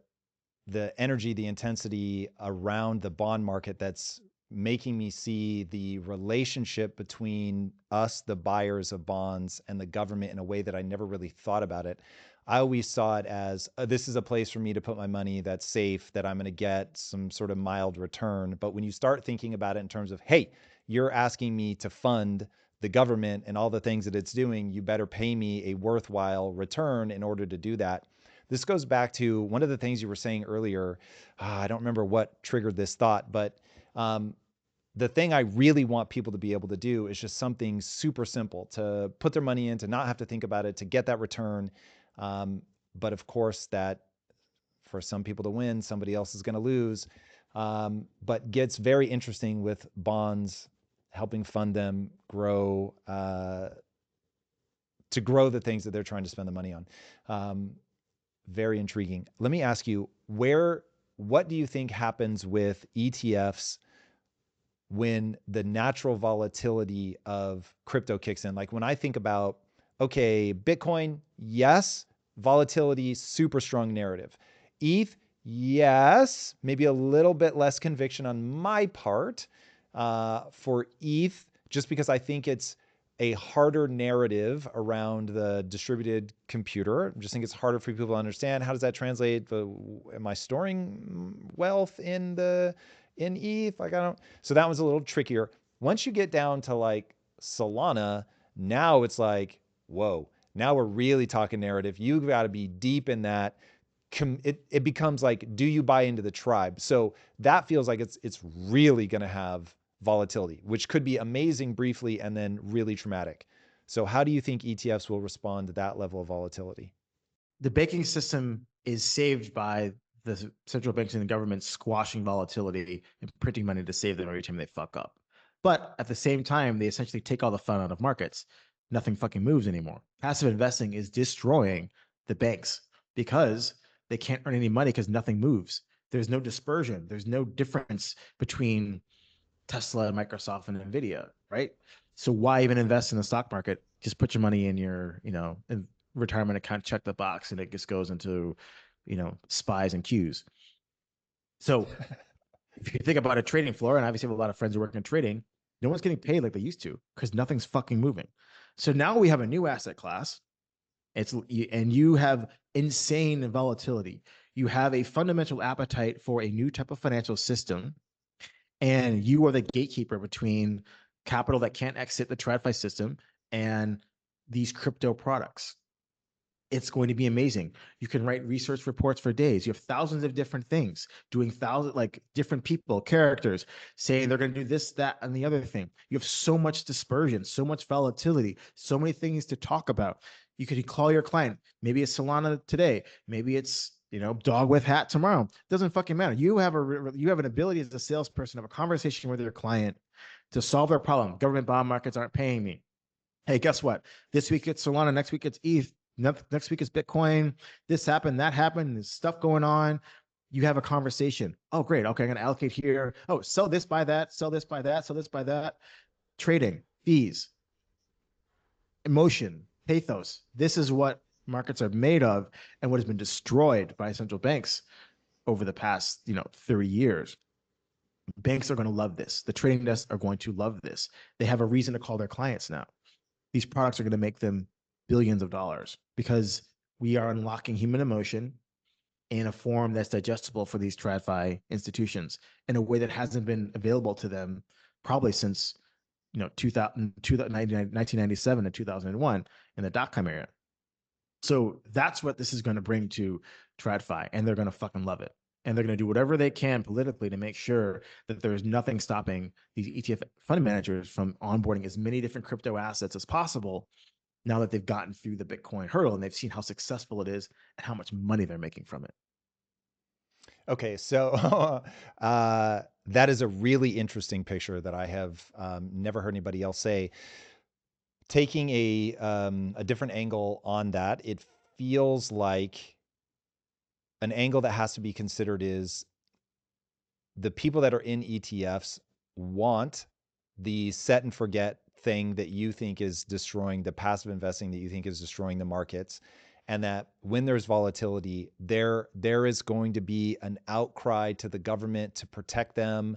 energy, the intensity around the bond market that's making me see the relationship between us, the buyers of bonds, and the government in a way that I never really thought about it. I always saw it as this is a place for me to put my money that's safe, that I'm going to get some sort of mild return. But when you start thinking about it in terms of, hey, you're asking me to fund the government and all the things that it's doing, you better pay me a worthwhile return in order to do that. This goes back to one of the things you were saying earlier. I don't remember what triggered this thought, but the thing I really want people to be able to do is just something super simple to put their money in, to not have to think about it, to get that return. But of course, that for some people to win, somebody else is going to lose. But gets very interesting with bonds, helping fund them grow, to grow the things that they're trying to spend the money on. Very intriguing. Let me ask you, what do you think happens with ETFs when the natural volatility of crypto kicks in? Like when I think about, okay, Bitcoin, yes, volatility, super strong narrative. ETH, yes, maybe a little bit less conviction on my part for ETH, just because I think it's a harder narrative around the distributed computer. I just think it's harder for people to understand. How does that translate? Am I storing wealth in ETH? Like, I don't. So that was a little trickier. Once you get down to like Solana, now it's like, whoa, now we're really talking narrative. You've got to be deep in that. It becomes like, do you buy into the tribe? So that feels like it's really going to have volatility, which could be amazing briefly and then really traumatic. So how do you think ETFs will respond to that level of volatility? The banking system is saved by the central banks and the government squashing volatility and printing money to save them every time they fuck up. But at the same time, they essentially take all the fun out of markets. Nothing fucking moves anymore. Passive investing is destroying the banks because they can't earn any money because nothing moves. There's no dispersion. There's no difference between Tesla, Microsoft, and Nvidia, right? So why even invest in the stock market? Just put your money in your, in retirement account, check the box, and it just goes into, spies and queues. So if you think about a trading floor, and obviously have a lot of friends who work in trading, no one's getting paid like they used to because nothing's fucking moving. So now we have a new asset class. And you have insane volatility. You have a fundamental appetite for a new type of financial system, and you are the gatekeeper between capital that can't exit the TradFi system and these crypto products. It's going to be amazing. You can write research reports for days. You have thousands of different things doing different people, characters saying they're going to do this, that, and the other thing. You have so much dispersion, so much volatility, so many things to talk about. You could call your client. Maybe it's Solana today. Maybe it's dog with hat tomorrow. Doesn't fucking matter. You have an ability as a salesperson to have a conversation with your client to solve their problem. Government bond markets aren't paying me. Hey, guess what? This week it's Solana. Next week it's ETH. Next week it's Bitcoin. This happened, that happened. There's stuff going on. You have a conversation. Oh, great. Okay, I'm going to allocate here. Oh, sell this, buy that. Sell this, buy that. Sell this, buy that. Trading, fees, emotion, pathos. This is what markets are made of and what has been destroyed by central banks over the past 30 years. Banks are going to love this. The trading desks are going to love this. They have a reason to call their clients now. These products are going to make them billions of dollars because we are unlocking human emotion in a form that's digestible for these TradFi institutions in a way that hasn't been available to them probably since 1997 and 2001 in the dot-com era. So that's what this is going to bring to TradFi, and they're going to fucking love it. And they're going to do whatever they can politically to make sure that there's nothing stopping these ETF fund managers from onboarding as many different crypto assets as possible now that they've gotten through the Bitcoin hurdle and they've seen how successful it is and how much money they're making from it. Okay, so that is a really interesting picture that I have never heard anybody else say. Taking a different angle on that, it feels like an angle that has to be considered is the people that are in ETFs want the set and forget thing that you think is destroying the passive investing that you think is destroying the markets. And that when there's volatility, there is going to be an outcry to the government to protect them,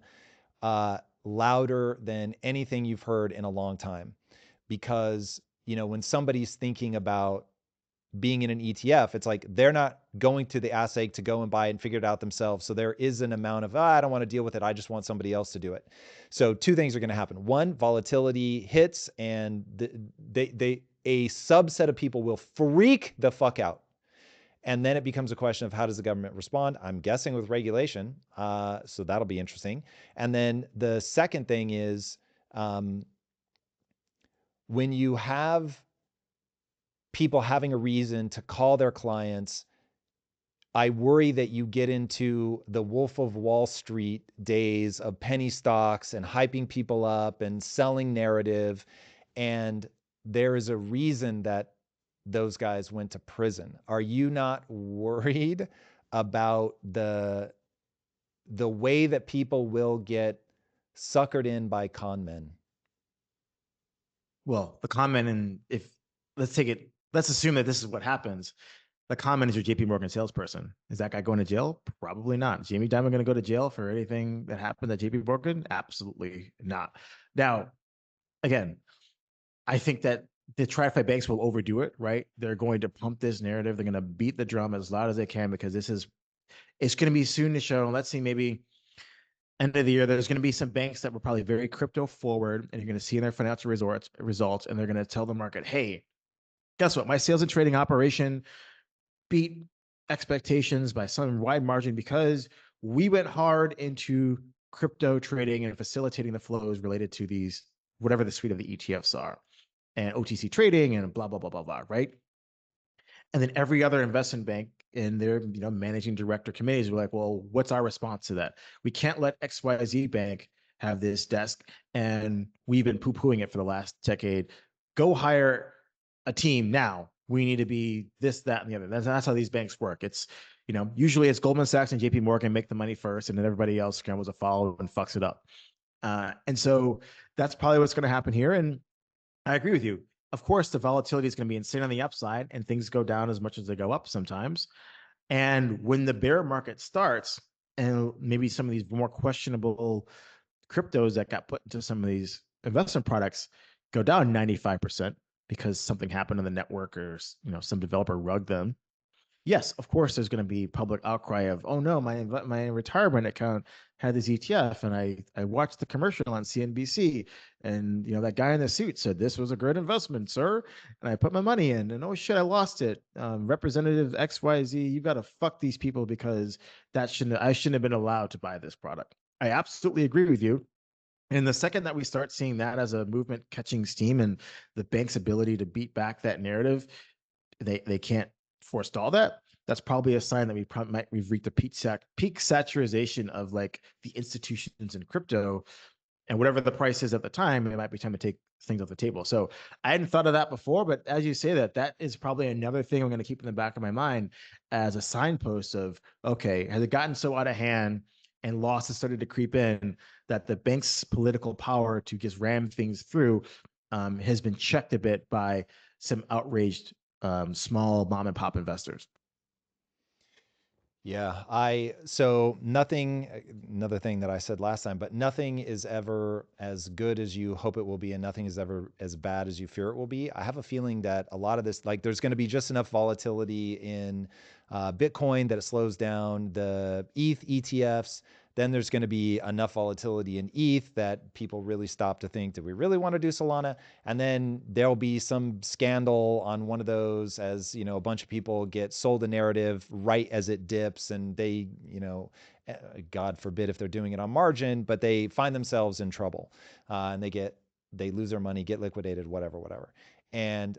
louder than anything you've heard in a long time. Because, when somebody's thinking about being in an ETF, it's like they're not going to the ASIC to go and buy it and figure it out themselves. So there is an amount of, I don't want to deal with it. I just want somebody else to do it. So two things are going to happen. One, volatility hits and a subset of people will freak the fuck out. And then it becomes a question of how does the government respond? I'm guessing with regulation. So that'll be interesting. And then the second thing is when you have people having a reason to call their clients, I worry that you get into the Wolf of Wall Street days of penny stocks and hyping people up and selling narrative. And there is a reason that those guys went to prison. Are you not worried about the way that people will get suckered in by con men? Well, the comment, and let's assume that this is what happens. The comment is your JP Morgan salesperson. Is that guy going to jail? Probably not. Jamie Dimon going to go to jail for anything that happened at JP Morgan? Absolutely not. Now, again, I think that the TradFi banks will overdo it, right? They're going to pump this narrative. They're going to beat the drum as loud as they can because it's going to be soon to show. Let's see, maybe end of the year, there's going to be some banks that were probably very crypto forward, and you're going to see in their financial results, and they're going to tell the market, hey, guess what? My sales and trading operation beat expectations by some wide margin because we went hard into crypto trading and facilitating the flows related to these, whatever the suite of the ETFs are, and OTC trading and blah, blah, blah, blah, blah, right? And then every other investment bank in their managing director committees were like, well, what's our response to that? We can't let XYZ bank have this desk, and we've been poo-pooing it for the last decade. Go hire a team now. We need to be this, that, and the other. That's how these banks work. It's, usually it's Goldman Sachs and JP Morgan make the money first, and then everybody else scrambles to follow and fucks it up. And so that's probably what's going to happen here. And I agree with you. Of course, the volatility is going to be insane on the upside, and things go down as much as they go up sometimes. And when the bear market starts, and maybe some of these more questionable cryptos that got put into some of these investment products go down 95% because something happened on the network or some developer rugged them, yes, of course, there's going to be public outcry of, oh no, my retirement account had this ETF, and I watched the commercial on CNBC, and that guy in the suit said this was a great investment, sir, and I put my money in, and oh shit, I lost it. Representative XYZ, you got to fuck these people because I shouldn't have been allowed to buy this product. I absolutely agree with you. And the second that we start seeing that as a movement catching steam and the bank's ability to beat back that narrative, they can't forestall that. That's probably a sign that we've reached the peak saturation of like the institutions in crypto, and whatever the price is at the time, it might be time to take things off the table. So I hadn't thought of that before, but as you say that is probably another thing I'm going to keep in the back of my mind as a signpost of, okay, has it gotten so out of hand and losses started to creep in that the bank's political power to just ram things through has been checked a bit by some outraged small mom and pop investors? Yeah, so nothing, another thing that I said last time, but nothing is ever as good as you hope it will be, and nothing is ever as bad as you fear it will be. I have a feeling that a lot of this, like there's going to be just enough volatility in Bitcoin that it slows down the ETH ETFs. Then there's going to be enough volatility in ETH that people really stop to think, do we really want to do Solana? And then there'll be some scandal on one of those as, a bunch of people get sold a narrative right as it dips, and they, God forbid if they're doing it on margin, but they find themselves in trouble and they lose their money, get liquidated, whatever. And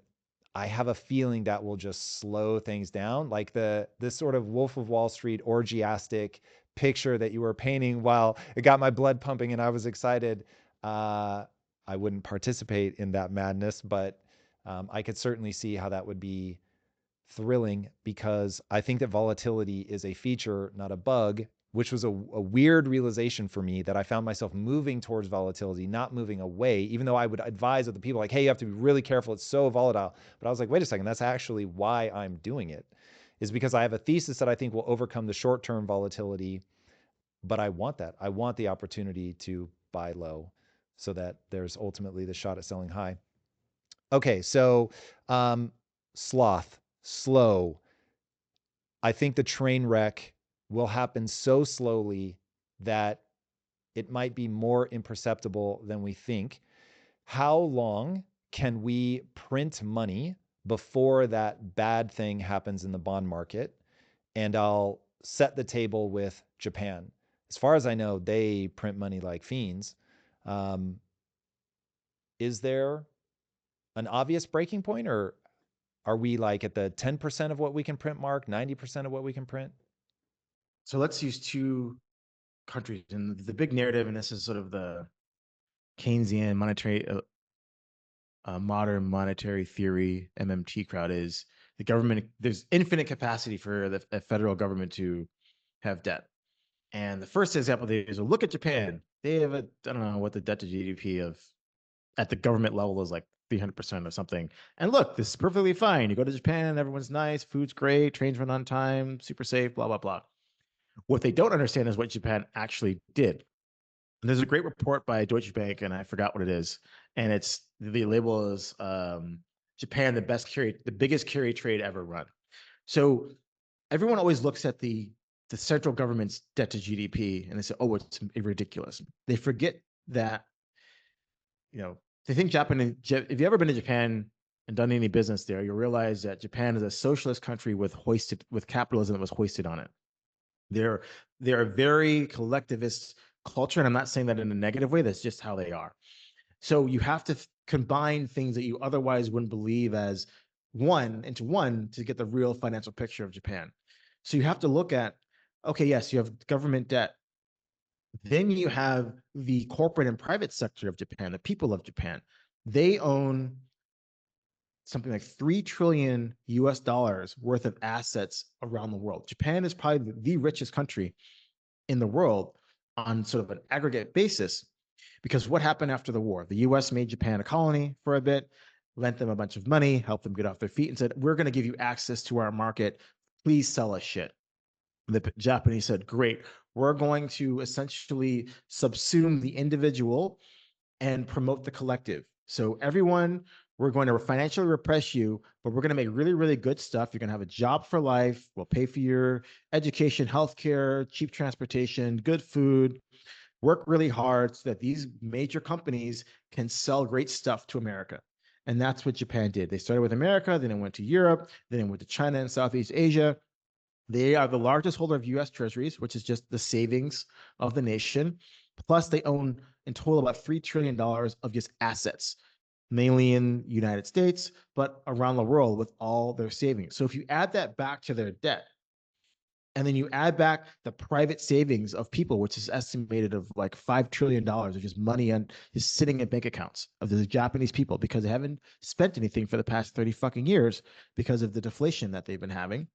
I have a feeling that will just slow things down. Like this sort of Wolf of Wall Street orgiastic picture that you were painting, while it got my blood pumping and I was excited. I wouldn't participate in that madness, but I could certainly see how that would be thrilling, because I think that volatility is a feature, not a bug, which was a weird realization for me, that I found myself moving towards volatility, not moving away, even though I would advise other people like, hey, you have to be really careful. It's so volatile. But I was like, wait a second, that's actually why I'm doing it, is because I have a thesis that I think will overcome the short-term volatility. But I want that. I want the opportunity to buy low so that there's ultimately the shot at selling high. Okay, so slow. I think the train wreck will happen so slowly that it might be more imperceptible than we think. How long can we print money before that bad thing happens in the bond market? And I'll set the table with Japan. As far as I know, they print money like fiends. Is there an obvious breaking point, or are we like at the 10% of what we can print mark, 90% of what we can print? So let's use two countries, and the big narrative, and this is sort of the Keynesian modern monetary theory MMT crowd, is the government. There's infinite capacity for the federal government to have debt. And the first example is, look at Japan. They have I don't know what the debt to GDP of at the government level is, like 300% or something. And look, this is perfectly fine. You go to Japan, everyone's nice, food's great, trains run on time, super safe, blah, blah, blah. What they don't understand is what Japan actually did. And there's a great report by Deutsche Bank, and I forgot what it is. And the label is Japan, the biggest carry trade ever run. So everyone always looks at the central government's debt to GDP and they say, oh, it's ridiculous. They forget that, they think Japan, if you've ever been to Japan and done any business there, you'll realize that Japan is a socialist country with capitalism that was hoisted on it. They're a very collectivist culture, and I'm not saying that in a negative way. That's just how they are. So you have to combine things that you otherwise wouldn't believe as one into one to get the real financial picture of Japan. So you have to look at, okay, yes, you have government debt. Then you have the corporate and private sector of Japan, the people of Japan. They own something like $3 trillion worth of assets around the world. Japan is probably the richest country in the world on sort of an aggregate basis, because what happened after the war? The US made Japan a colony for a bit, lent them a bunch of money, helped them get off their feet, and said, we're going to give you access to our market. Please sell us shit. The Japanese said, great, we're going to essentially subsume the individual and promote the collective. So everyone we're going to financially repress you, but we're going to make really, really good stuff. You're going to have a job for life. We'll pay for your education, healthcare, cheap transportation, good food, work really hard so that these major companies can sell great stuff to America. And that's what Japan did. They started with America, then it went to Europe, then it went to China and Southeast Asia. They are the largest holder of US treasuries, which is just the savings of the nation. Plus, they own in total about $3 trillion of just assets, mainly in the United States, but around the world with all their savings. So if you add that back to their debt, and then you add back the private savings of people, which is estimated of like $5 trillion of just money on just sitting in bank accounts of the Japanese people because they haven't spent anything for the past 30 fucking years because of the deflation that they've been having.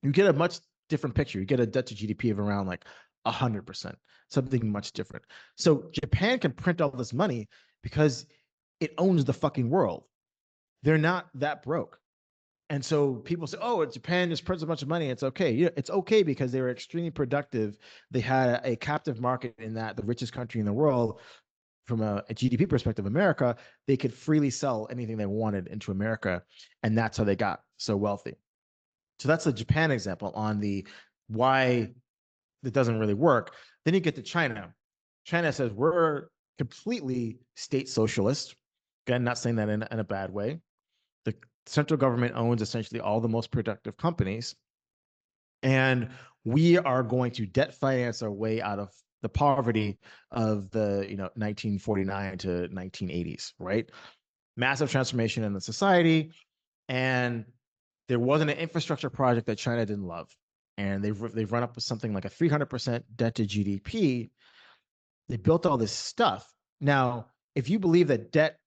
You get a much different picture. You get a debt to GDP of around like 100%, something much different. So Japan can print all this money because it owns the fucking world. They're not that broke. And so people say, oh, Japan just prints a bunch of money. It's okay. Yeah, it's okay because they were extremely productive. They had a captive market in that the richest country in the world, from a GDP perspective, America, they could freely sell anything they wanted into America. And that's how they got so wealthy. So that's a Japan example on the why it doesn't really work. Then you get to China. China says we're completely state socialist. Again, not saying that in a bad way. The central government owns essentially all the most productive companies. And we are going to debt finance our way out of the poverty of the 1949 to 1980s, right? Massive transformation in the society. And there wasn't an infrastructure project that China didn't love. And they've run up with something like a 300% debt to GDP. They built all this stuff. Now, if you believe that debt,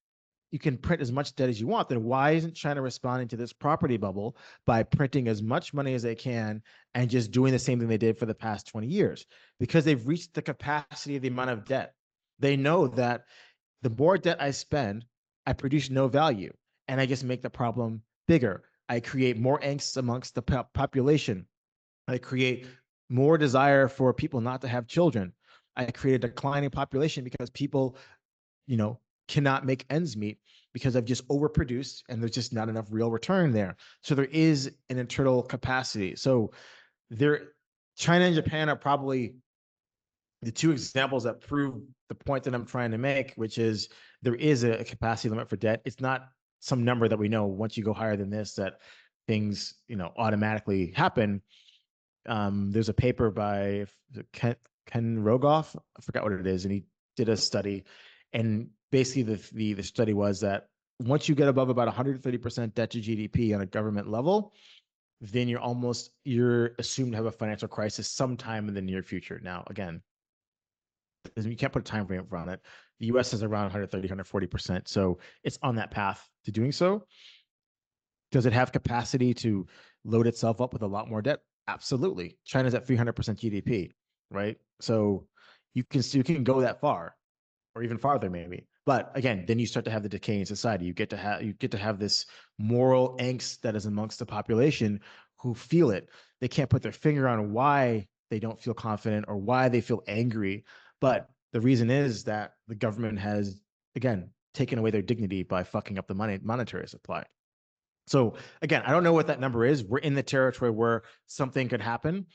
you can print as much debt as you want, then why isn't China responding to this property bubble by printing as much money as they can and just doing the same thing they did for the past 20 years? Because they've reached the capacity of the amount of debt. They know that the more debt I spend, I produce no value, and I just make the problem bigger. I create more angst amongst the population. I create more desire for people not to have children. I create a declining population because people, you know, cannot make ends meet because I've just overproduced and there's just not enough real return there. So there is an internal capacity. So there, China and Japan are probably the two examples that prove the point that I'm trying to make, which is there is a capacity limit for debt. It's not some number that we know once you go higher than this that things automatically happen. There's a paper by Ken Rogoff, I forgot what it is, and he did a study, and basically the study was that once you get above about 130% debt to GDP on a government level, then you're assumed to have a financial crisis sometime in the near future. Now, again, you can't put a time frame on it. The US is around 130, 140%. So it's on that path to doing so. Does it have capacity to load itself up with a lot more debt? Absolutely. China's at 300% GDP, right? So you can go that far, or even farther maybe. But again, then you start to have the decaying society. You get to have this moral angst that is amongst the population who feel it. They can't put their finger on why they don't feel confident or why they feel angry. But the reason is that the government has, again, taken away their dignity by fucking up the monetary supply. So again, I don't know what that number is. We're in the territory where something could happen.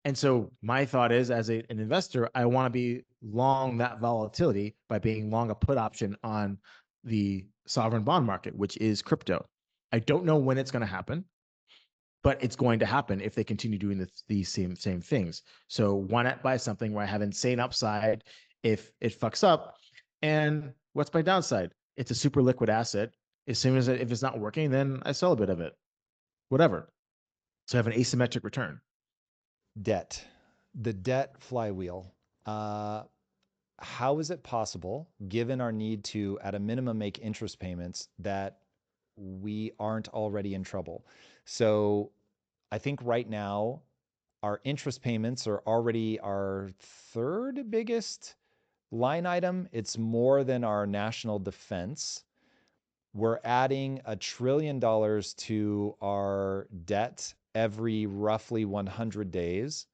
And so my thought is, as an investor, I want to be long that volatility by being long a put option on the sovereign bond market, which is crypto. I don't know when it's going to happen, but it's going to happen if they continue doing these same things. So why not buy something where I have insane upside if it fucks up? And what's my downside? It's a super liquid asset. As soon as if it's not working, then I sell a bit of it, whatever. So I have an asymmetric return. Debt, the debt flywheel. How is it possible, given our need to, at a minimum, make interest payments, that we aren't already in trouble? So I think right now, our interest payments are already our third biggest line item. It's more than our national defense. We're adding $1 trillion to our debt every roughly 100 days.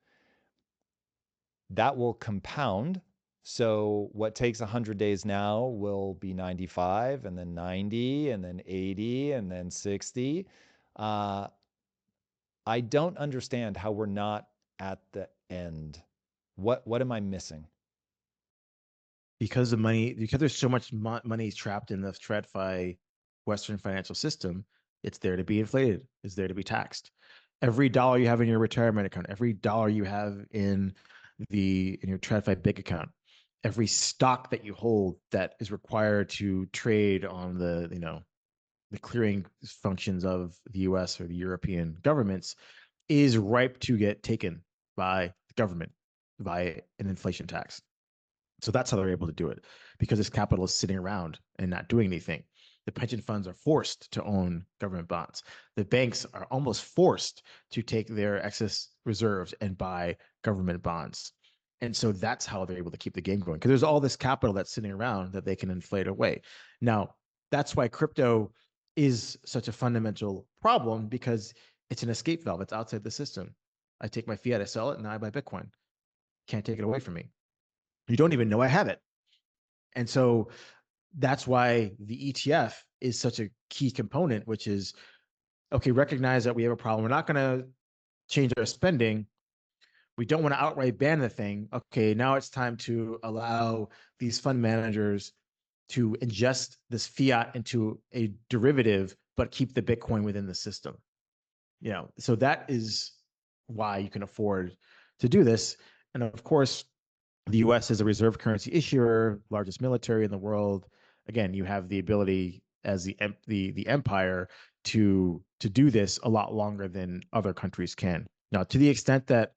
That will compound So what takes 100 days now will be 95, and then 90, and then 80, and then 60. I don't understand how we're not at the end. What am I missing? Because the money, because there's so much money trapped in the TradFi Western financial system, it's there to be inflated. It's there to be taxed. Every dollar you have in your retirement account, every dollar you have in your TradFi big account, every stock that you hold that is required to trade on the clearing functions of the US or the European governments is ripe to get taken by the government by an inflation tax. So that's how they're able to do it, because this capital is sitting around and not doing anything. The pension funds are forced to own government bonds. The banks are almost forced to take their excess reserves and buy government bonds. And so that's how they're able to keep the game going, because there's all this capital that's sitting around that they can inflate away. Now, that's why crypto is such a fundamental problem, because it's an escape valve. It's outside the system. I take my fiat, I sell it, and now I buy Bitcoin. Can't take it away from me. You don't even know I have it. And so that's why the ETF is such a key component, which is, okay, recognize that we have a problem. We're not going to change our spending. We don't want to outright ban the thing. Okay, now it's time to allow these fund managers to ingest this fiat into a derivative, but keep the Bitcoin within the system. So that is why you can afford to do this. And of course, the US is a reserve currency issuer, largest military in the world. Again, you have the ability as the empire to do this a lot longer than other countries can. Now, to the extent that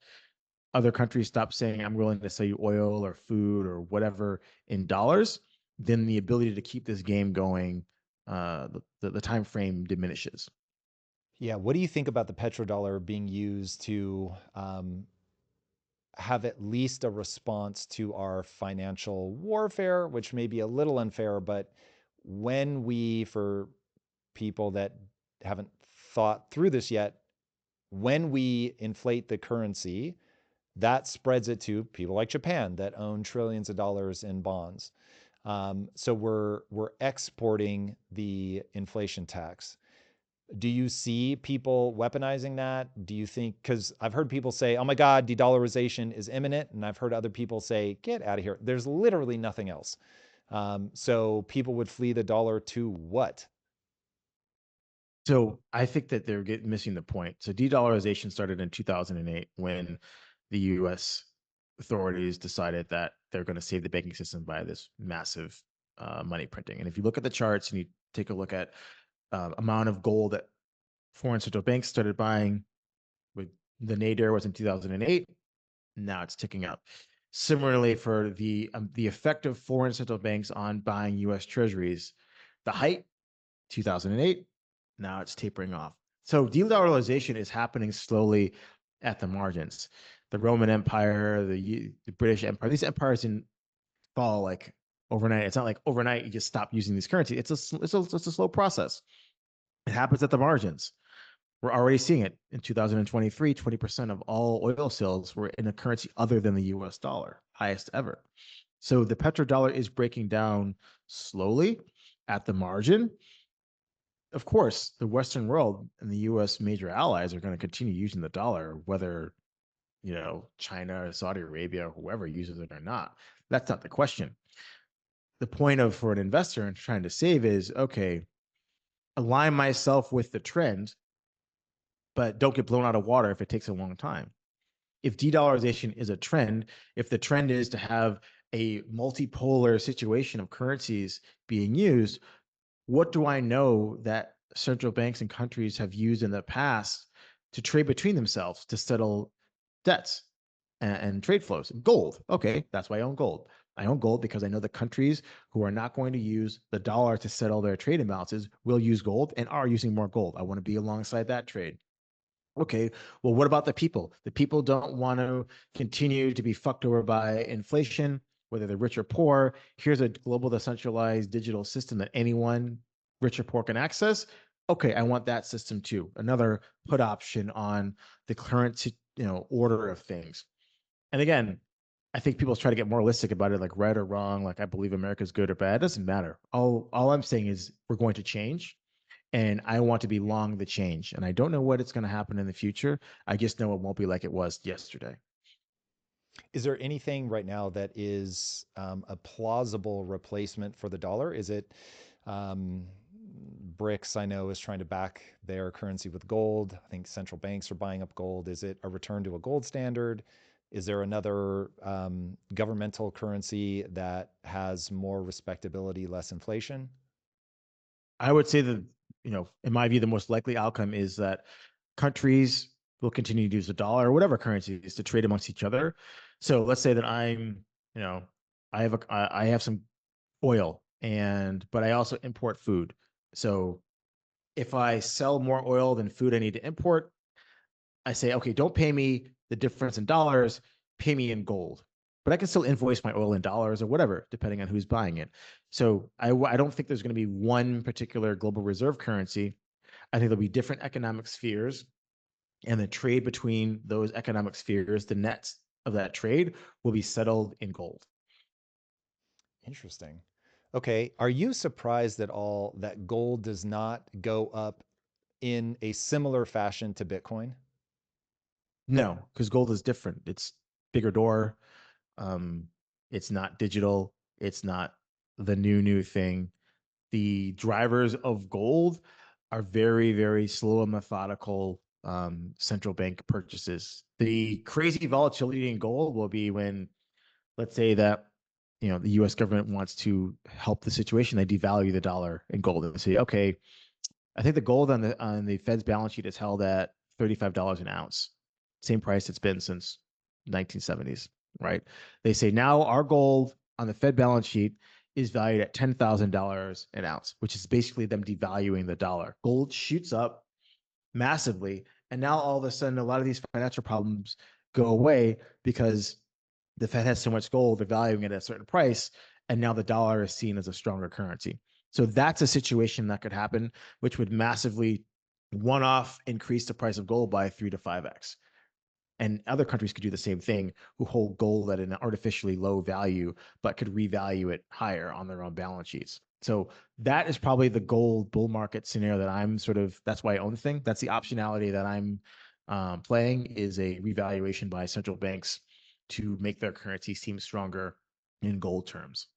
other countries stop saying, I'm willing to sell you oil or food or whatever in dollars, then the ability to keep this game going, the time frame diminishes. Yeah, what do you think about the petrodollar being used to have at least a response to our financial warfare, which may be a little unfair, but when we, for people that haven't thought through this yet, when we inflate the currency, that spreads it to people like Japan that own trillions of dollars in bonds. So we're exporting the inflation tax. Do you see people weaponizing that? Do you think, because I've heard people say, oh my God, de-dollarization is imminent. And I've heard other people say, get out of here. There's literally nothing else. So people would flee the dollar to what? So I think that they're missing the point. So de-dollarization started in 2008 when the U.S. authorities decided that they're going to save the banking system by this massive money printing. And if you look at the charts and you take a look at amount of gold that foreign central banks started buying, with the nadir was in 2008. Now it's ticking up. Similarly, for the effect of foreign central banks on buying U.S. Treasuries, the height 2008. Now it's tapering off. So de-dollarization is happening slowly at the margins. The Roman Empire, the British Empire, these empires didn't fall like overnight. It's not like overnight you just stop using these currencies. It's a slow process. It happens at the margins. We're already seeing it in 2023. 20% of all oil sales were in a currency other than the US dollar, highest ever. So the petrodollar is breaking down slowly at the margin. Of course, the Western world and the US major allies are going to continue using the dollar, whether China, Saudi Arabia, or whoever uses it or not. That's not the question. The point of for an investor and trying to save is, okay, align myself with the trend, but don't get blown out of water if it takes a long time. If de-dollarization is a trend, if the trend is to have a multipolar situation of currencies being used, what do I know that central banks and countries have used in the past to trade between themselves to settle debts and trade flows? Gold. Okay, that's why I own gold. I own gold because I know the countries who are not going to use the dollar to settle their trade imbalances will use gold and are using more gold. I want to be alongside that trade. Okay, well, what about the people? The people don't want to continue to be fucked over by inflation, whether they're rich or poor. Here's a global decentralized digital system that anyone, rich or poor, can access. Okay, I want that system too. Another put option on the current order of things. And again, I think people try to get moralistic about it, like right or wrong, like I believe America's good or bad. It doesn't matter. All I'm saying is we're going to change, and I want to be long the change. And I don't know what it's going to happen in the future. I just know it won't be like it was yesterday. Is there anything right now that is a plausible replacement for the dollar? Is it um, BRICS, I know, is trying to back their currency with gold. I think central banks are buying up gold. Is it a return to a gold standard? Is there another governmental currency that has more respectability, less inflation? I would say that, in my view, the most likely outcome is that countries will continue to use the dollar or whatever currency is to trade amongst each other. So let's say that you know, I have some oil but I also import food. So if I sell more oil than food I need to import, I say, okay, don't pay me the difference in dollars, pay me in gold. But I can still invoice my oil in dollars or whatever, depending on who's buying it. So I don't think there's going to be one particular global reserve currency. I think there'll be different economic spheres, and the trade between those economic spheres, the nets of that trade, will be settled in gold. Interesting. Okay. Are you surprised at all that gold does not go up in a similar fashion to Bitcoin? No, because gold is different. It's bigger door. Um, it's not digital. It's not the new thing. The drivers of gold are very, very slow and methodical central bank purchases. The crazy volatility in gold will be when, let's say that, the U.S. government wants to help the situation. They devalue the dollar in gold and say, okay, I think the gold on the Fed's balance sheet is held at $35 an ounce, same price it's been since 1970s, right? They say now our gold on the Fed balance sheet is valued at $10,000 an ounce, which is basically them devaluing the dollar. Gold shoots up massively, and now all of a sudden, a lot of these financial problems go away because the Fed has so much gold, they're valuing it at a certain price, and now the dollar is seen as a stronger currency. So that's a situation that could happen, which would massively one-off increase the price of gold by 3 to 5x. And other countries could do the same thing, who hold gold at an artificially low value, but could revalue it higher on their own balance sheets. So that is probably the gold bull market scenario that that's why I own the thing. That's the optionality that I'm playing, is a revaluation by central banks to make their currency seem stronger in gold terms.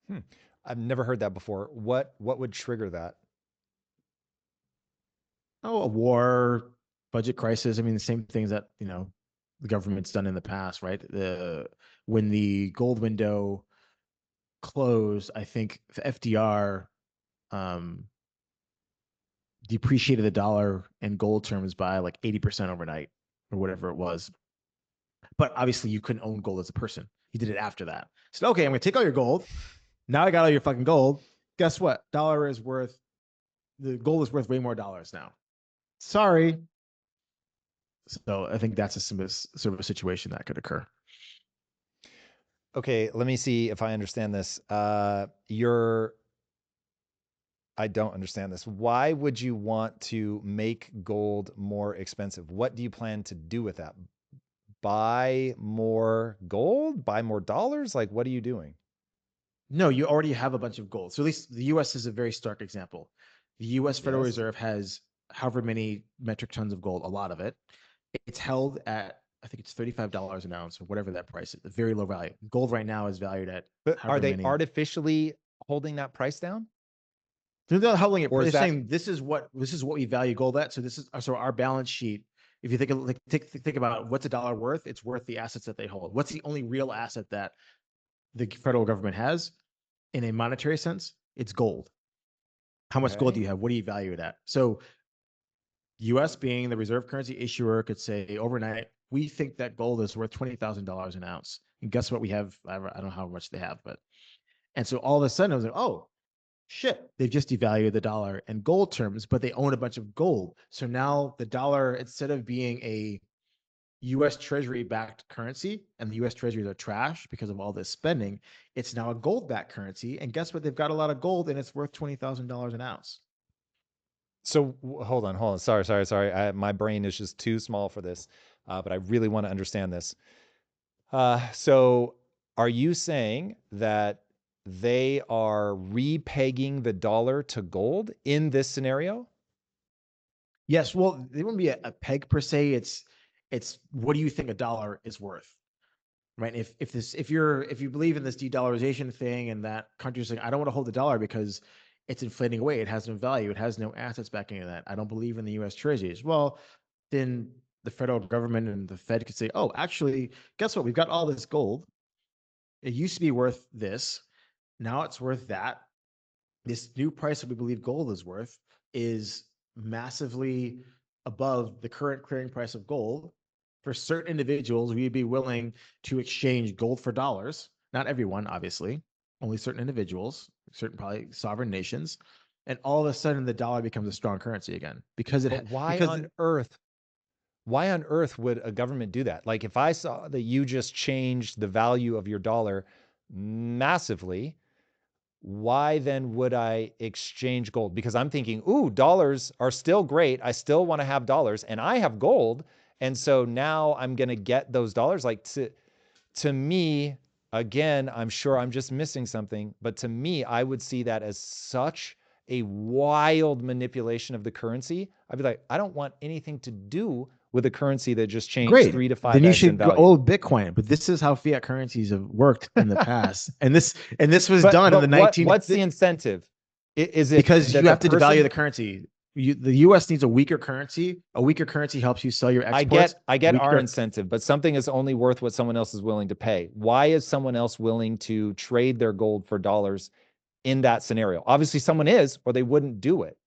Hmm. I've never heard that before. What would trigger that? Oh, a war, budget crisis. I mean, the same things that, the government's done in the past, right? When the gold window closed, I think the FDR um, depreciated the dollar in gold terms by like 80% overnight or whatever it was. But obviously, you couldn't own gold as a person. He did it after that. He said, okay, I'm going to take all your gold. Now I got all your fucking gold. Guess what? The gold is worth way more dollars now. Sorry. So I think that's a sort of a situation that could occur. Okay, let me see if I understand this. I don't understand this. Why would you want to make gold more expensive? What do you plan to do with that? Buy more gold? Buy more dollars? Like, what are you doing? No, you already have a bunch of gold. So at least the US is a very stark example. The US Federal Yes. Reserve has however many metric tons of gold, a lot of it. It's held at, I think it's $35 an ounce or whatever that price is, a very low value. Gold right now is valued at But are however they many. artificially holding that price down? They're not holding it. Or They're is that saying this is what we value gold at. So our balance sheet. If you think about what's a dollar worth, it's worth the assets that they hold. What's the only real asset that the federal government has in a monetary sense? It's gold. How much gold do okay? you have? What do you value it at? So US being the reserve currency issuer could say overnight, we think that gold is worth $20,000 an ounce. And guess what we have? I don't know how much they have, and so all of a sudden I was like, oh shit, they've just devalued the dollar in gold terms, but they own a bunch of gold. So now the dollar, instead of being a US Treasury backed currency, and the US Treasuries are trash because of all this spending, it's now a gold backed currency. And guess what? They've got a lot of gold and it's worth $20,000 an ounce. So hold on. Sorry. My brain is just too small for this, but I really want to understand this. So are you saying that they are repegging the dollar to gold in this scenario? Yes, well, there wouldn't be a peg per se. It's what do you think a dollar is worth, right? If you believe in this de-dollarization thing and that country's saying I don't want to hold the dollar because it's inflating away, it has no value, it has no assets backing it. That I don't believe in the U.S. Treasuries. Well, then the federal government and the Fed could say, oh, actually, guess what? We've got all this gold. It used to be worth this. Now it's worth that. This new price that we believe gold is worth is massively above the current clearing price of gold. For certain individuals, we'd be willing to exchange gold for dollars. Not everyone, obviously, only certain individuals, certain probably sovereign nations. And all of a sudden, the dollar becomes a strong currency again because But why on earth would a government do that? Like if I saw that you just changed the value of your dollar massively, why then would I exchange gold? Because I'm thinking, ooh, dollars are still great. I still want to have dollars and I have gold. And so now I'm going to get those dollars. Like to me, again, I'm sure I'm just missing something, but to me, I would see that as such a wild manipulation of the currency. I'd be like, I don't want anything to do with a currency that just changed great. 3 to Then you 5x in should go value. old Bitcoin. But this is how fiat currencies have worked in the past, and this was done in But the 19. what's the incentive? Is it Because that you the have to devalue person? the currency. The U.S. needs a weaker currency. A weaker currency helps you sell your I exports. get our Weaker. incentive, but something is only worth what someone else is willing to pay. Why is someone else willing to trade their gold for dollars in that scenario? Obviously, someone is, or they wouldn't do it.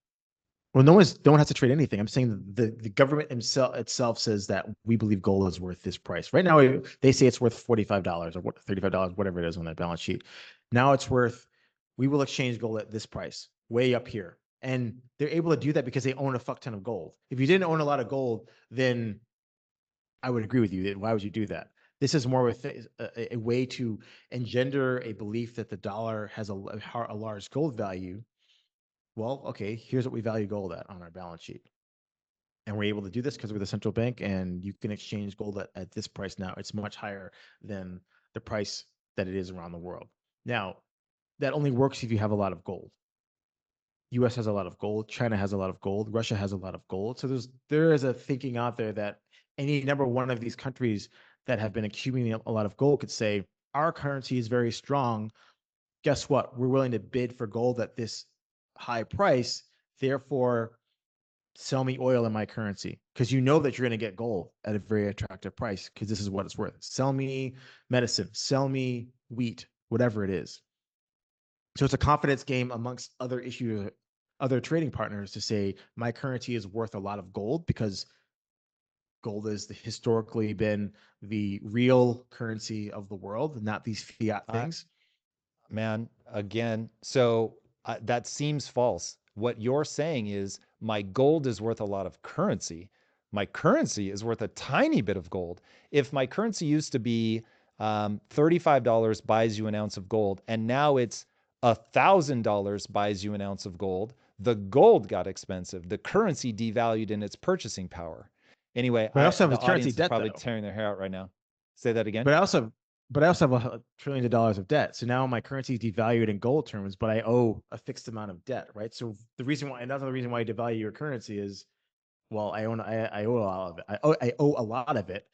Well, no one has to trade anything. I'm saying the government itself says that we believe gold is worth this price. Right now, they say it's worth $45 or $35, whatever it is on their balance sheet. Now it's worth. We will exchange gold at this price, way up here, and they're able to do that because they own a fuck ton of gold. If you didn't own a lot of gold, then I would agree with you. Why would you do that? This is more of a way to engender a belief that the dollar has a large gold value. Well, okay, here's what we value gold at on our balance sheet. And we're able to do this because we're the central bank and you can exchange gold at this price now. It's much higher than the price that it is around the world. Now, that only works if you have a lot of gold. US has a lot of gold, China has a lot of gold, Russia has a lot of gold. So there is a thinking out there that any number one of these countries that have been accumulating a lot of gold could say, our currency is very strong. Guess what? We're willing to bid for gold at this high price. Therefore, sell me oil in my currency because you know that you're going to get gold at a very attractive price because this is what it's worth. Sell me medicine, sell me wheat, whatever it is. So it's a confidence game amongst other issues, other trading partners to say my currency is worth a lot of gold because gold has historically been the real currency of the world, not these fiat things. Man, again, so that seems false. What you're saying is my gold is worth a lot of currency. My currency is worth a tiny bit of gold. If my currency used to be $35 buys you an ounce of gold, and now it's $1,000 buys you an ounce of gold, the gold got expensive. The currency devalued in its purchasing power. Anyway, But I also have the a currency audience is debt probably though. tearing their hair out right now. Say that again. But I also have trillions of dollars of debt. So now my currency is devalued in gold terms, but I owe a fixed amount of debt, right? So the reason why, another reason why you devalue your currency is, well, I owe a lot of it. I owe a lot of it,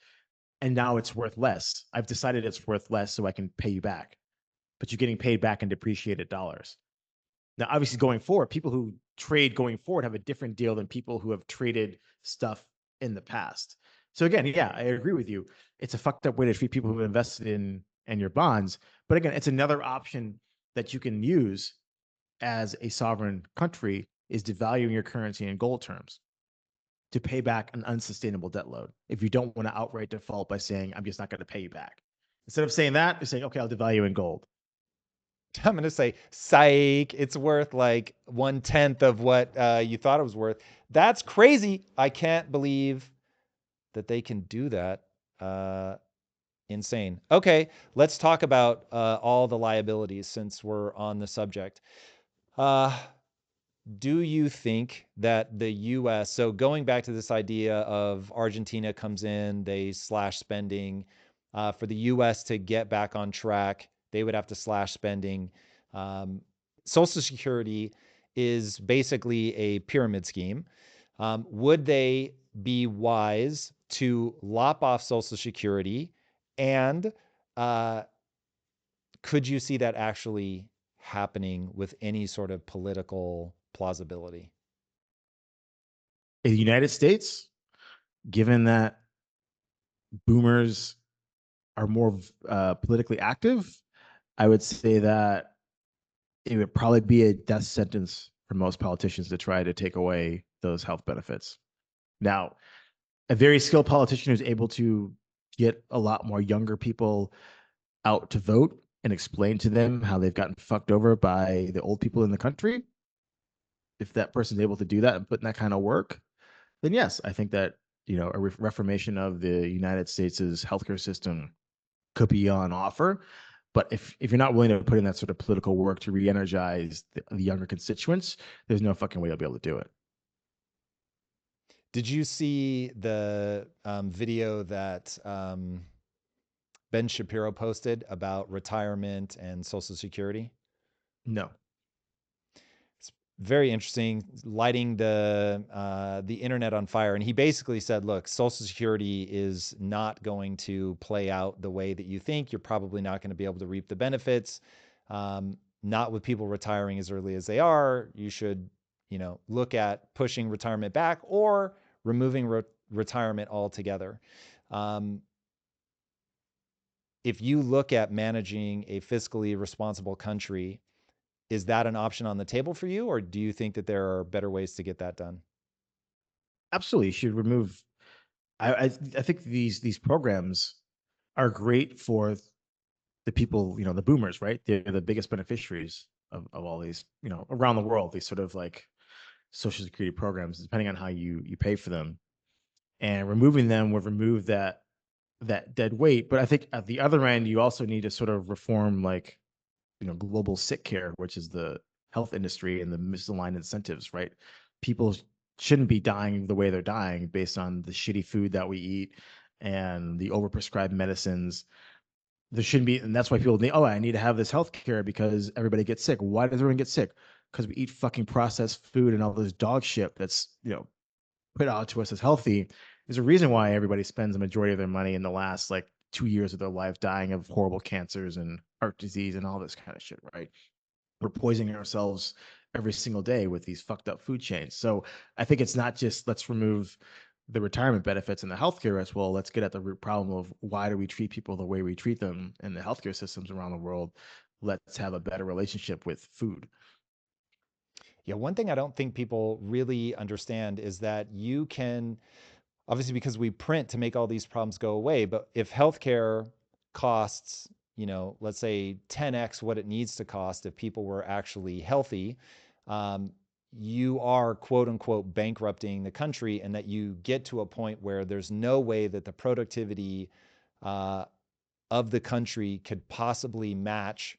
and now it's worth less. I've decided it's worth less, so I can pay you back. But you're getting paid back in depreciated dollars. Now, obviously, going forward, people who trade going forward have a different deal than people who have traded stuff in the past. So again, yeah, I agree with you. It's a fucked up way to treat people who invested in your bonds. But again, it's another option that you can use as a sovereign country is devaluing your currency in gold terms to pay back an unsustainable debt load. If you don't want to outright default by saying, I'm just not going to pay you back. Instead of saying that, you're saying, okay, I'll devalue in gold. I'm going to say, psych, it's worth like 1/10 of what you thought it was worth. That's crazy. I can't believe that they can do that. Insane. Okay, let's talk about all the liabilities since we're on the subject. Do you think that the US, so going back to this idea of Argentina comes in, they slash spending, For the US to get back on track, they would have to slash spending. Social Security is basically a pyramid scheme. Would they be wise to lop off Social Security? And could you see that actually happening with any sort of political plausibility? In the United States, given that boomers are more politically active, I would say that it would probably be a death sentence for most politicians to try to take away those health benefits. Now, a very skilled politician who's able to get a lot more younger people out to vote and explain to them how they've gotten fucked over by the old people in the country, if that person's able to do that and put in that kind of work, then yes, I think that a reformation of the United States' healthcare system could be on offer. But if you're not willing to put in that sort of political work to re-energize the younger constituents, there's no fucking way you'll be able to do it. Did you see the video that Ben Shapiro posted about retirement and Social Security? No. It's very interesting, lighting the internet on fire. And he basically said, look, Social Security is not going to play out the way that you think. You're probably not going to be able to reap the benefits. Not with people retiring as early as they are. You should, look at pushing retirement back or removing retirement altogether. If you look at managing a fiscally responsible country, is that an option on the table for you, or do you think that there are better ways to get that done? Absolutely, you should remove. I think these programs are great for the people, the boomers, right? They're the biggest beneficiaries of all these, around the world. These sort of like social security programs, depending on how you pay for them, and removing them would remove that dead weight. But I think at the other end, you also need to sort of reform like global sick care, which is the health industry and the misaligned incentives, right? People shouldn't be dying the way they're dying based on the shitty food that we eat and the overprescribed medicines. There shouldn't be, and that's why people think, oh, I need to have this health care because everybody gets sick. Why does everyone get sick? Because we eat fucking processed food and all this dog shit that's put out to us as healthy. There's a reason why everybody spends the majority of their money in the last like 2 years of their life dying of horrible cancers and heart disease and all this kind of shit, right? We're poisoning ourselves every single day with these fucked up food chains. So I think it's not just let's remove the retirement benefits and the healthcare as well. Let's get at the root problem of why do we treat people the way we treat them in the healthcare systems around the world. Let's have a better relationship with food. Yeah, one thing I don't think people really understand is that you can, obviously, because we print to make all these problems go away, but if healthcare costs, let's say 10x what it needs to cost if people were actually healthy, you are quote unquote bankrupting the country, and that you get to a point where there's no way that the productivity of the country could possibly match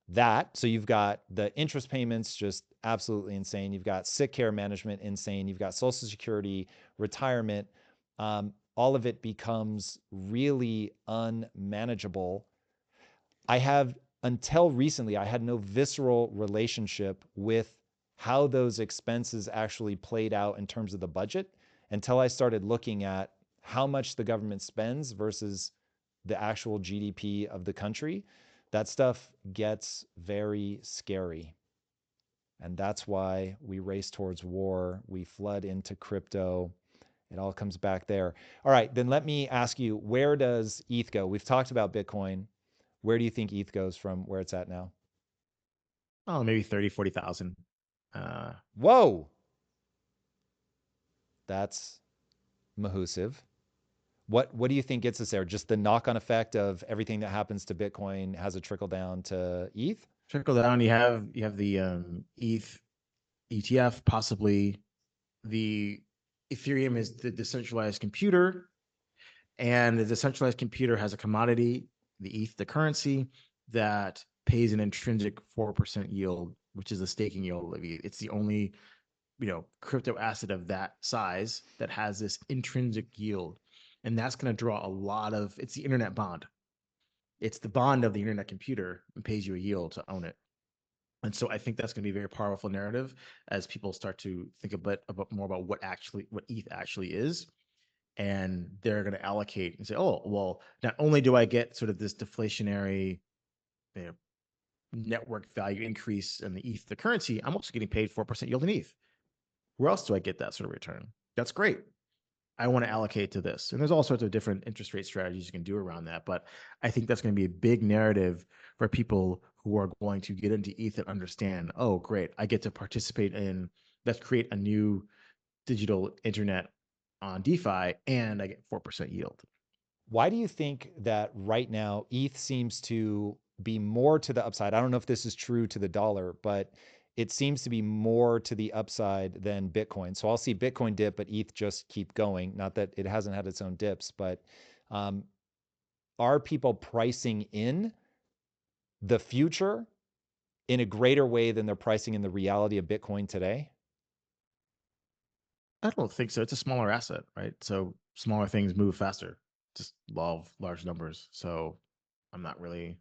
that. So you've got the interest payments just absolutely insane. You've got sick care management insane. You've got Social Security, retirement. All of it becomes really unmanageable. Until recently, I had no visceral relationship with how those expenses actually played out in terms of the budget until I started looking at how much the government spends versus the actual GDP of the country. That stuff gets very scary. And that's why we race towards war. We flood into crypto. It all comes back there. All right, then let me ask you, where does ETH go? We've talked about Bitcoin. Where do you think ETH goes from where it's at now? Oh, maybe 30, 40,000. Whoa. That's mahusive. What do you think gets us there? Just the knock-on effect of everything that happens to Bitcoin has a trickle down to ETH? Trickle down. You have the ETH ETF, possibly the Ethereum is the decentralized computer, and the decentralized computer has a commodity, the ETH, the currency that pays an intrinsic 4% yield, which is the staking yield of ETH. It's the only crypto asset of that size that has this intrinsic yield, and that's going to draw a lot of. It's the internet bond. It's the bond of the internet computer and pays you a yield to own it. And so I think that's going to be a very powerful narrative as people start to think a bit about more about what ETH actually is. And they're going to allocate and say, oh, well, not only do I get sort of this deflationary, you know, network value increase in the ETH, the currency, I'm also getting paid 4% yield in ETH. Where else do I get that sort of return? That's great. I want to allocate to this. And there's all sorts of different interest rate strategies you can do around that. But I think that's going to be a big narrative for people who are going to get into ETH and understand, oh, great, I get to participate in, let's create a new digital internet on DeFi and I get 4% yield. Why do you think that right now ETH seems to be more to the upside? I don't know if this is true to the dollar, but it seems to be more to the upside than Bitcoin. So I'll see Bitcoin dip, but ETH just keep going. Not that it hasn't had its own dips, but are people pricing in the future in a greater way than they're pricing in the reality of Bitcoin today? I don't think so. It's a smaller asset, right? So smaller things move faster, just law of large numbers. So I'm not really,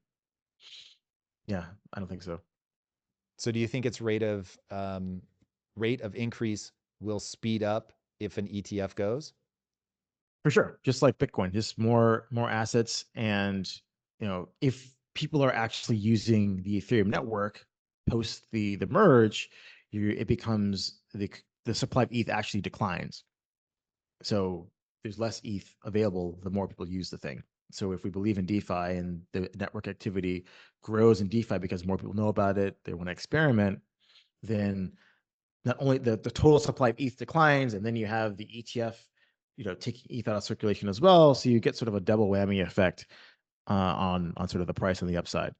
yeah, I don't think so. So do you think its rate of increase will speed up if an ETF goes? For sure. Just like Bitcoin, just more assets. And, if people are actually using the Ethereum network post the merge, it becomes the supply of ETH actually declines. So there's less ETH available the more people use the thing. So if we believe in DeFi and the network activity grows in DeFi because more people know about it, they want to experiment, then not only the total supply of ETH declines, and then you have the ETF, taking ETH out of circulation as well. So you get sort of a double whammy effect on sort of the price and the upside.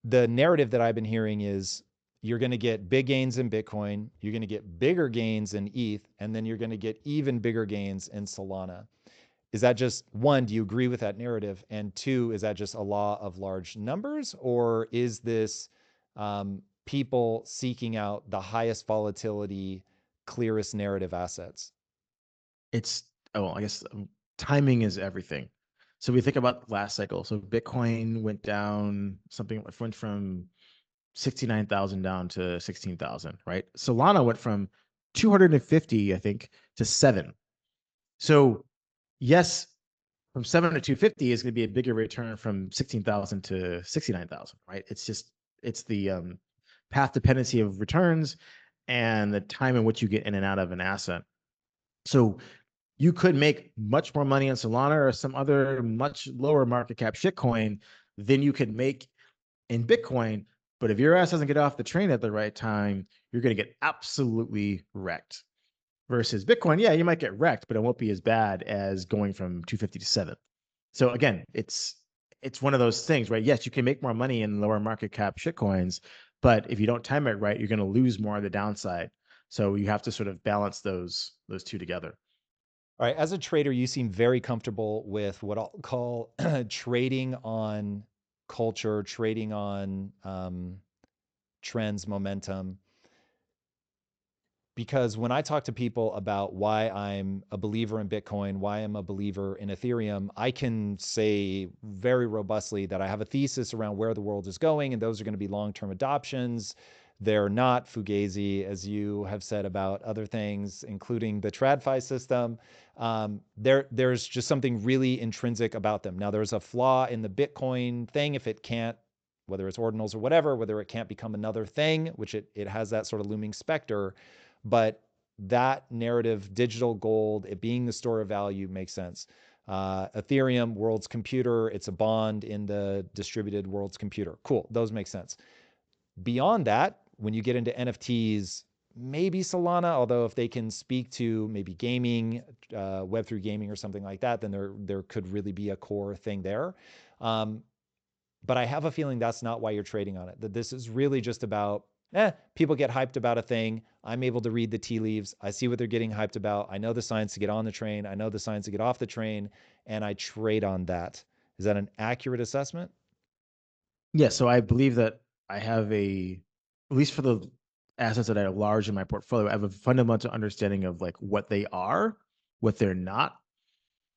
The narrative that I've been hearing is you're going to get big gains in Bitcoin, you're going to get bigger gains in ETH, and then you're going to get even bigger gains in Solana. Is that just, one, do you agree with that narrative? And two, is that just a law of large numbers? Or is this people seeking out the highest volatility, clearest narrative assets? I guess timing is everything. So we think about last cycle. So Bitcoin went down went from 69,000 down to 16,000, right? Solana went from 250, I think, to 7. So yes, from 7 to 250 is going to be a bigger return from 16,000 to 69,000, right? It's the path dependency of returns and the time in which you get in and out of an asset. So you could make much more money on Solana or some other much lower market cap shitcoin than you could make in Bitcoin. But if your ass doesn't get off the train at the right time, you're going to get absolutely wrecked. Versus Bitcoin, yeah, you might get wrecked, but it won't be as bad as going from 250 to 7. So again, it's one of those things, right? Yes, you can make more money in lower market cap shitcoins, but if you don't time it right, you're going to lose more on the downside. So you have to sort of balance those two together. All right. As a trader, you seem very comfortable with what I'll call trading on culture, trading on trends, momentum. Because when I talk to people about why I'm a believer in Bitcoin, why I'm a believer in Ethereum, I can say very robustly that I have a thesis around where the world is going, and those are going to be long-term adoptions. They're not fugazi, as you have said about other things, including the TradFi system. There's just something really intrinsic about them. Now, there's a flaw in the Bitcoin thing if it can't, whether it's ordinals or whatever, whether it can't become another thing, which it has that sort of looming specter. But that narrative, digital gold, it being the store of value, makes sense. Ethereum, world's computer, it's a bond in the distributed world's computer. Cool, those make sense. Beyond that, when you get into NFTs, maybe Solana, although if they can speak to maybe gaming, Web3 gaming or something like that, then there could really be a core thing there. But I have a feeling that's not why you're trading on it, that this is really just about, people get hyped about a thing. I'm able to read the tea leaves. I see what they're getting hyped about. I know the signs to get on the train. I know the signs to get off the train, and I trade on that. Is that an accurate assessment? Yeah, so I believe that I have at least for the assets that I have large in my portfolio, I have a fundamental understanding of like what they are, what they're not,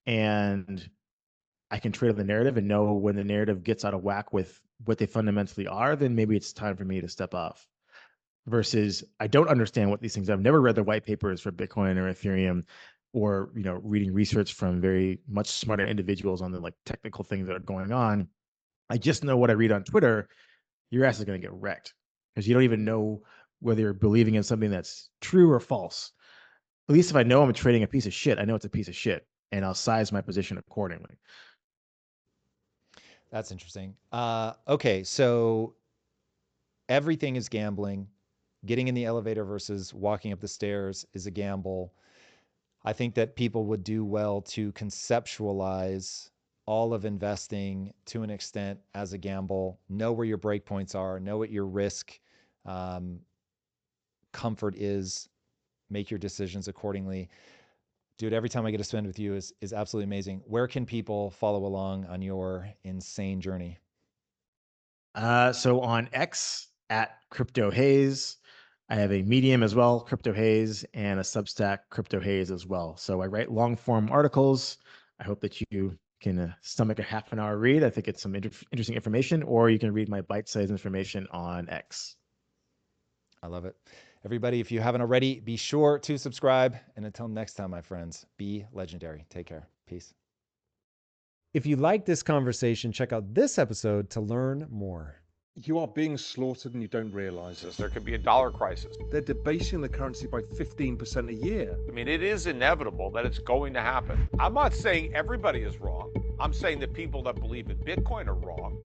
and I can trade on the narrative and know when the narrative gets out of whack with what they fundamentally are, then maybe it's time for me to step off. Versus I don't understand what these things are. I've never read the white papers for Bitcoin or Ethereum, or reading research from very much smarter individuals on the like technical things that are going on. I just know what I read on Twitter. Your ass is going to get wrecked because you don't even know whether you're believing in something that's true or false. At least if I know I'm trading a piece of shit, I know it's a piece of shit, and I'll size my position accordingly. That's interesting. Okay, so everything is gambling. Getting in the elevator versus walking up the stairs is a gamble. I think that people would do well to conceptualize all of investing to an extent as a gamble. Know where your breakpoints are. Know what your risk comfort is. Make your decisions accordingly. Dude, every time I get to spend with you is absolutely amazing. Where can people follow along on your insane journey? So on X at Crypto Haze, I have a Medium as well, Crypto Haze, and a Substack, Crypto Haze as well. So I write long form articles. I hope that you can stomach a half an hour read. I think it's some interesting information, or you can read my bite-sized information on X. I love it. Everybody, if you haven't already, be sure to subscribe. And until next time, my friends, be legendary. Take care. Peace. If you like this conversation, check out this episode to learn more. You are being slaughtered and you don't realize it. There could be a dollar crisis. They're debasing the currency by 15% a year. I mean, it is inevitable that it's going to happen. I'm not saying everybody is wrong. I'm saying that people that believe in Bitcoin are wrong.